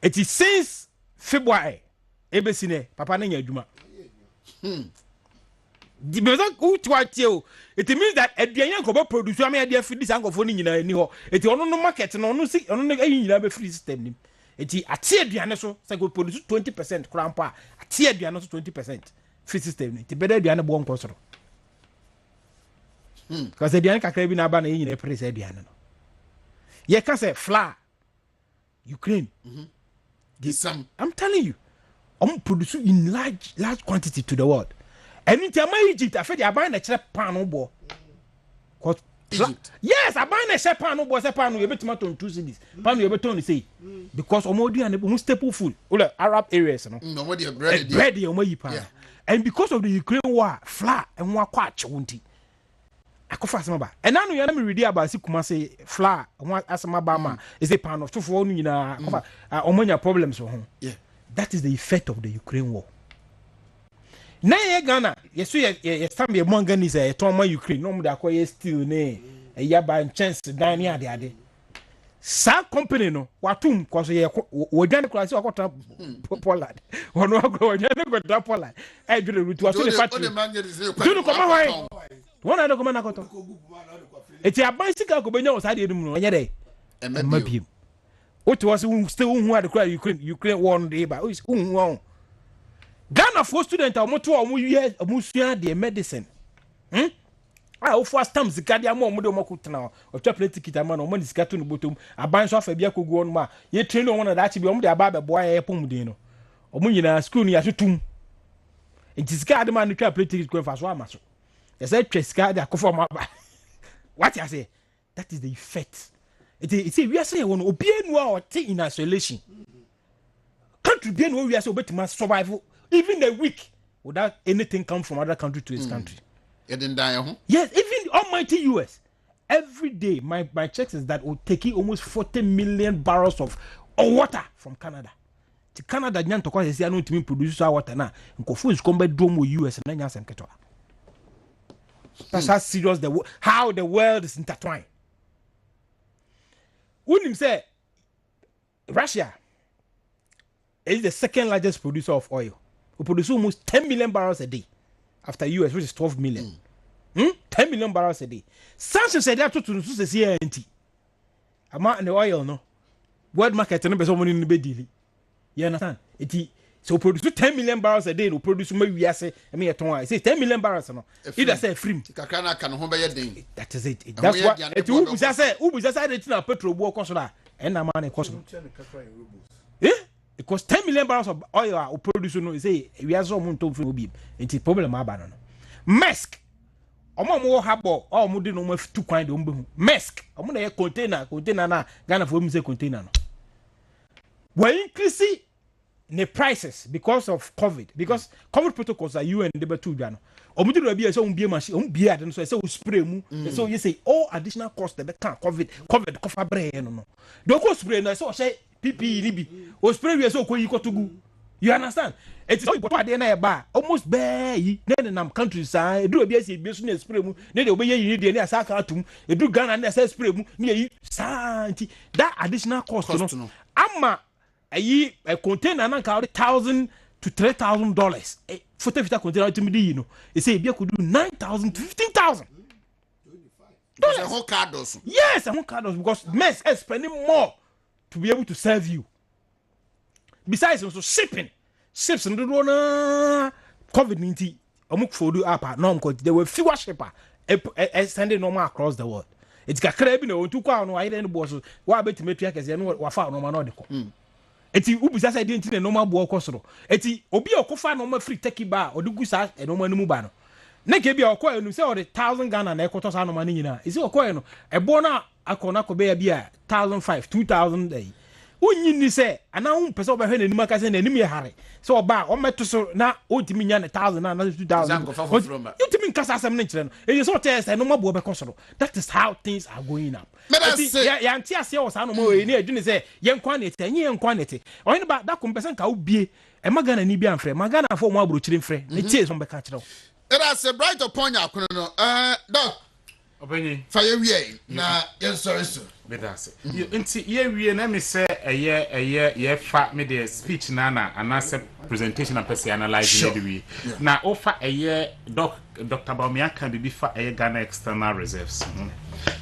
H: It is since February, Ebesine, Papa Nanya Juma. It means that at the end of producer, I mean, for this alcohol in it's on no market and on see on the free system. It is a tier the answer, so go produce 20% crampa, a tier the answer 20% free system. It's better than a bomb cost. Because the Diana Kakrabi Nabana in a press Diana. You can say flour, Ukraine. I'm telling you, I'm producing in large quantity to the world. And in Egypt, I feel I buy a cheap pan over. Yes, I buy a cheap pan over. A pan with a bit of 2 cities. Pan with a bit of say because Omodi and the staple food, all the Arab areas, no, bread, and because of the Ukraine war fla and one quite chunti akofa asema and now you me read about sikuma say fla one asema ba is a pan of 2 for you na akofa omonya problems so
B: yeah
H: that is the effect of the Ukraine war. Na ye Ghana yeso ye stamp ye manganese e ton ma Ukraine no mo da akoye steel ne e ya ba chance dan ne ade sa company no watum ko so ye wodwan kura se wakota Poland wono agro wodwan ko Poland e dwere rutu aso le factory dunu ko ma hwan wona do ko ma na koto eti abansika ko benya o sa de dum no onye de mabiem what was still who had the Ukraine won the ba who Ghana for student amoto omo ye amusua de medicine o for stamps gadi amo omo de omo kutena o twa plate kita ma no omo disika to no botom aban so afa bia kogu on ma ye train no wona da chi bi omo de aba be boa ye pomuden no omo nyina school ni yatotum entisika ade ma no twa plate ticket ko fa so amaso ye say twesika de akofo ma ba what you say that is the effect it's we are saying one obienu a o in isolation country be no we are say obetima survive even a week without anything come from other country to his country.
B: Yes,
H: even the almighty US. Every day, my checks is that will take almost 40 million barrels of water from Canada. To Canada, nyan to cause I know to produce our water now. Nkofu is come by drum US and then some kettle. That's how serious how the world is intertwined. Wouldn't say Russia is the second largest producer of oil. We produce almost 10 million barrels a day after US, which is 12 million. 10 million barrels a day. Sanctions said that to say anti. Amount in the oil, no. World market and someone in the bed. You understand? So produce 10 million barrels a day. We produce maybe I say 10 million barrels. No, either say free. That is it. That's what it will say. Who just said it's not petrol war cost and a man cost. It costs 10 million barrels of oil or produce no say we are so monto will be it's problem abano. Mask omo habo or mudi no two kind of mask omo na container na Ghana for say container no. We increase the prices because of COVID because COVID protocols are UN the two Ghana. Omo do be so be machine omo be ade so say we spray mu so you say all additional cost the COVID cover bre no. Do go spray no so say PPE ni bi o spray we so koyi kotugu you understand it's so important dey na e ba almost bare yi na nam countries say do obi asi bi so na spray mu na dey obeyi yi dey na asa ka atum edu Ghana na say spray mu na yi santi that additional cost no ama ayi a container na ka $1,000 to $3,000 fita container ultimately you know e say bi could do $9,000 to $15,000
B: a whole card also
H: yes a whole card because men are spending more to be able to serve you. Besides also ships and COVID-19 amuk for do up no there were fewer ships sending normal across the world. It's got crab no to kwa no ayi boss wa bet metua kese no wa fa no ma no de ko. Eti ubusa say dey normal bo okosoro. Eti obi okofa no ma free take ba odugu sa e no ma no mu ba no. Na ke bia okoye no say o de 1,000 Ghana na ekoto sa no ma nyina. Isi okoye no ebo na akona ko be ya bia 1,500 2,000 day. Unyi ni say ana un pese oba hwe na nima ka say na nim ye hare. So oba o meto so na otimi nya na 1,000 na 2,000. You timi nkasa asem ne kire no. E so tell say no ma bo be kosoro. That is how things are going up. Ya anti ase o sa no mo we ni adwene say ye nkwa na ete ye nkwa na ete. Oyine ba da ko pese nka obie e magana ni bia mfre magana fo mo abro kire mfre. Ne tie so be ka kire.
B: It has a bright upon ya kono no. Doc.
F: Obeni.
B: Fire wie na yen sorry so.
F: Bedase. Nti ye wie na me say ye fa me the speech na anase presentation and person analyze me the we. Na offer Dr. Baumia can be fa Ghana external reserves.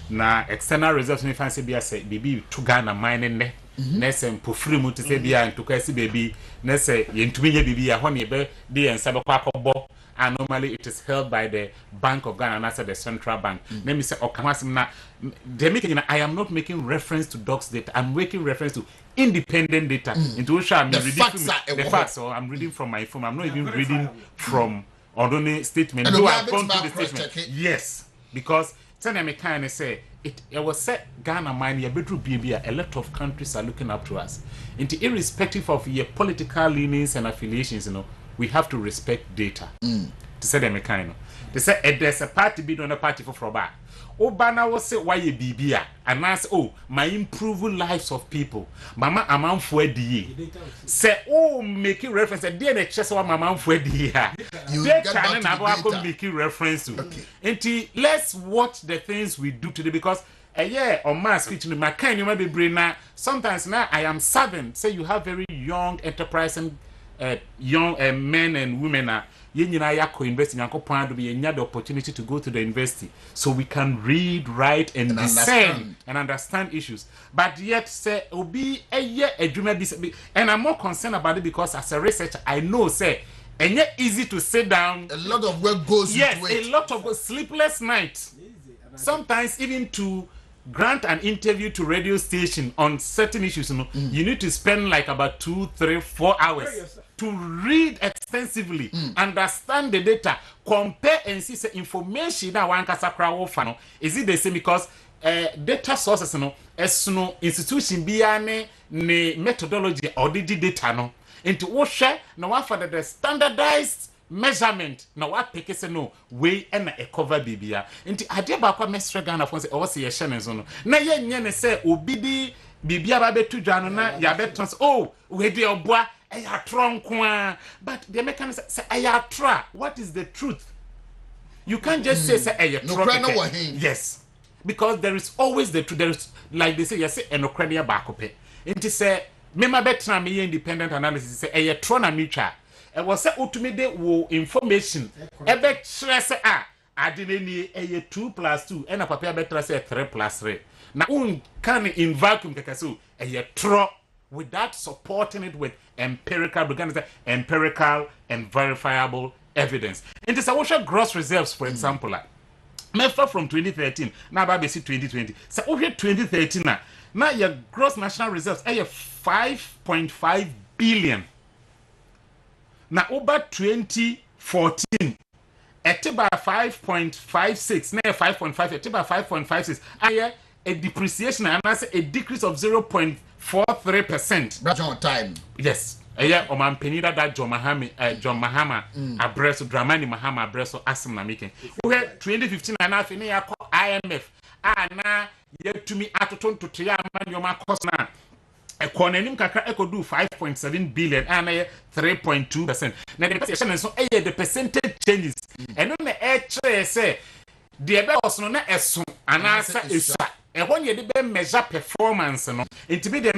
F: Na external reserves me fancy be say bibi to Ghana mining ne. Na say mpofiri mu to say bia ntoka si baby na say yentumi ye bibi ya ho ne be de yensa be kwa akobbo. And normally it is held by the Bank of Ghana and also the Central Bank. Let me say, I am not making reference to docs data. I'm making reference to independent data. Into which I'm reading the facts. So I'm reading from my phone. I'm not even reading from Odone statement. No, I've gone through the statement. Yes, because I kind of say it was said Ghana mine your bedroom baby. A lot of countries are looking up to us. Irrespective of your political leanings and affiliations, we have to respect data. To say them kind of. They say there's a party be on a party for back. Obana will say why you BBA and I say, oh, my improving lives of people. Mama amount for the say, oh, making reference and then chest what mama for the
C: You
F: they
C: get back
F: can
C: to the
F: never
C: data.
F: making reference to.
C: Okay.
F: And let's watch the things we do today because a year or my speech in my kind you might be brain now. Sometimes now I am southern. Say you have very young enterprising young men and women invest in the opportunity to go to the university so we can read, write, and discern and understand issues. But yet, say, obi a year a dreamer and I'm more concerned about it because as a researcher, I know say and yet easy to sit down.
C: A lot of work goes into it.
F: Yes, a lot of sleepless nights. Sometimes even to grant an interview to radio station on certain issues, you need to spend like about 2, 3, 4 hours to read extensively, understand the data, compare and see the information that one kasa crowd is it the same because data sources institution biane ne methodology or the data no into what share no one for the standardized measurement na what pick say no way and a cover bibia nti ade ba kwa mestre Ghana fon say o say ye hye ne so no na ye nye ne say obidi bibia ba betu dwa no na ya beton oh we de oboa e ya tronko a but the mechanic say e ya tra what is the truth you can't just say e ya tronko yes because there is always the truth there is like they say you say enokradia ba kope nti say me ma betra me independent analysis say e ya tro na mitwa e was say utumi de wo information e be kire say adeneni e 2 + 2 e na papa be tra say 3 + 3 na un can in vacuum kakaso e tro without supporting it with empirical and verifiable evidence. And this is gross reserves, for example. Mefa from 2013 now ba besi 2020 so over 2013 now your gross national reserves are 5.5 billion. Now over 2014 at about 5.56 now 5.5 at about 5.56 aya a depreciation and that's a decrease of 0.43%.
C: That's on time.
F: Yes. Aya o man penida that John Mahama abreso Dramani Mahama abreso asem na making. We 2015 and na fini ya IMF na yetumi atoton to tria man yo cost na ekononim kakra ekodu 5.7 billion and 3.2%. Na the percentage so the percentage changes. And no na say the be was no na eso anasa esa e when you dey measure performance no it be the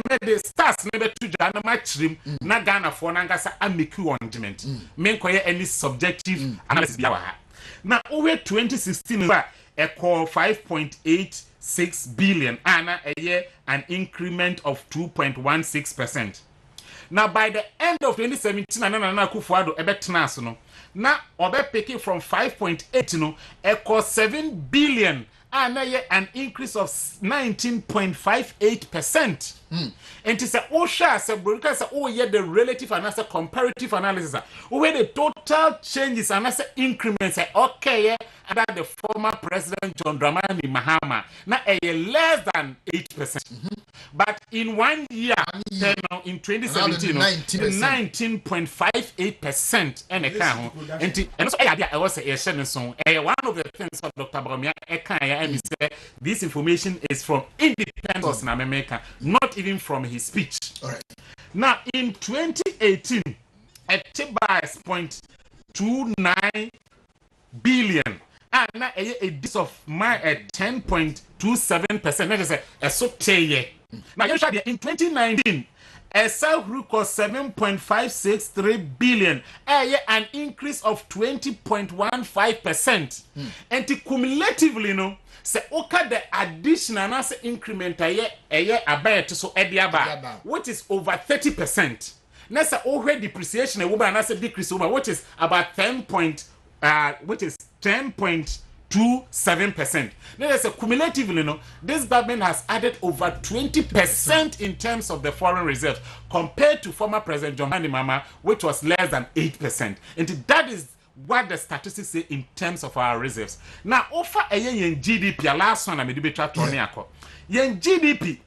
F: stars na be to dwa na matchrim na Ghana for na ngasa ameki judgment men koye any subjective analysis bia wa ha na over 2016 ba e call 5.86 billion ana a year an increment of 2.16%. Now by the end of 2017 na Kufuado ebe tena so no na obe picking from 5.8 no e call 7 billion and an increase of 19.58%. And it's a OSHA, the relative and as a comparative analysis. Where the total changes and as increments are okay under the former President John Dramani Mahama. Now less than 8%. But in 1 year, in 2017, 19.58% and also I was a song. One of the things of Dr. Bromia and this information is from independent source in America, not even from his speech.
C: All right.
F: Now in 2018, at 0.29 billion. And a decrease of my 10.27%. That is a so now in 2019, a South Rook was 7.563 billion, an increase of 20.15%. And cumulatively, no, say okay the additional as increment about so ediaba, which is over 30%. Now say over depreciation and as a decrease over, which is about 10.27%. Now, there's a cumulatively, this government has added over 20% in terms of the foreign reserves compared to former President John Mahama, which was less than 8%. And that is what the statistics say in terms of our reserves. Now, offer a yen GDP, last one I made be tracked on yen GDP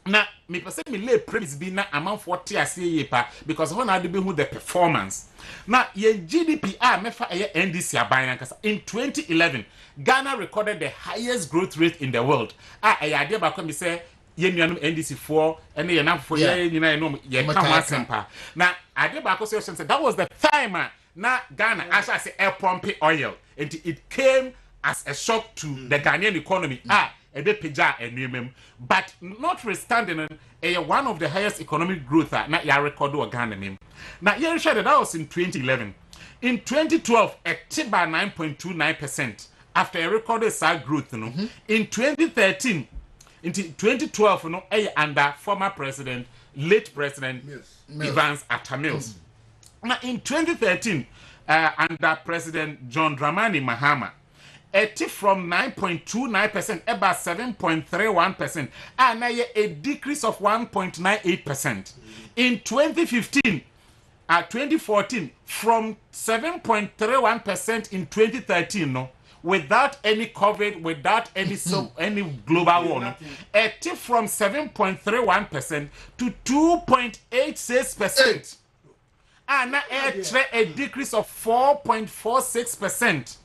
F: na me pese me lay praise bi na amanfo te ase ye pa because when I be who the performance na ye GDP mefa NDC aban nkasa in 2011 Ghana recorded the highest growth rate in the world ade ba ko me say ye nuanum NDC for ene ye namfo ye nyina no ye ka ho asempa na ade ba ko say that was the time na Ghana actually say air pump oil and it came as a shock to the Ghanaian economy but notwithstanding one of the highest economic growth na ya record o Ghana name na you share that was in 2011 in 2012 by 9.29% after a recorded growth no in 2013 in 2012 no under former president late president Evans Atamils now in 2013 under president John Dramani Mahama from 9.29% about 7.31%, and a decrease of 1.98%. In 2015, 2014, from 7.31% in 2013, no, without any COVID, without any any global war, a tip from 7.31% to 2.86%, and a decrease of 4.46%.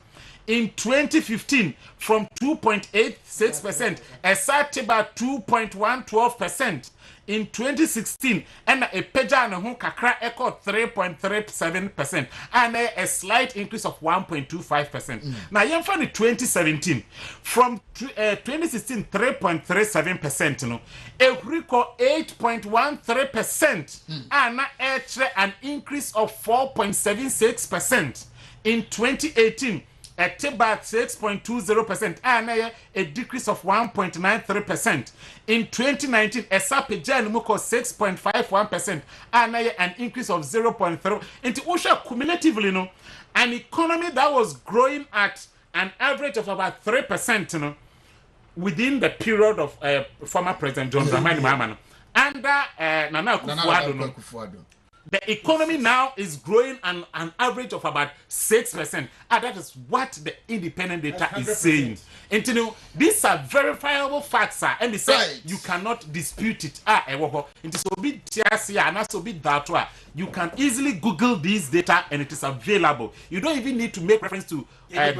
F: In 2015, from 2.86%, a sat about 2.112%. In 2016, and a peja and a kakra echo 3.37%, and a slight increase of 1.25%. Now, you find 2017, from 2016, 3.37%, no, a record 8.13%, and an increase of 4.76%. In 2018, at about 6.20% and a decrease of 1.93%. In 2019, a Sapijan Muko 6.51% and an increase of 0.3%. Into Usha cumulatively, no, an economy that was growing at an average of about 3%, no, within the period of former President John Dramani Mahama under Nana Akufo-Addo. The economy now is growing an average of about 6%. And that is what the independent data is saying. And you know, these are verifiable facts, sir. And they say you cannot dispute it. It is a bit TSC and also bit that. You can easily Google these data and it is available. You don't even need to make reference to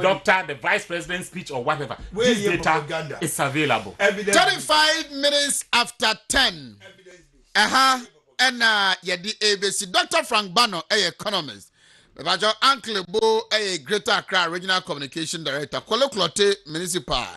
F: doctor, the vice president's speech or whatever. This data is available.
B: 35 minutes after 10. And yedi ABC Dr. Frank Bano, economist. Bajo Uncle Bo, Greater Accra Regional Communication Director, Kwalo Klote Municipal,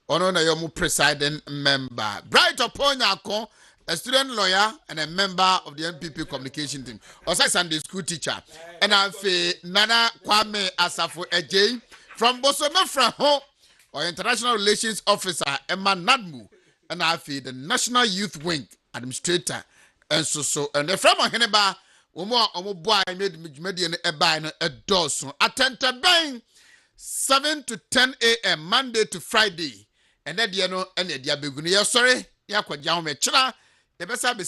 B: ono na yomu presiding member. Bright Oponyako, a student lawyer and a member of the NPP communication team. Also Sunday school teacher. And I feel Nana Kwame Asafo Ejay from Bosoma Fraho, or International Relations Officer Emma Nadmu, and I feel the National Youth Wing Administrator. And and the from Heneba, boy made median a bine a dozen. Attend 7 to 10 a.m. Monday to Friday. And then, and the Diabegunia, sorry, Yakwa Jaume Chila, the best